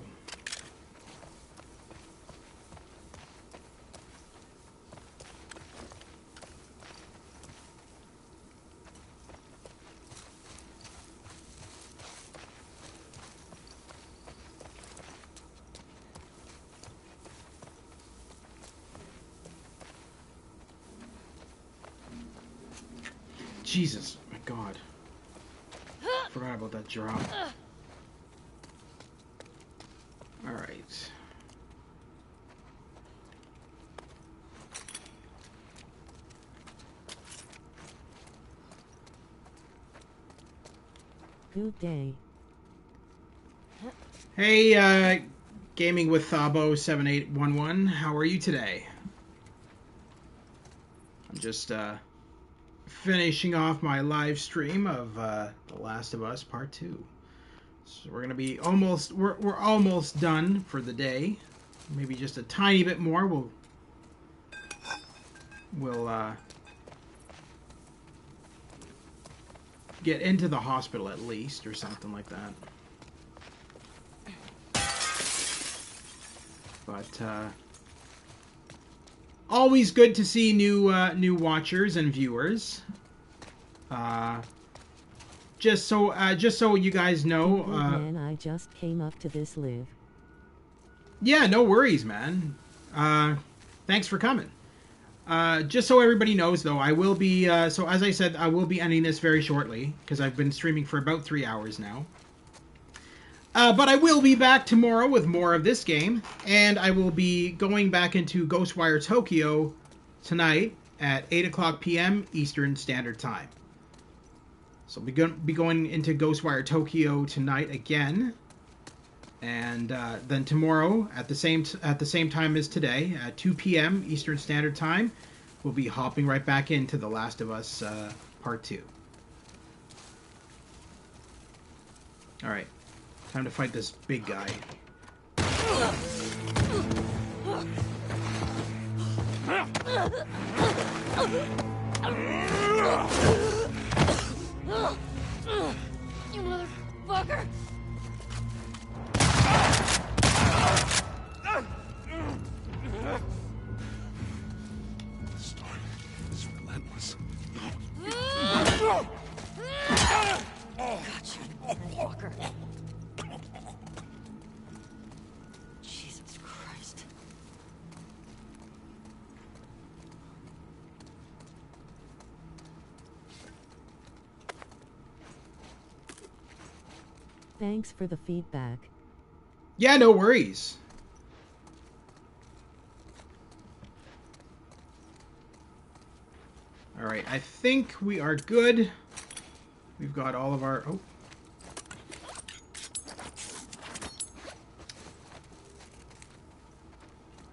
Jesus, my God. Forgot about that drop. Good day. Hey, Gaming with Thabo7811, how are you today? I'm just finishing off my live stream of The Last of Us Part 2. So we're gonna be we're almost done for the day. Maybe just a tiny bit more. We'll get into the hospital at least, or something like that. But always good to see new watchers and viewers. Just so you guys know. Man, I just came up to this live. Yeah, no worries, man. Thanks for coming. Just so everybody knows, though, I will be. So as I said, I will be ending this very shortly because I've been streaming for about 3 hours now. But I will be back tomorrow with more of this game, and I will be going back into Ghostwire Tokyo tonight at 8 p.m. Eastern Standard Time. So I'll be going into Ghostwire Tokyo tonight again, and then tomorrow at the same time as today at 2 p.m. Eastern Standard Time, we'll be hopping right back into The Last of Us Part 2. All right. Time to fight this big guy. You motherfucker! The story is relentless. Gotcha, motherfucker. Jesus Christ. Thanks for the feedback. Yeah, no worries. All right, I think we are good. We've got all of our... Oh.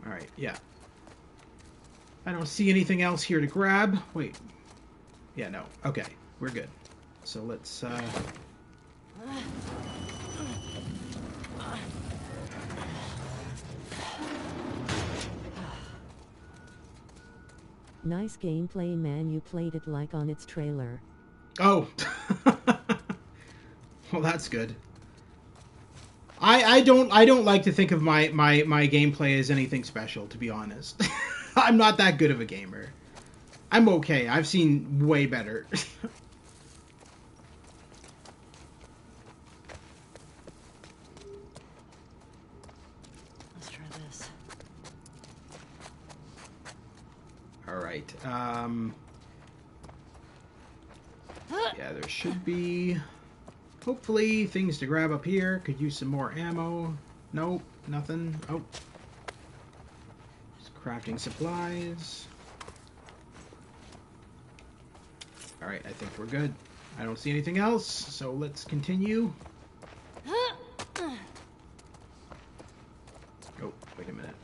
All right, yeah. I don't see anything else here to grab. Wait. Yeah, no. Okay, we're good. So let's... Nice gameplay, man. You played it like on its trailer. Oh. Well, that's good. I don't like to think of my gameplay as anything special, to be honest. I'm not that good of a gamer. I'm okay. I've seen way better. Let's try this. All right. Yeah, there should be, hopefully, things to grab up here. Could use some more ammo. Nope, nothing. Oh. Just crafting supplies. All right, I think we're good. I don't see anything else, so let's continue. Oh, wait a minute.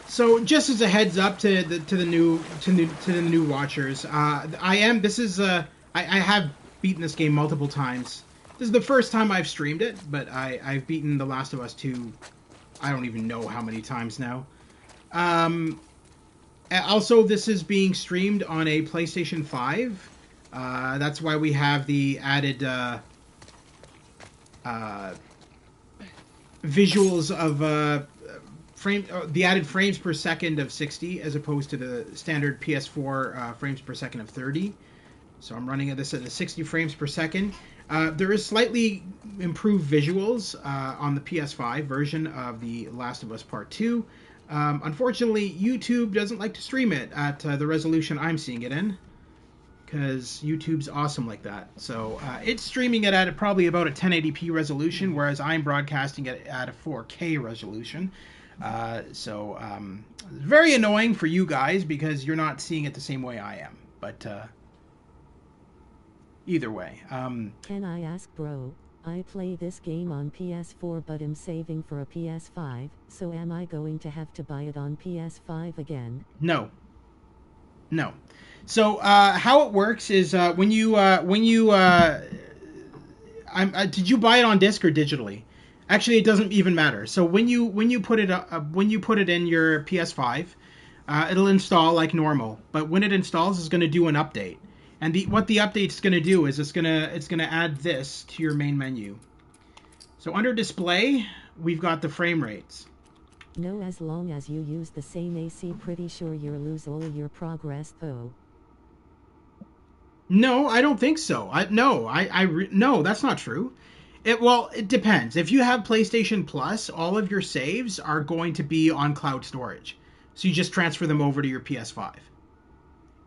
So just as a heads up to the new watchers, I have beaten this game multiple times. This is the first time I've streamed it, but I've beaten The Last of Us 2. I don't even know how many times now. Also, this is being streamed on a PlayStation 5. That's why we have the added visuals of the added frames per second of 60 as opposed to the standard PS4 frames per second of 30. So I'm running this at the 60 frames per second. There is slightly improved visuals on the PS5 version of The Last of Us Part 2. Unfortunately, YouTube doesn't like to stream it at the resolution I'm seeing it in, because YouTube's awesome like that. So it's streaming it at probably about a 1080p resolution, whereas I'm broadcasting it at a 4K resolution. Very annoying for you guys because you're not seeing it the same way I am. But either way. Can I ask, bro? I play this game on PS4 but am saving for a PS5, so am I going to have to buy it on PS5 again? No. So how it works is when you did you buy it on disc or digitally? Actually, it doesn't even matter. So when you put it in your PS5, it'll install like normal. But when it installs, it's going to do an update. And what the update's going to do is it's going to add this to your main menu. So under display, we've got the frame rates. No, as long as you use the same AC, pretty sure you'll lose all your progress though. No, I don't think so. No, that's not true. It depends. If you have PlayStation Plus, all of your saves are going to be on cloud storage. So you just transfer them over to your PS5.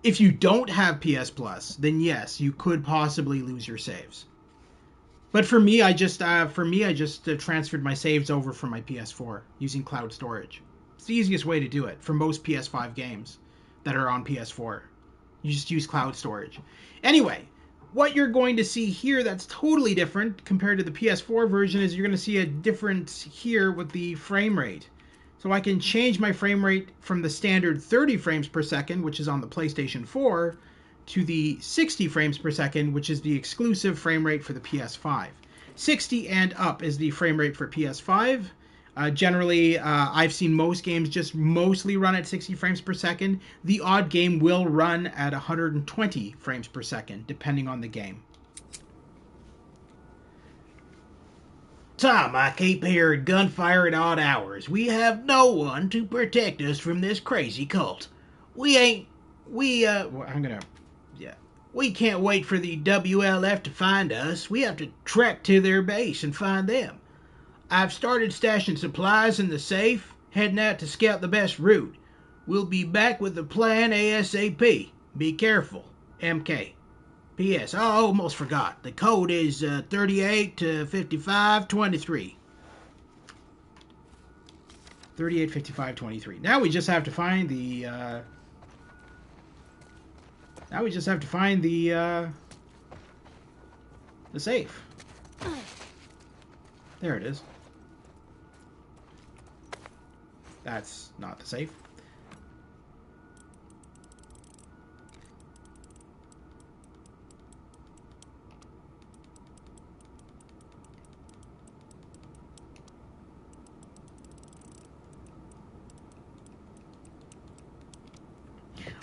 If you don't have PS Plus, then yes, you could possibly lose your saves. But for me, I just transferred my saves over from my PS4 using cloud storage. It's the easiest way to do it for most PS5 games that are on PS4. You just use cloud storage. Anyway, what you're going to see here that's totally different compared to the PS4 version is you're going to see a difference here with the frame rate. So I can change my frame rate from the standard 30 frames per second, which is on the PlayStation 4, to the 60 frames per second, which is the exclusive frame rate for the PS5. 60 and up is the frame rate for PS5. Generally, I've seen most games just mostly run at 60 frames per second. The odd game will run at 120 frames per second, depending on the game. Tom, I keep hearing gunfire at odd hours. We have no one to protect us from this crazy cult. We can't wait for the WLF to find us. We have to trek to their base and find them. I've started stashing supplies in the safe, heading out to scout the best route. We'll be back with the plan ASAP. Be careful. MK. P.S. I almost forgot. The code is 38 to 55 23. 38 55 23. Now we just have to find the safe. There it is. That's not the safe.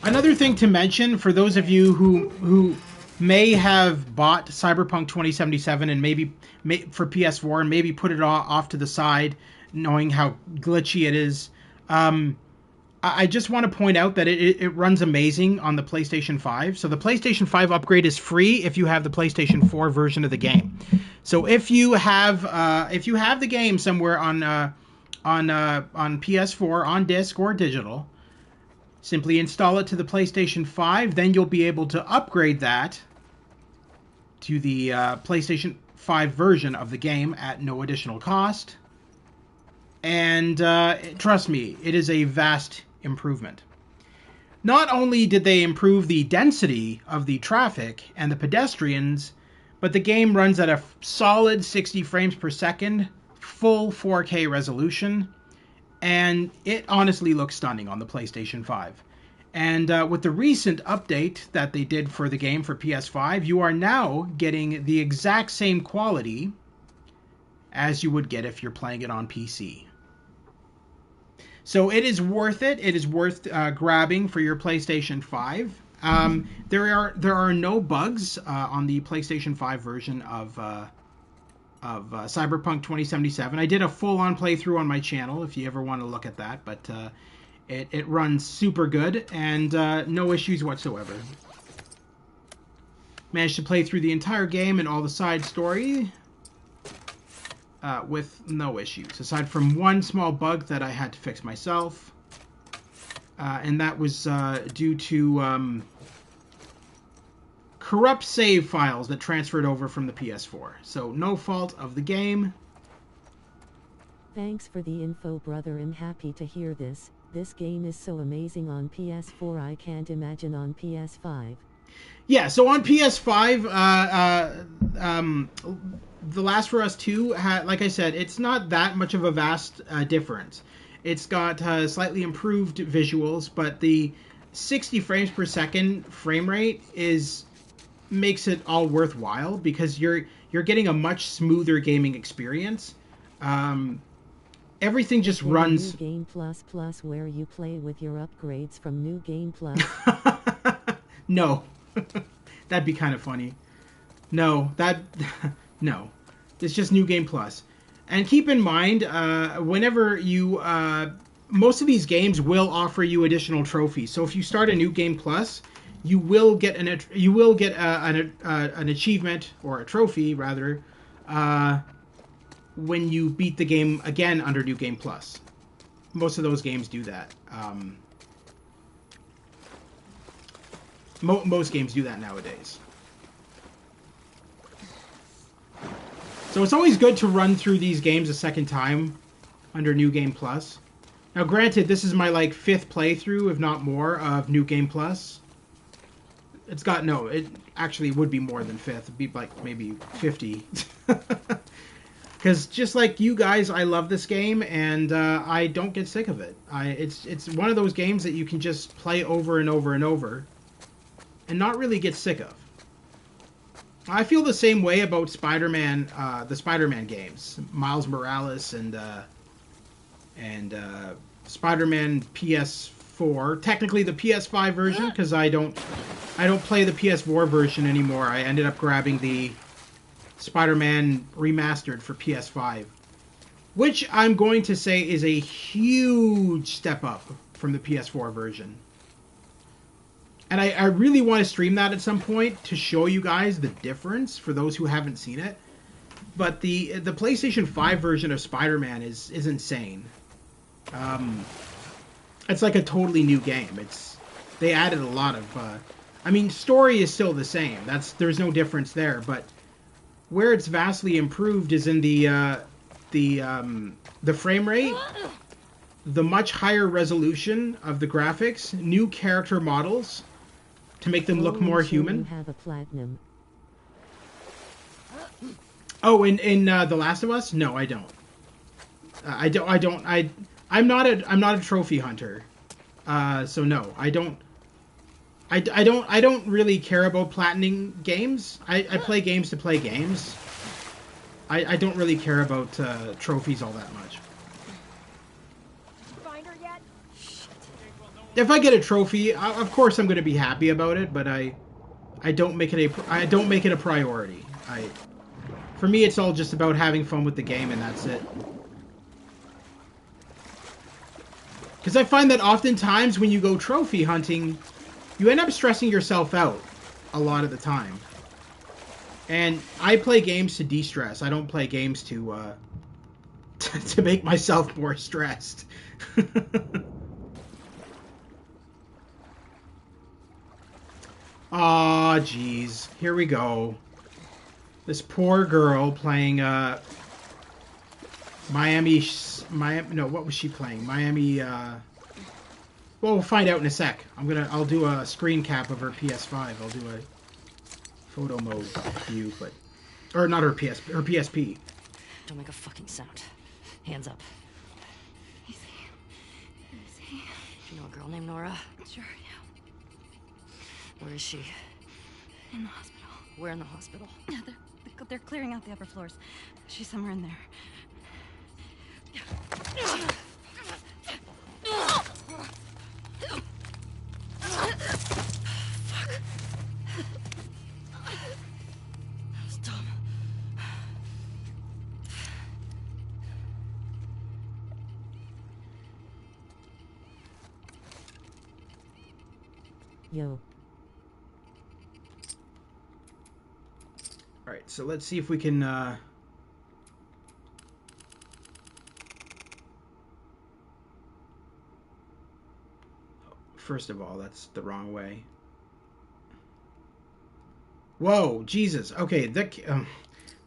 Another thing to mention for those of you who may have bought Cyberpunk 2077 and maybe for PS4 and maybe put it off to the side, knowing how glitchy it is, I just want to point out that it runs amazing on the PlayStation 5. So the PlayStation 5 upgrade is free if you have the PlayStation 4 version of the game. So if you have the game somewhere on PS4 on disc or digital, simply install it to the PlayStation 5, then you'll be able to upgrade that to the PlayStation 5 version of the game at no additional cost. And trust me, it is a vast improvement. Not only did they improve the density of the traffic and the pedestrians, but the game runs at a solid 60 frames per second, full 4K resolution, and it honestly looks stunning on the PlayStation 5. And with the recent update that they did for the game for PS5, you are now getting the exact same quality as you would get if you're playing it on PC. So it is worth it. It is worth grabbing for your PlayStation 5. There are no bugs on the PlayStation 5 version of Cyberpunk 2077. I did a full-on playthrough on my channel if you ever want to look at that, but it runs super good and no issues whatsoever. Managed to play through the entire game and all the side story with no issues, aside from one small bug that I had to fix myself, and that was due to corrupt save files that transferred over from the PS4. So no fault of the game. Thanks for the info, brother. I'm happy to hear this. This game is so amazing on PS4, I can't imagine on PS5. Yeah, so on PS5, The Last of Us 2, like I said, it's not that much of a vast difference. It's got slightly improved visuals, but the 60 frames per second frame rate makes it all worthwhile because you're getting a much smoother gaming experience. Everything just runs. New Game Plus where you play with your upgrades from New Game Plus. No. That'd be kind of funny. No. No. It's just New Game Plus. And keep in mind, whenever you... most of these games will offer you additional trophies. So if you start a New Game Plus, you will get an achievement, or a trophy, rather, when you beat the game again under New Game Plus. Most of those games do that. Most games do that nowadays. So it's always good to run through these games a second time under New Game Plus. Now, granted, this is my, 5th playthrough, if not more, of New Game Plus. It actually would be more than 5th. It'd be, maybe 50. Because just like you guys, I love this game, and I don't get sick of it. It's one of those games that you can just play over and over and over and not really get sick of. I feel the same way about Spider-Man, the Spider-Man games, Miles Morales and Spider-Man PS4. Technically the PS5 version, because I don't play the PS4 version anymore. I ended up grabbing the Spider-Man Remastered for PS5, which I'm going to say is a huge step up from the PS4 version. And I really want to stream that at some point to show you guys the difference for those who haven't seen it. But the PlayStation 5 version of Spider-Man is insane. It's like a totally new game. They added a lot of... story is still the same. There's no difference there. But where it's vastly improved is in the frame rate, the much higher resolution of the graphics, new character models to make them look more human. You have a platinum. Oh, in The Last of Us? No, I don't. I'm not a trophy hunter. So no, I don't really care about platining games. I play games to play games. I don't really care about trophies all that much. Find her yet? If I get a trophy, of course I'm going to be happy about it, but I don't make it a priority. For me, it's all just about having fun with the game, and that's it. Because I find that oftentimes when you go trophy hunting, you end up stressing yourself out a lot of the time. And I play games to de-stress. I don't play games to to make myself more stressed. Aw, jeez. Here we go. This poor girl playing Miami, no, what was she playing? Miami, well, we'll find out in a sec. I'll do a screen cap of her PS5. I'll do a photo mode view, or not her PSP. Don't make a fucking sound. Hands up. Easy. Do you know a girl named Nora? Sure, yeah. Where is she? In the hospital. Where in the hospital? Yeah, they're clearing out the upper floors. She's somewhere in there. Yo. Alright, so let's see if we can, First of all, that's the wrong way. Whoa, Jesus. Okay, the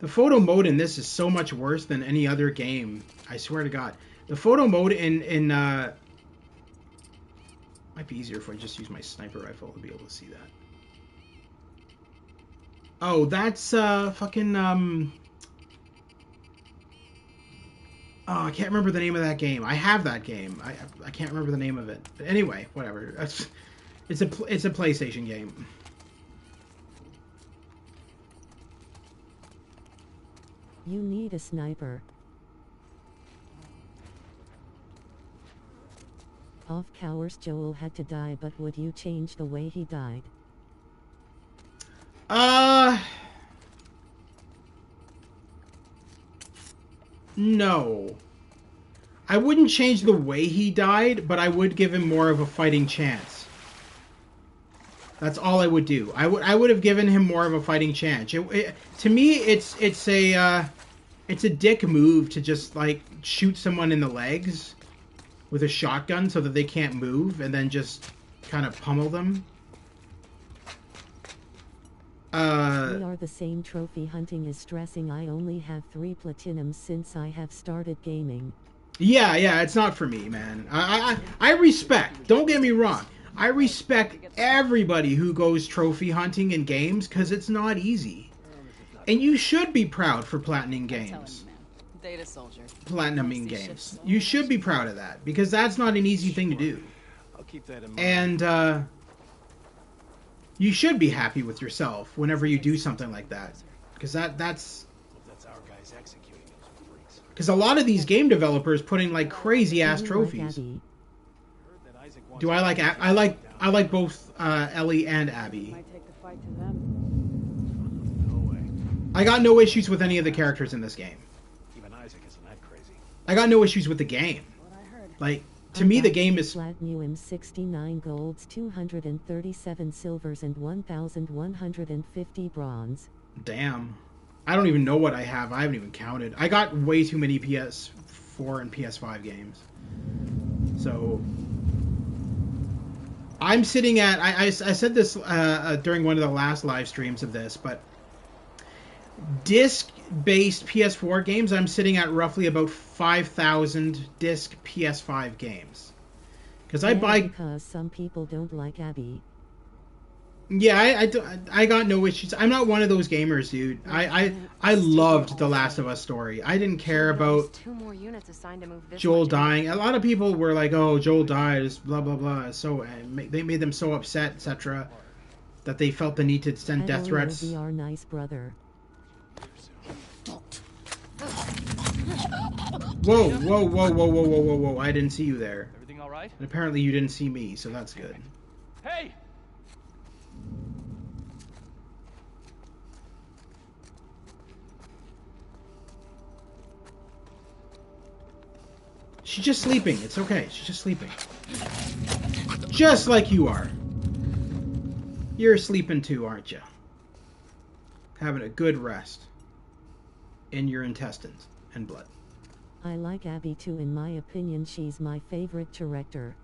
photo mode in this is so much worse than any other game. I swear to God. The photo mode in might be easier if I just use my sniper rifle to be able to see that. Oh, that's fucking Oh, I can't remember the name of that game. I have that game. I can't remember the name of it. But anyway, whatever. It's a PlayStation game. You need a sniper. Of course Joel had to die, but would you change the way he died? No. I wouldn't change the way he died, but I would give him more of a fighting chance. That's all I would do. I would have given him more of a fighting chance. To me, it's a dick move to just like shoot someone in the legs with a shotgun so that they can't move, and then just kind of pummel them. We are the same. Trophy hunting is stressing. I only have 3 platinums since I have started gaming. Yeah, it's not for me, man. I respect. Don't get me wrong. I respect everybody who goes trophy hunting in games, because it's not easy. And you should be proud for platinum games. Data soldier. Platinuming games. You should be proud of that, because that's not an easy thing to do. I'll keep that in mind. And you should be happy with yourself whenever you do something like that, because that's our guys executing those freaks. because a lot of these game developers put in like crazy ass trophies. Do I like I like both Ellie and Abby. Might take the fight to them. No way. I got no issues with any of the characters in this game. Even Isaac isn't that crazy. I got no issues with the game. Like, to me, the game is... Platinum 69 golds, 237 silvers, and 1,150 bronze. Damn. I don't even know what I have. I haven't even counted. I got way too many PS4 and PS5 games. So... I'm sitting at... I said this during one of the last live streams of this, but... Disc-based PS4 games, I'm sitting at roughly about 5,000 disc PS5 games. Because I buy... Because some people don't like Abby. Yeah, I got no issues. I'm not one of those gamers, dude. I loved the Last of Us story. I didn't care about 2 more units assigned to move this Joel much. dying. A lot of people were like, "Oh, Joel died," blah blah blah. So they made them so upset, etc., that they felt the need to send death threats. We are nice, brother. Whoa, whoa, whoa, whoa, whoa, whoa, whoa, whoa! I didn't see you there. Everything all right? And apparently you didn't see me, so that's good. Hey! She's just sleeping. It's okay. She's just sleeping. Just like you are. You're sleeping too, aren't you? Having a good rest in your intestines and blood. I like Abby too. In my opinion, she's my favorite character.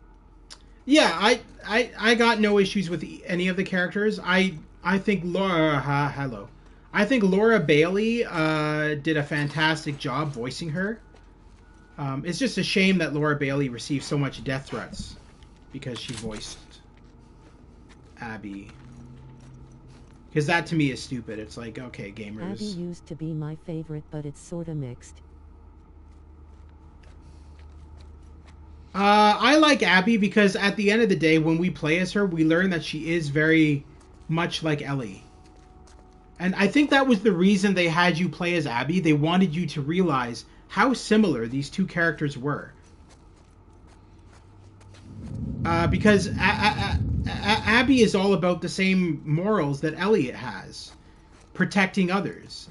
Yeah, I got no issues with any of the characters. I think Laura... hello. I think Laura Bailey did a fantastic job voicing her. It's just a shame that Laura Bailey received so much death threats because she voiced Abby. Because that to me is stupid. It's like, okay, gamers. Abby used to be my favorite, but it's sorta mixed. I like Abby because at the end of the day, when we play as her, we learn that she is very much like Ellie. And I think that was the reason they had you play as Abby. They wanted you to realize how similar these two characters were. Because Abby is all about the same morals that Elliot has. Protecting others.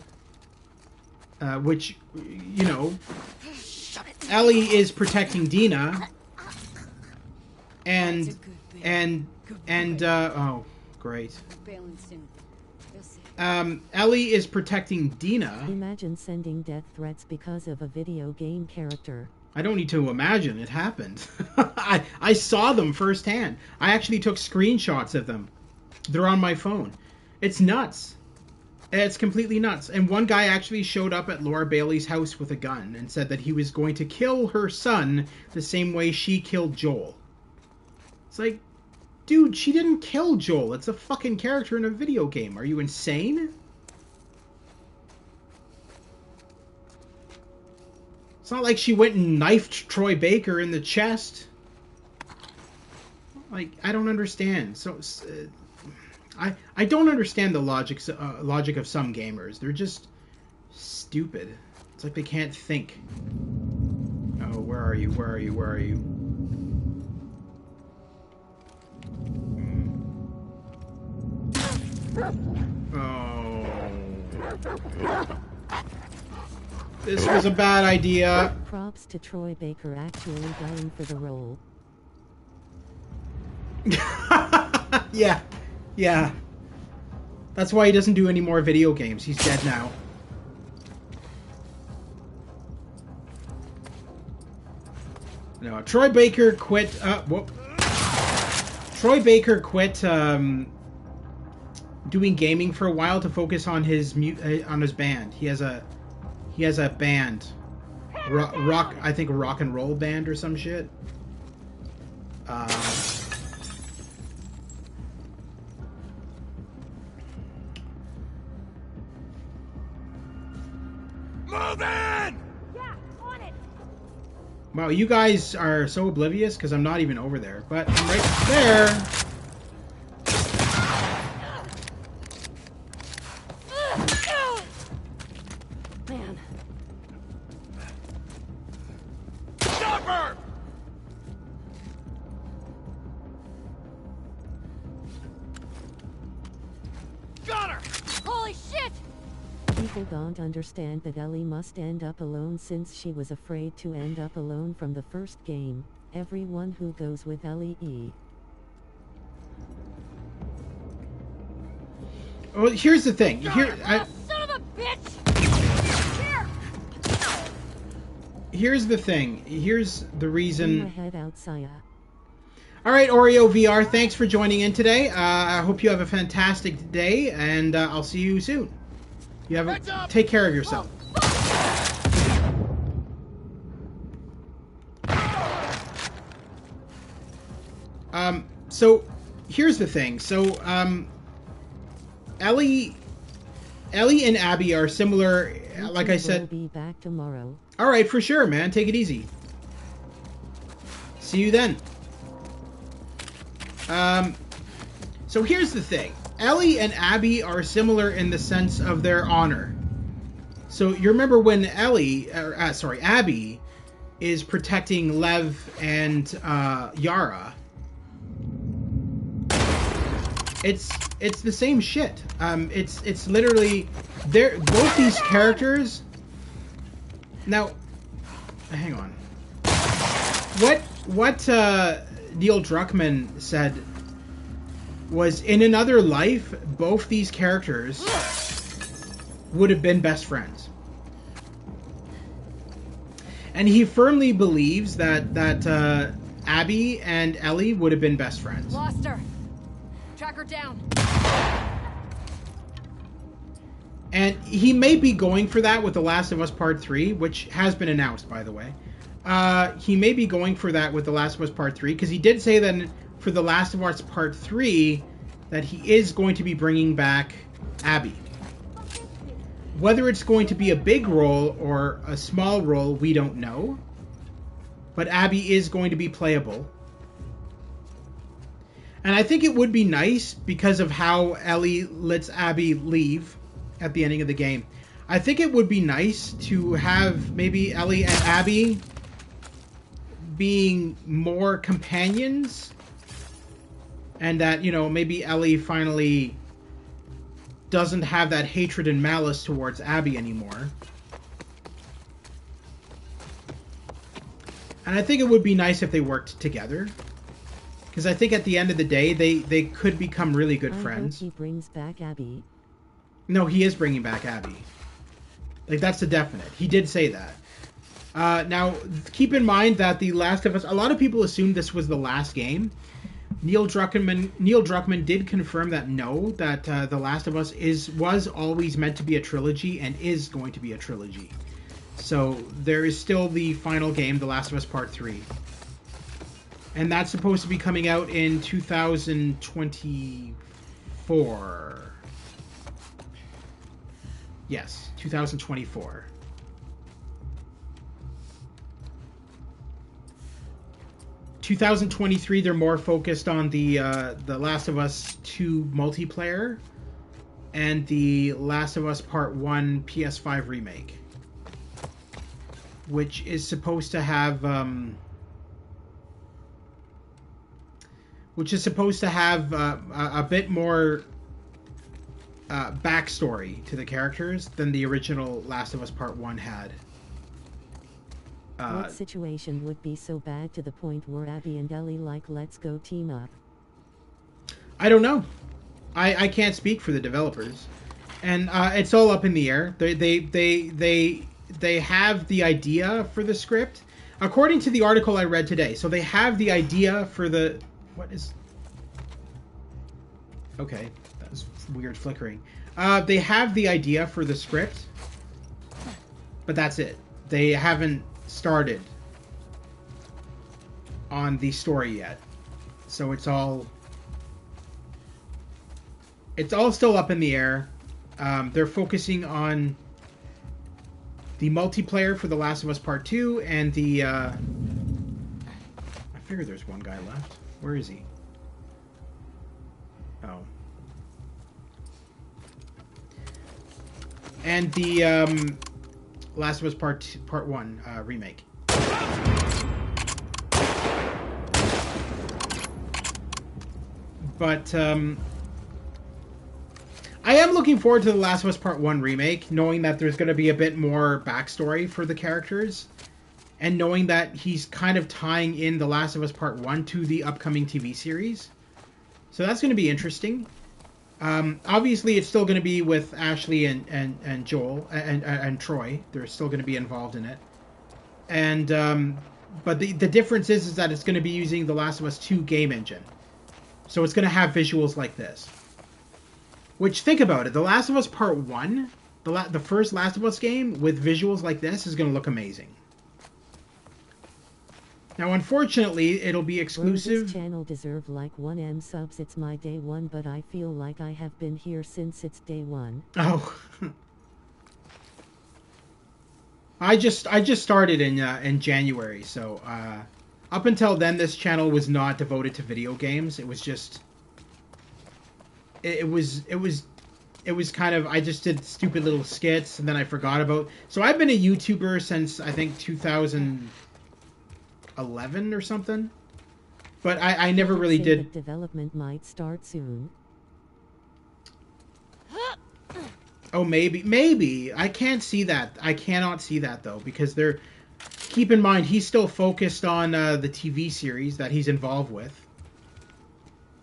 Which, you know... Ellie is protecting Dina. And And, oh, great. Failing soon. You'll see. Ellie is protecting Dina. Imagine sending death threats because of a video game character. I don't need to imagine, it happened. I saw them firsthand. I actually took screenshots of them. They're on my phone. It's nuts. It's completely nuts. And one guy actually showed up at Laura Bailey's house with a gun and said that he was going to kill her son the same way she killed Joel. It's like, dude, she didn't kill Joel. It's a fucking character in a video game. Are you insane? It's not like she went and knifed Troy Baker in the chest. Like, I don't understand. So, I don't understand the logic of some gamers. They're just stupid. It's like they can't think. Oh, where are you? Where are you? Where are you? Oh. This was a bad idea. Props to Troy Baker actually going for the role. Yeah. Yeah. That's why he doesn't do any more video games. He's dead now. No, Troy Baker quit. Whoop. Troy Baker quit doing gaming for a while to focus on his band. He has a band, rock. I think a rock and roll band or some shit. Move in! Yeah, on it. Wow, you guys are so oblivious because I'm not even over there, but I'm right there. Man. Stop her! Got her! Holy shit! People don't understand that Ellie must end up alone since she was afraid to end up alone from the first game. Everyone who goes with Ellie Well, here's the thing. Son of a bitch! Here! Here's the thing. Here's the reason. head outside. All right, Oreo VR, thanks for joining in today. I hope you have a fantastic day, and I'll see you soon. You have take care of yourself. So here's the thing. So Ellie and Abby are similar. Like I said, We'll be back tomorrow. all right, for sure, man. Take it easy. See you then. So here's the thing. Ellie and Abby are similar in the sense of their honor. So you remember when Abby is protecting Lev and Yara. It's the same shit. It's literally both these characters. Now, hang on. What Neil Druckmann said was, in another life, both these characters would have been best friends. And he firmly believes that Abby and Ellie would have been best friends. Lost her. Track her down. And he may be going for that with The Last of Us Part 3, which has been announced, by the way. He may be going for that with The Last of Us Part 3, because he did say that for The Last of Us Part 3 that he is going to be bringing back Abby. Whether it's going to be a big role or a small role, we don't know. But Abby is going to be playable. And I think it would be nice because of how Ellie lets Abby leave at the ending of the game. I think it would be nice to have maybe Ellie and Abby being more companions, and that, you know, maybe Ellie finally doesn't have that hatred and malice towards Abby anymore. And I think it would be nice if they worked together. Because I think at the end of the day, they could become really good friends. I hope he brings back Abby. No, he is bringing back Abby. Like, that's a definite. He did say that. Now, keep in mind that The Last of Us... A lot of people assumed this was the last game. Neil Druckmann did confirm that no, that The Last of Us was always meant to be a trilogy and is going to be a trilogy. So there is still the final game, The Last of Us Part 3. And that's supposed to be coming out in 2024. Yes, 2024. In 2023, they're more focused on the Last of Us 2 multiplayer and the Last of Us Part 1 PS5 remake, which is supposed to have a bit more backstory to the characters than the original Last of Us Part 1 had. What situation would be so bad to the point where Abby and Ellie let's go team up? I don't know. I can't speak for the developers, and it's all up in the air. They have the idea for the script, according to the article I read today. So they have the idea for the Okay, that was weird flickering. They have the idea for the script, but that's it. They haven't started on the story yet, so it's all still up in the air. They're focusing on the multiplayer for The Last of Us Part 2 and the I figure there's one guy left. Where is he? Oh. And the Last of Us Part 1 remake. But I am looking forward to The Last of Us Part 1 remake, knowing that there's going to be a bit more backstory for the characters, and knowing that he's kind of tying in The Last of Us Part 1 to the upcoming TV series. So that's going to be interesting. Obviously, it's still going to be with Ashley and Joel and Troy. They're still going to be involved in it. And but the difference is that it's going to be using the Last of Us 2 game engine. So it's going to have visuals like this. Which, think about it. The Last of Us Part 1, the first Last of Us game with visuals like this is going to look amazing. Now, unfortunately, it'll be exclusive. This channel deserve like 1M subs. It's my day one, but I feel like I have been here since it's day one. Oh. I just started in January, so up until then, this channel was not devoted to video games. It was just it was kind of, I just did stupid little skits and then I forgot about. So I've been a YouTuber since I think 2011 or something, but I never really did. Development might start soon. Oh, maybe. I can't see that. I cannot see that though, because they're. Keep in mind, he's still focused on the TV series that he's involved with.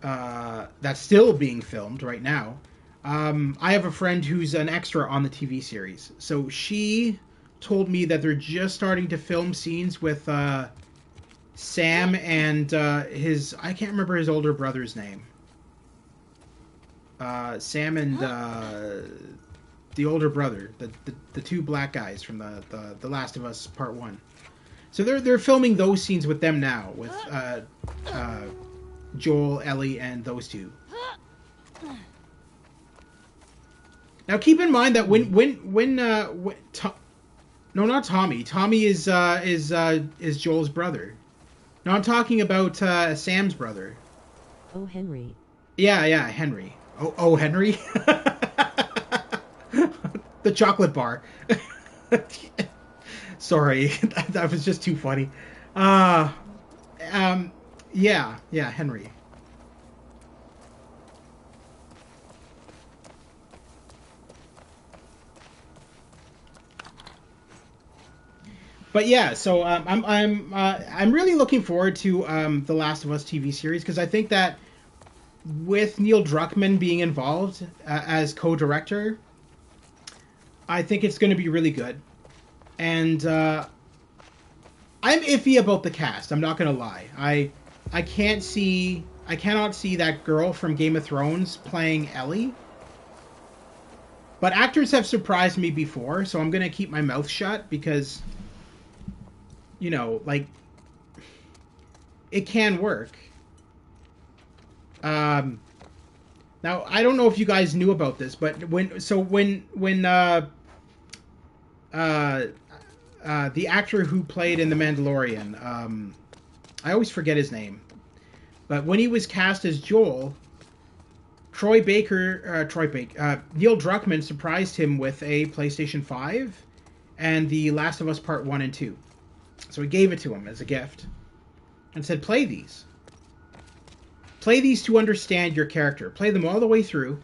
That's still being filmed right now. I have a friend who's an extra on the TV series, so she told me that they're just starting to film scenes with Sam and his. I can't remember his older brother's name. Sam and the older brother, the two black guys from the Last of Us Part 1. So they're filming those scenes with them now, with Joel, Ellie, and those two. Now keep in mind that no, not Tommy. Tommy is Joel's brother. No, I'm talking about Sam's brother. Oh, Henry. Yeah, Henry. Oh, Henry. The chocolate bar. Sorry, that was just too funny. Yeah, Henry. But yeah, so I'm really looking forward to the Last of Us TV series because I think that with Neil Druckmann being involved as co-director, I think it's going to be really good. And I'm iffy about the cast. I'm not going to lie. I cannot see that girl from Game of Thrones playing Ellie. But actors have surprised me before, so I'm going to keep my mouth shut because, you know, like, it can work. Now I don't know if you guys knew about this, but when the actor who played in The Mandalorian, I always forget his name, but when he was cast as Joel, Neil Druckmann surprised him with a PlayStation 5 and The Last of Us Part 1 and 2. So he gave it to him as a gift and said, play these. Play these to understand your character. Play them all the way through.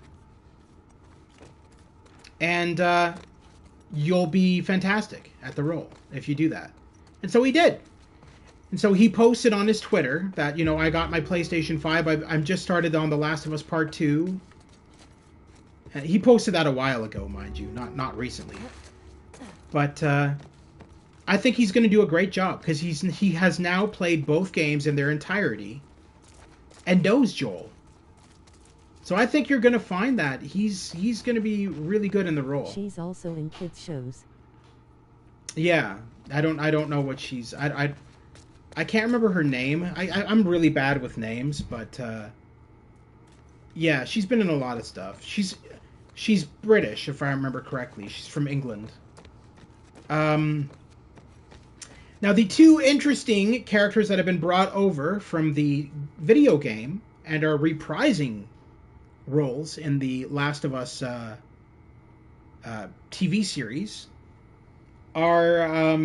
And you'll be fantastic at the role if you do that. And so he did. And so he posted on his Twitter that, you know, I got my PlayStation 5. I'm just started on The Last of Us Part 2. And he posted that a while ago, mind you, not recently. But I think he's going to do a great job because he has now played both games in their entirety and knows Joel. So I think you're going to find that he's going to be really good in the role. She's also in kids shows. Yeah, I don't know what she's. I can't remember her name. I'm really bad with names, but yeah, she's been in a lot of stuff. She's British, if I remember correctly. She's from England. Now, the two interesting characters that have been brought over from the video game and are reprising roles in the Last of Us TV series are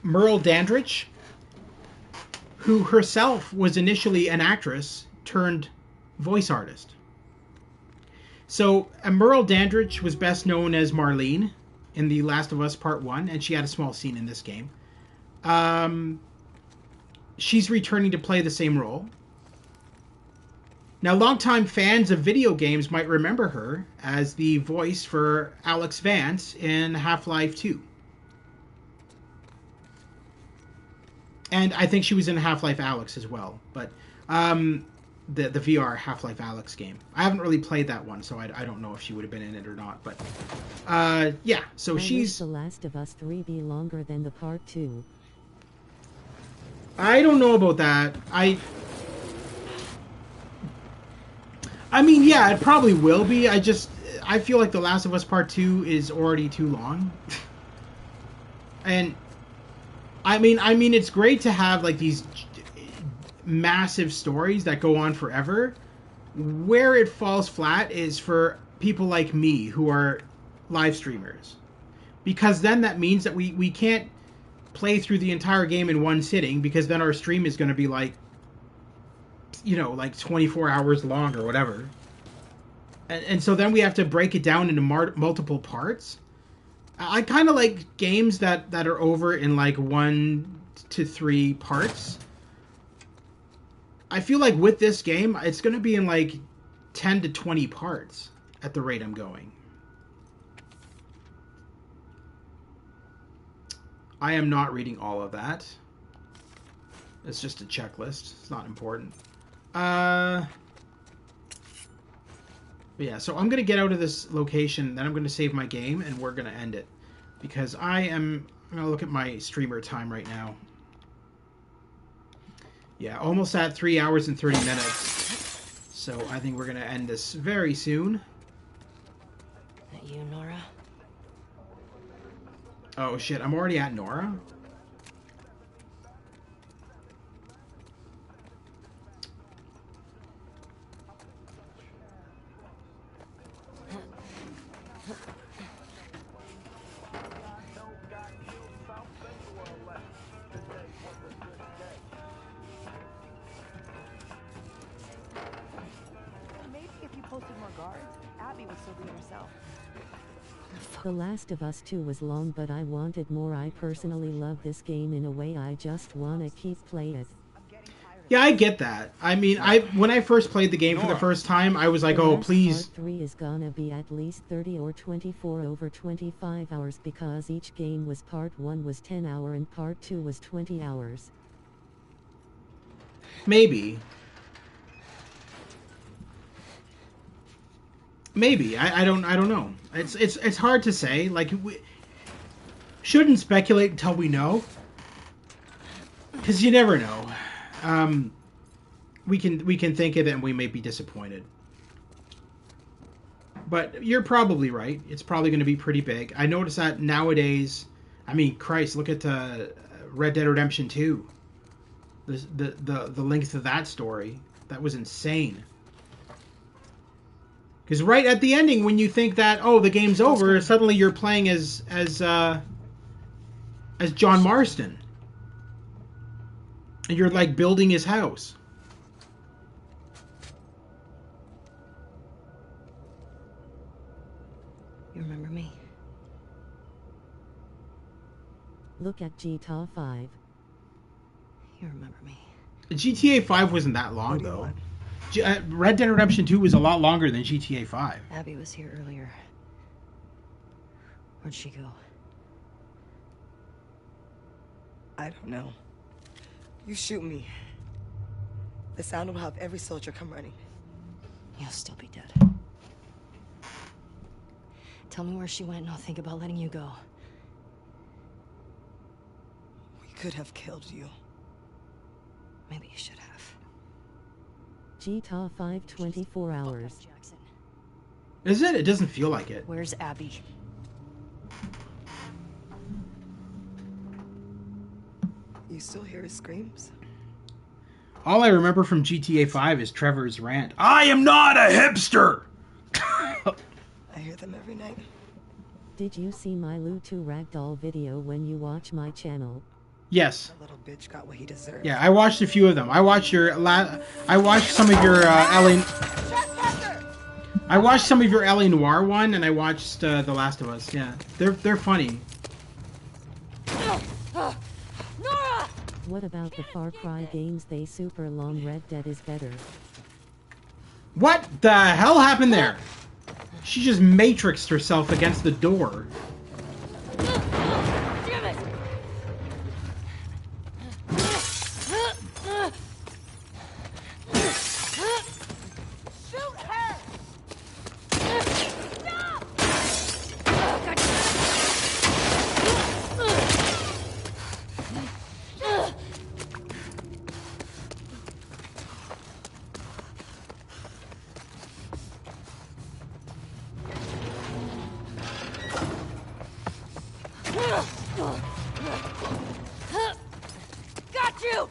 Merle Dandridge, who herself was initially an actress turned voice artist. So Merle Dandridge was best known as Marlene in The Last of Us Part 1, and she had a small scene in this game. She's returning to play the same role. Now, longtime fans of video games might remember her as the voice for Alex Vance in Half-Life 2. And I think she was in Half-Life Alyx as well, but the VR Half-Life Alyx game. I haven't really played that one, so I don't know if she would have been in it or not, but yeah, so she's... The Last of Us 3 be longer than the Part 2. I don't know about that. I mean, yeah, it probably will be. I feel like The Last of Us Part 2 is already too long. And I mean it's great to have like these massive stories that go on forever. Where it falls flat is for people like me who are live streamers, because then that means that we can't play through the entire game in one sitting, because then our stream is going to be like, you know, like 24 hours long or whatever, and so then we have to break it down into multiple parts. I kind of like games that are over in like 1 to 3 parts. I feel like with this game, it's going to be in like 10 to 20 parts at the rate I'm going. I am not reading all of that. It's just a checklist. It's not important. But yeah, so I'm going to get out of this location, then I'm going to save my game, and we're going to end it. Because I'm going to look at my streamer time right now. Yeah, almost at 3 hours and 30 minutes. So I think we're going to end this very soon. That you, Nora? Oh shit, I'm already at Nora? Maybe if you posted more guards, Abby would still be herself. The Last of Us 2 was long, but I wanted more. I personally love this game in a way I just wanna keep playing it. Yeah, I get that. I mean, when I first played the game for the first time, I was like, oh, please. Part 3 is gonna be at least 30 or 24 over 25 hours because each game was part 1 was 10 hours and part 2 was 20 hours. Maybe. Maybe. I don't know. It's hard to say. Like, we shouldn't speculate until we know. Because you never know. We can think of it and we may be disappointed. But you're probably right. It's probably going to be pretty big. I noticed that nowadays. I mean, Christ, look at Red Dead Redemption 2. The length of that story. That was insane. Because right at the ending, when you think that the game's over, suddenly you're playing as John Marston. And you're like building his house. You remember me? Look at GTA 5. You remember me. GTA 5 wasn't that long, though. Red Dead Redemption 2 was a lot longer than GTA 5. Abby was here earlier. Where'd she go? I don't know. You shoot me. The sound will have every soldier come running. You'll still be dead. Tell me where she went and I'll think about letting you go. We could have killed you. Maybe you should have. GTA 5 24 hours. Is it? It doesn't feel like it. Where's Abby? You still hear his screams? All I remember from GTA 5 is Trevor's rant. I am not a hipster! I hear them every night. Did you see my Lu 2 ragdoll video when you watch my channel? Yes. The little bitch got what he deserved. Yeah, I watched a few of them. I watched I watched some of your Ellie. I watched some of your Ellie Noir one, and I watched The Last of Us. Yeah, they're funny. What about the Far Cry games? They super long. Red Dead is better. What the hell happened there? She just matrixed herself against the door. Damn it! Shoot her! Stop! Got you!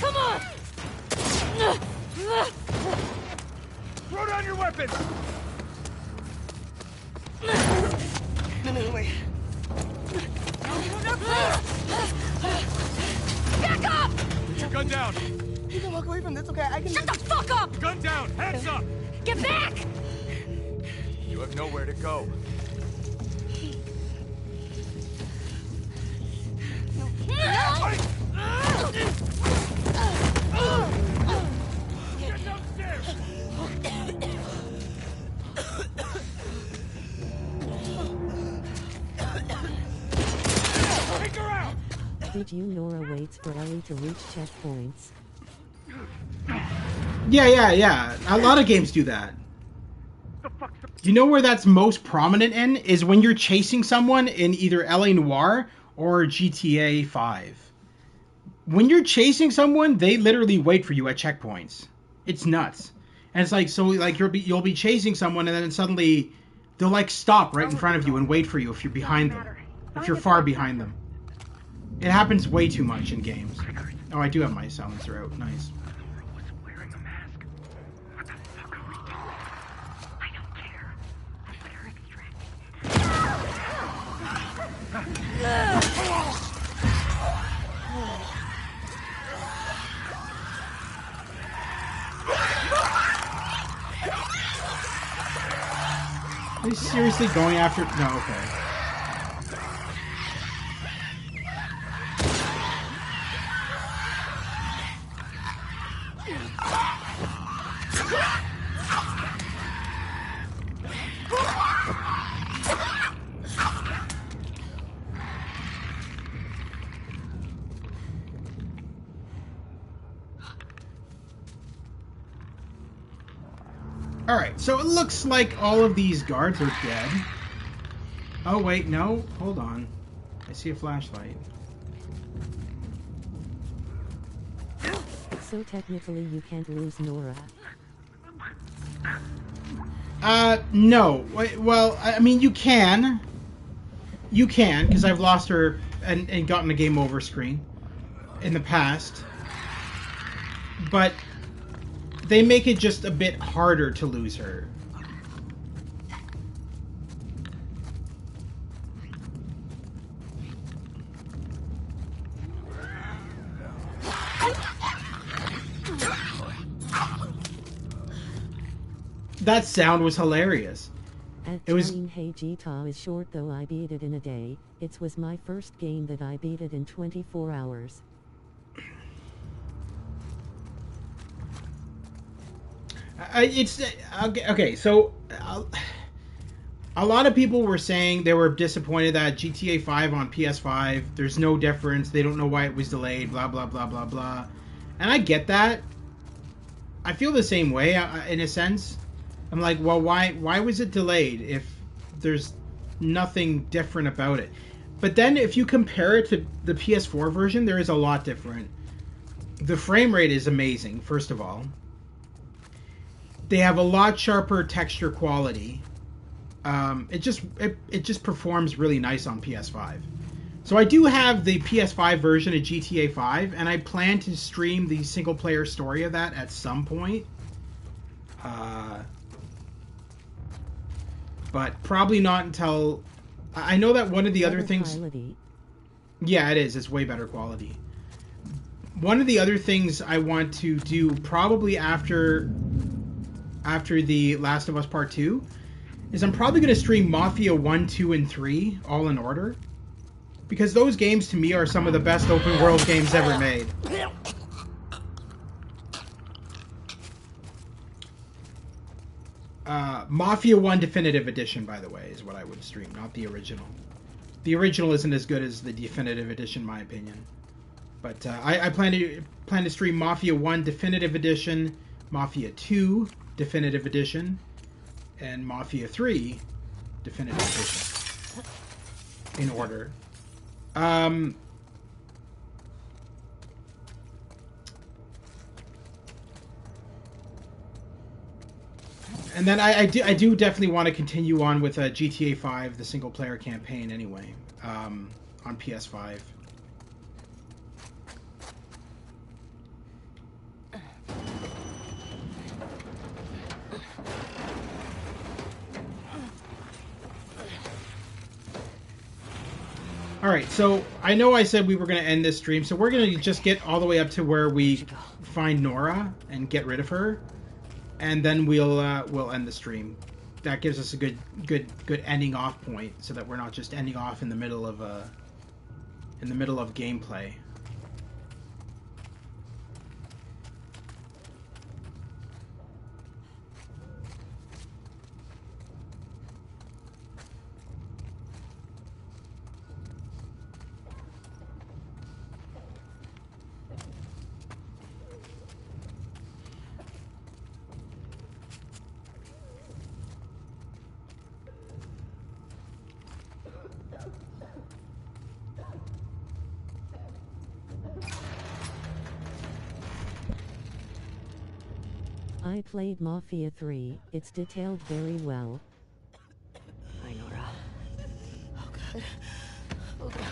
Come on! Throw down your weapons! No, wait. Back up! Put your gun down! You can walk away from this, okay? I can... Shut the fuck up! Gun down! Hands up! Get back! You have nowhere to go. Get downstairs! Take her out! Did you Nora waits for Ellie to reach checkpoints? Yeah. A lot of games do that. You know where that's most prominent in? Is when you're chasing someone in either Ellie Noir or GTA 5. When you're chasing someone, they literally wait for you at checkpoints. It's nuts. And it's like, so like you'll be chasing someone and then suddenly they'll like stop right in front of you and wait for you if you're behind them. If you're far behind them. It happens way too much in games. Oh, I do have my silencer out. Nice. Are you seriously going after... No, okay. Alright, so it looks like all of these guards are dead. Oh, wait, no. Hold on. I see a flashlight. So technically you can't lose Nora. No. Well, I mean, you can. You can, because I've lost her and gotten a game over screen in the past. But they make it just a bit harder to lose her. That sound was hilarious. It was. Hey Gita is short though. I beat it in a day. It was my first game that I beat it in 24 hours. It's okay. So a lot of people were saying they were disappointed that GTA 5 on PS5. There's no difference. They don't know why it was delayed. Blah blah blah blah blah. And I get that. I feel the same way in a sense. I'm like, well, why was it delayed if there's nothing different about it? But then if you compare it to the PS4 version, there is a lot different. The frame rate is amazing, first of all. They have a lot sharper texture quality. It just performs really nice on PS5. So I do have the PS5 version of GTA 5, and I plan to stream the single-player story of that at some point. But probably not until... I know that one of the other things... Quality. Yeah, it is. It's way better quality. One of the other things I want to do probably after the Last of Us Part 2 is I'm probably going to stream Mafia 1, 2, and 3 all in order. Because those games to me are some of the best open world games ever made. Mafia 1 Definitive Edition, by the way, is what I would stream, not the original. The original isn't as good as the Definitive Edition, in my opinion. But I plan to stream Mafia 1 Definitive Edition, Mafia 2 Definitive Edition, and Mafia 3 Definitive Edition in order. And then I do definitely want to continue on with GTA 5, the single player campaign anyway, on PS5. Alright, so I know I said we were going to end this stream, so we're going to just get all the way up to where we find Nora and get rid of her, and then we'll end the stream. That gives us a good ending off point, so that we're not just ending off in the middle of gameplay. I played Mafia 3. It's detailed very well. Hi, Nora. Oh, God. Oh, God.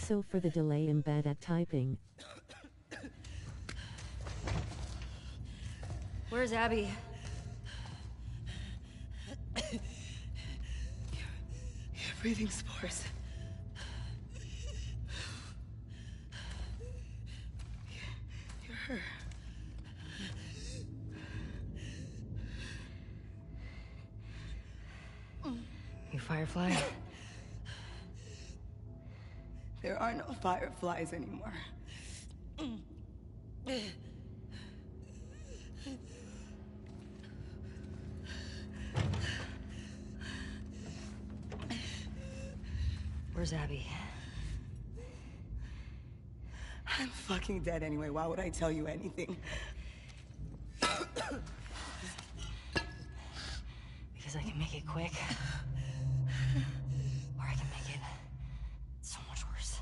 So for the delay, I'm bad at typing. Where's Abby? You're breathing spores. You're her. You Firefly? There are no fireflies anymore. Where's Abby? I'm fucking dead anyway. Why would I tell you anything? Because I can make it quick. Or I can make it so much worse.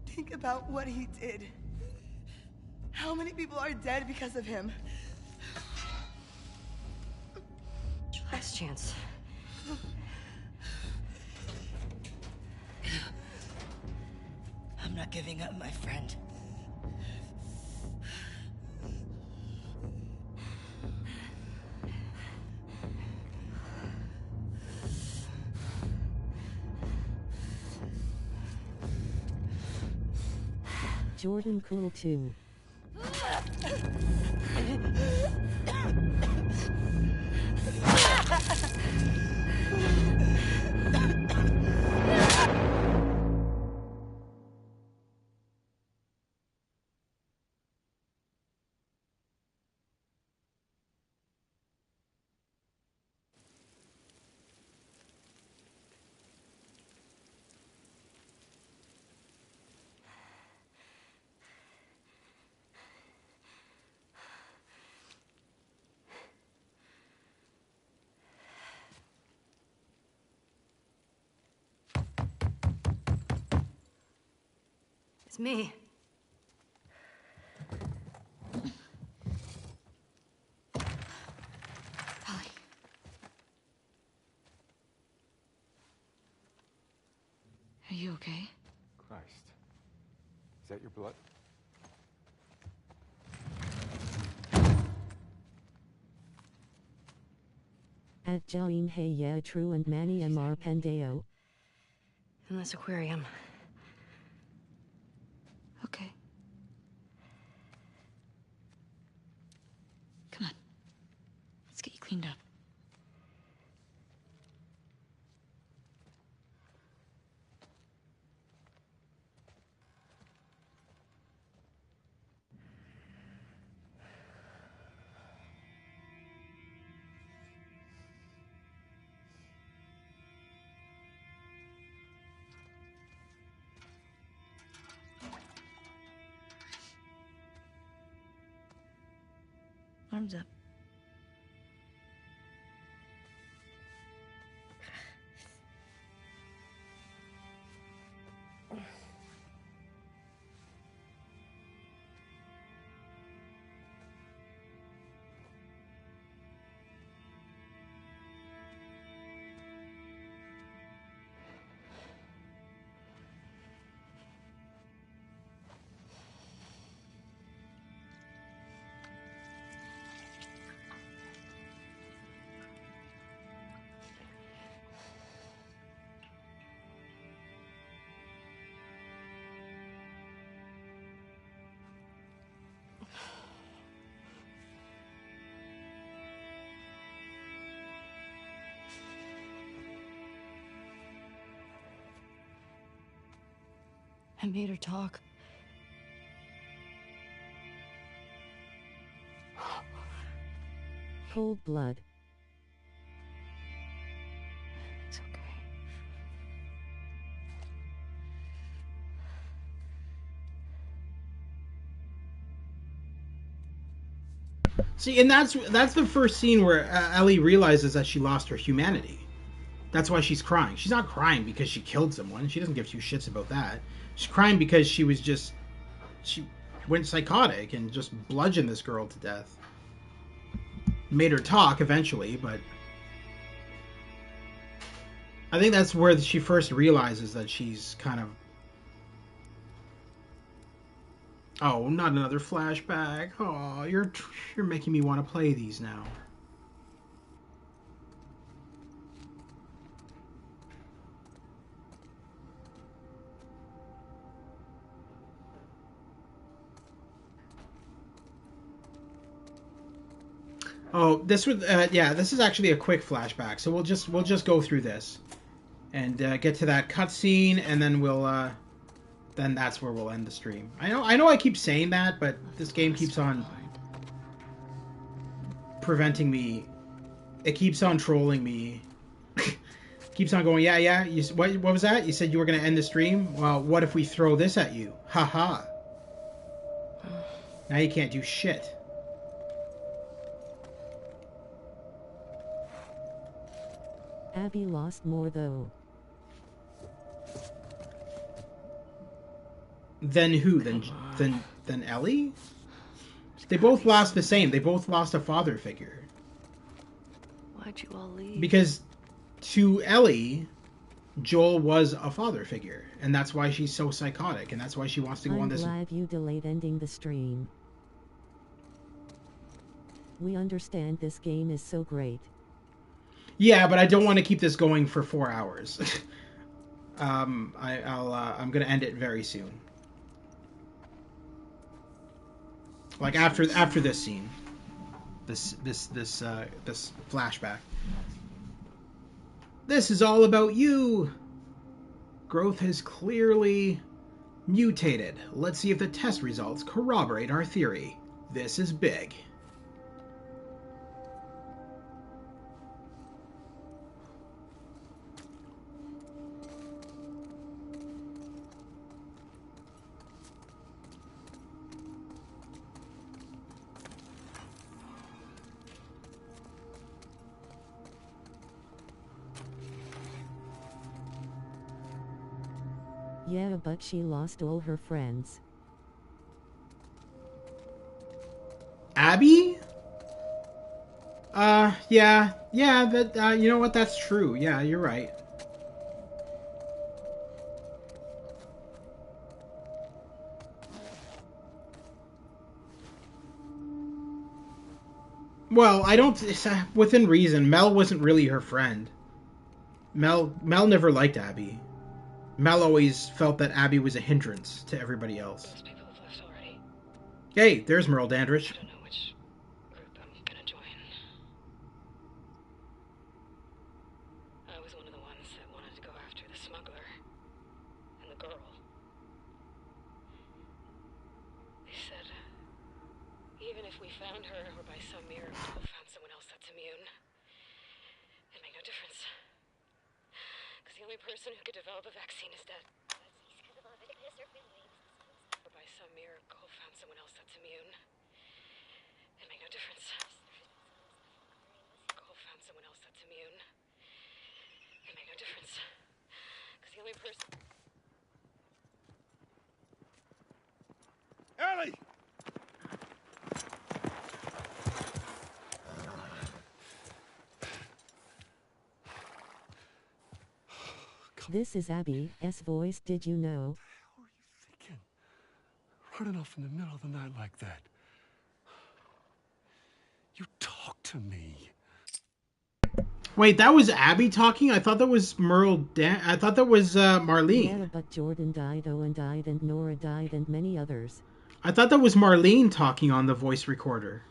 Think about what he did. How many people are dead because of him? Last chance. I'm not giving up, my friend. Jordan cool too. It's me. Ellie. Are you okay? Christ. Is that your blood? At Jain Hey yeah true and Manny Amar Pandeo. In this aquarium. Okay. Come on. Let's get you cleaned up. Arms up. I made her talk. Cold blood. It's okay. See, and that's the first scene where Ellie realizes that she lost her humanity. That's why she's crying. She's not crying because she killed someone. She doesn't give two shits about that. She's crying because she went psychotic and just bludgeoned this girl to death. Made her talk eventually, but I think that's where she first realizes that she's kind of... Oh, not another flashback. Oh, you're making me want to play these now. Oh, this would yeah, this is actually a quick flashback, so we'll just go through this and get to that cutscene, and then we'll then that's where we'll end the stream. I know I keep saying that, but this game keeps on preventing me. It keeps on trolling me. Keeps on going, yeah. What was that? You said you were going to end the stream? Well, what if we throw this at you? Haha. Now you can't do shit. Abby lost more though. Then who? Then Ellie? They both lost the same. They both lost a father figure. Why'd you all leave? Because to Ellie, Joel was a father figure, and that's why she's so psychotic, and that's why she wants to go on this. I'm glad you delayed ending the stream. We understand this game is so great. Yeah, but I don't want to keep this going for 4 hours. I'm gonna end it very soon. Like after this scene, this flashback. This is all about you. Growth has clearly mutated. Let's see if the test results corroborate our theory. This is big. Yeah, but she lost all her friends. Abby? Yeah, that, you know what, that's true. Yeah, you're right. Well, I don't, within reason, Mel wasn't really her friend. Mel never liked Abby. Mel always felt that Abby was a hindrance to everybody else. Most people have left already. Hey, there's Merle Dandridge. I don't know which group I'm gonna join. I was one of the ones that wanted to go after the smuggler and the girl. They said, even if we found her or by some miracle found someone else that's immune, it'd make no difference. Because the only person who could develop a vaccine is dead. Or by some miracle found someone else that's immune, it'd make no difference. Found someone else that's immune, it'd make no difference. Because the only person... Ellie! This is Abby's voice, did you know? What are you thinking? Running off in the middle of the night like that. You talk to me. Wait, that was Abby talking? I thought that was I thought that was Marlene. Yeah, but Jordan died, Owen died, and Nora died, and many others. I thought that was Marlene talking on the voice recorder.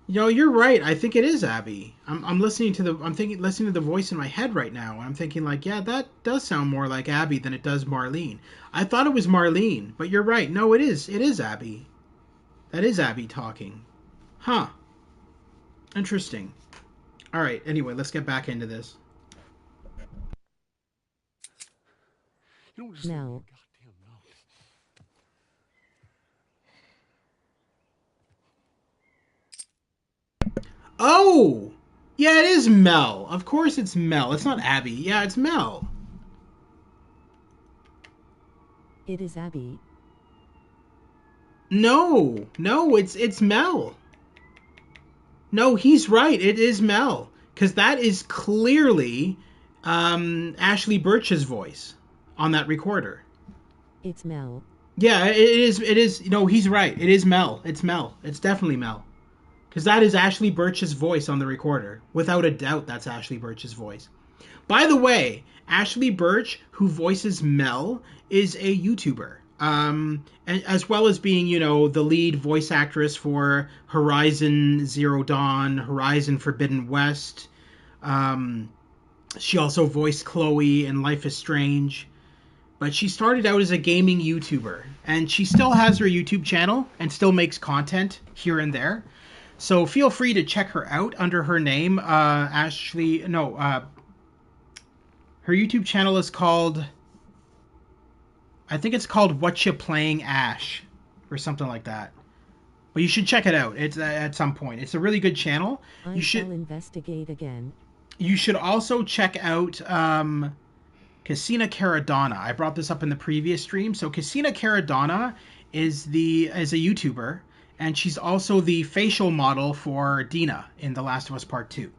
Yo, you're right. I think it is Abby. I'm listening to the voice in my head right now, and I'm thinking like, yeah, that does sound more like Abby than it does Marlene. I thought it was Marlene, but you're right. No, it is. It is Abby. That is Abby talking. Huh. Interesting. All right. Anyway, let's get back into this. You don't just No. Oh! Yeah, it is Mel. Of course it's Mel. It's not Abby. Yeah, it's Mel. It is Abby. No, it's Mel. No, he's right. It is Mel, because that is clearly Ashley Birch's voice on that recorder. It's Mel. Yeah, it is. It is. No, he's right. It is Mel. It's Mel. It's definitely Mel. Because that is Ashley Birch's voice on the recorder. Without a doubt, that's Ashley Birch's voice. By the way, Ashley Birch, who voices Mel, is a YouTuber. And as well as being, you know, the lead voice actress for Horizon Zero Dawn, Horizon Forbidden West. She also voiced Chloe in Life is Strange. But she started out as a gaming YouTuber. And she still has her YouTube channel and still makes content here and there. So feel free to check her out under her name. Her YouTube channel is called... I think it's called What You Playing Ash or something like that. But you should check it out. It's at some point. It's a really good channel. I shall investigate again. You should also check out Casina Caradonna. I brought this up in the previous stream. So Casina Caradonna is a YouTuber, and she's also the facial model for Dina in The Last of Us Part 2.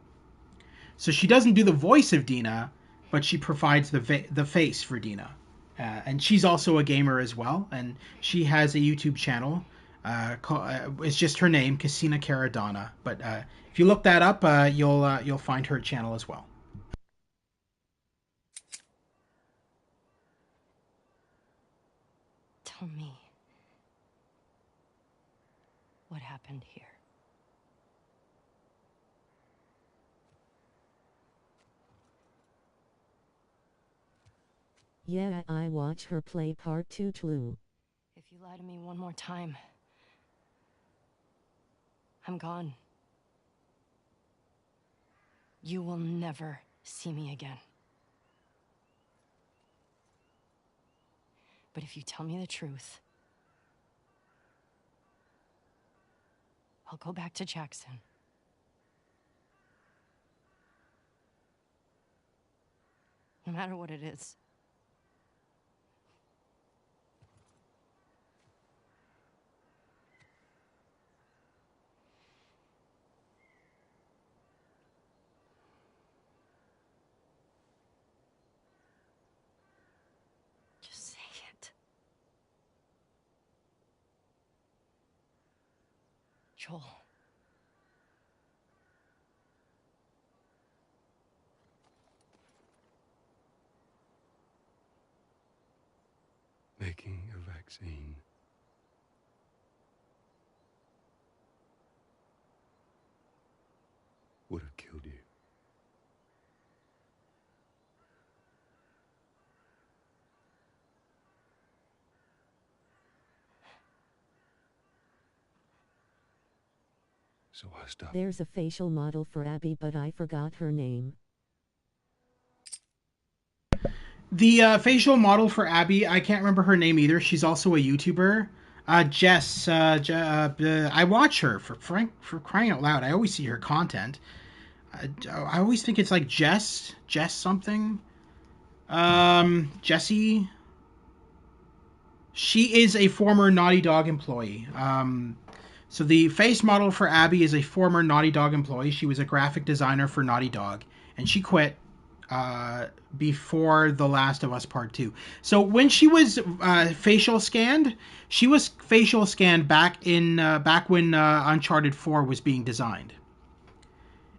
So she doesn't do the voice of Dina, but she provides the face for Dina. And she's also a gamer as well, and she has a YouTube channel. It's just her name, Casina Caradonna. But if you look that up, you'll find her channel as well. Tell me what happened here. Yeah, I watch her play Part 2 too. If you lie to me one more time, I'm gone. You will never see me again. But if you tell me the truth, I'll go back to Jackson. No matter what it is. Just say it. Joel. Making a vaccine would have killed you. So I stopped. There's a facial model for Abby, but I forgot her name. The facial model for Abby, I can't remember her name either. She's also a YouTuber. Jess. I watch her for crying out loud. I always see her content. I always think it's like Jess something. Jessie. She is a former Naughty Dog employee. So the face model for Abby is a former Naughty Dog employee. She was a graphic designer for Naughty Dog, and she quit before The Last of Us Part 2. So when she was facial scanned, she was facial scanned back when Uncharted 4 was being designed.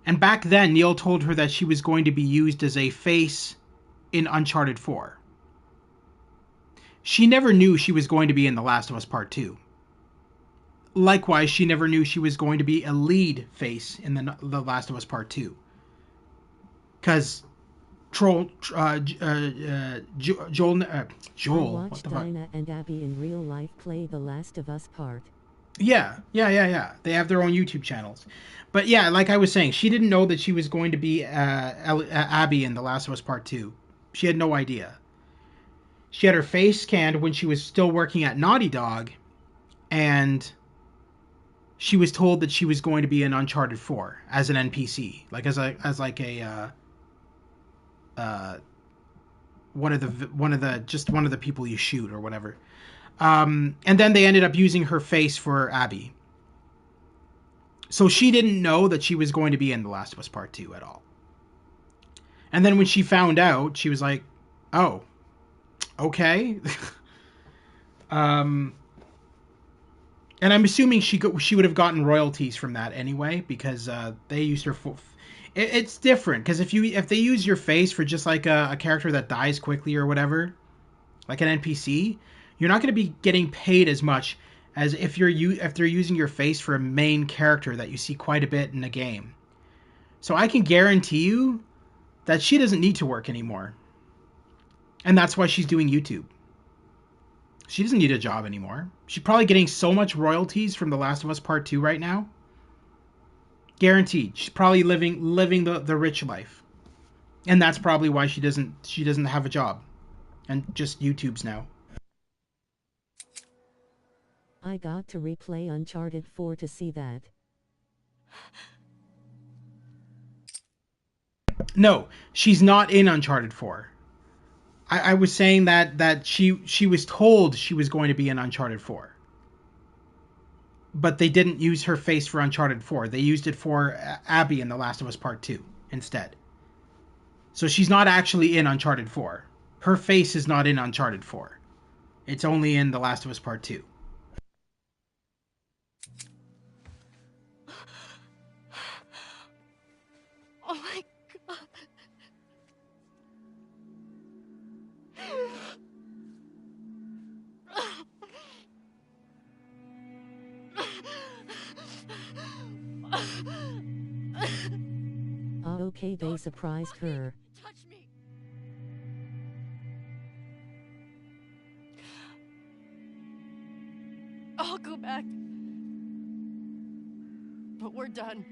And back then, Neil told her that she was going to be used as a face in Uncharted 4. She never knew she was going to be in The Last of Us Part 2. Likewise, she never knew she was going to be a lead face in the Last of Us Part 2. Because Joel. I watched Dinah and Abby in real life play The Last of Us Part. Yeah. They have their own YouTube channels. But yeah, like I was saying, she didn't know that she was going to be Abby in The Last of Us Part 2. She had no idea. She had her face scanned when she was still working at Naughty Dog, and she was told that she was going to be in Uncharted 4 as an NPC, like as one of the people you shoot or whatever. And then they ended up using her face for Abby. So she didn't know that she was going to be in The Last of Us Part 2 at all. And then when she found out, she was like, oh, okay. And I'm assuming she would have gotten royalties from that anyway, because they used her for... It's different, because if they use your face for just like a character that dies quickly or whatever, like an NPC, you're not going to be getting paid as much as if they're using your face for a main character that you see quite a bit in a game. So I can guarantee you that she doesn't need to work anymore. And that's why she's doing YouTube. She doesn't need a job anymore. She's probably getting so much royalties from The Last of Us Part 2 right now. Guaranteed. She's probably living the rich life. And that's probably why she doesn't have a job. And just YouTube's now. I got to replay Uncharted 4 to see that. No, she's not in Uncharted 4. I was saying that she was told she was going to be in Uncharted 4. But they didn't use her face for Uncharted 4. They used it for Abby in The Last of Us Part 2 instead. So she's not actually in Uncharted 4. Her face is not in Uncharted 4. It's only in The Last of Us Part 2. Oh my god. Okay, they surprised her. Touch me. I'll go back. But we're done.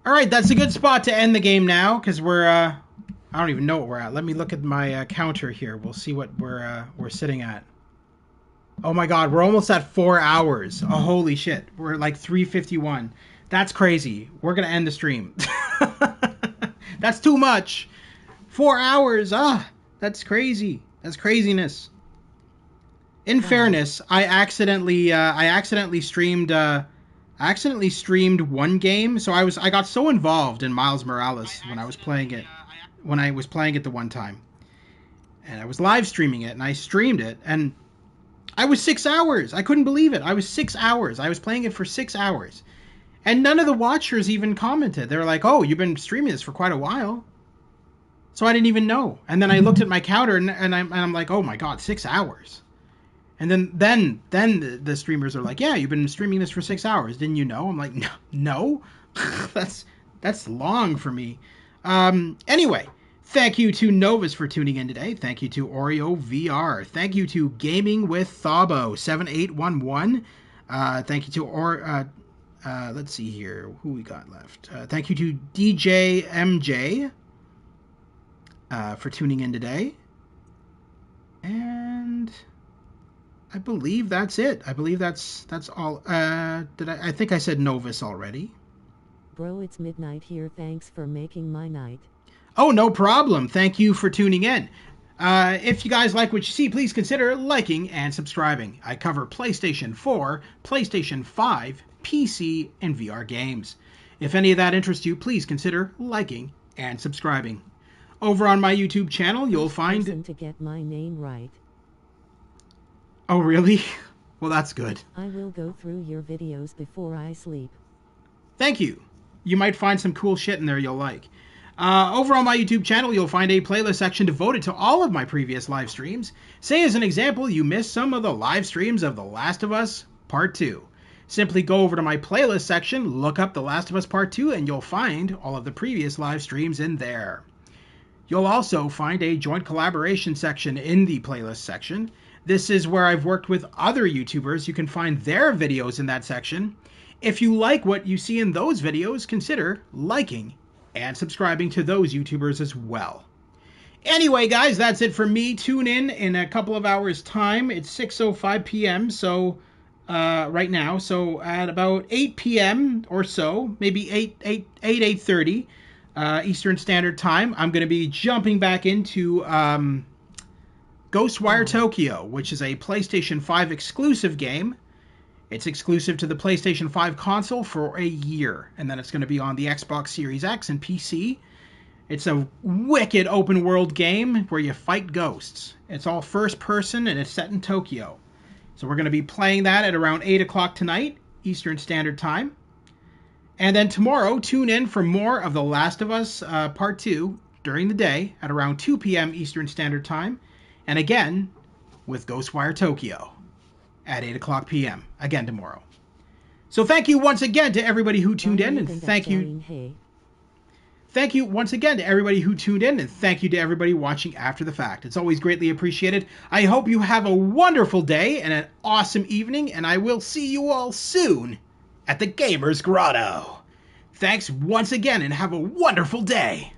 All right, that's a good spot to end the game now, because we're I don't even know what we're at. Let me look at my counter here. We'll see what we're sitting at. Oh my god, we're almost at 4 hours. Oh, holy shit. We're like 3:51. That's crazy. We're going to end the stream. That's too much. 4 hours. That's crazy. That's craziness. In fairness, I accidentally streamed one game. So I got so involved in Miles Morales when I was playing it the one time. And I was live streaming it, and I streamed it, and I was 6 hours. I couldn't believe it. I was 6 hours. I was playing it for 6 hours. And none of the watchers even commented. They were like, oh, you've been streaming this for quite a while. So I didn't even know. And then I looked at my counter, and I'm like, oh my god, 6 hours. And then the streamers are like, yeah, you've been streaming this for 6 hours. Didn't you know? I'm like, no. That's long for me. Anyway, thank you to Novus for tuning in today. Thank you to Oreo VR. Thank you to Gaming with Thabo 7811. Thank you to let's see here who we got left. Thank you to DJ MJ for tuning in today. And I believe that's it. I believe that's all. I think I said Novus already. Bro, it's midnight here. Thanks for making my night. Oh, no problem. Thank you for tuning in. If you guys like what you see, please consider liking and subscribing. I cover PlayStation 4, PlayStation 5, PC, and VR games. If any of that interests you, please consider liking and subscribing. Over on my YouTube channel, you'll find... Person to get my name right. Oh, really? Well, that's good. I will go through your videos before I sleep. Thank you. You might find some cool shit in there you'll like. Over on my YouTube channel, you'll find a playlist section devoted to all of my previous live streams. Say, as an example, you missed some of the live streams of The Last of Us Part 2. Simply go over to my playlist section, look up The Last of Us Part 2, and you'll find all of the previous live streams in there. You'll also find a joint collaboration section in the playlist section. This is where I've worked with other YouTubers. You can find their videos in that section. If you like what you see in those videos, consider liking and subscribing to those YouTubers as well. Anyway, guys, that's it for me. Tune in a couple of hours' time. It's 6:05 p.m., so right now. So at about 8 p.m. or so, maybe 8:30 Eastern Standard Time, I'm going to be jumping back into Ghostwire Tokyo, which is a PlayStation 5 exclusive game. It's exclusive to the PlayStation 5 console for a year, and then it's going to be on the Xbox Series X and PC. It's a wicked open world game where you fight ghosts. It's all first person and it's set in Tokyo. So we're going to be playing that at around 8 o'clock tonight, Eastern Standard Time. And then tomorrow, tune in for more of The Last of Us Part 2 during the day at around 2 p.m. Eastern Standard Time. And again, with Ghostwire Tokyo at 8 o'clock p.m. again tomorrow. So thank you once again to everybody who tuned in, and thank you once again to everybody who tuned in, and thank you to everybody watching after the fact. It's always greatly appreciated. I hope you have a wonderful day and an awesome evening, and I will see you all soon at the Gamer's Grotto. Thanks once again, and have a wonderful day.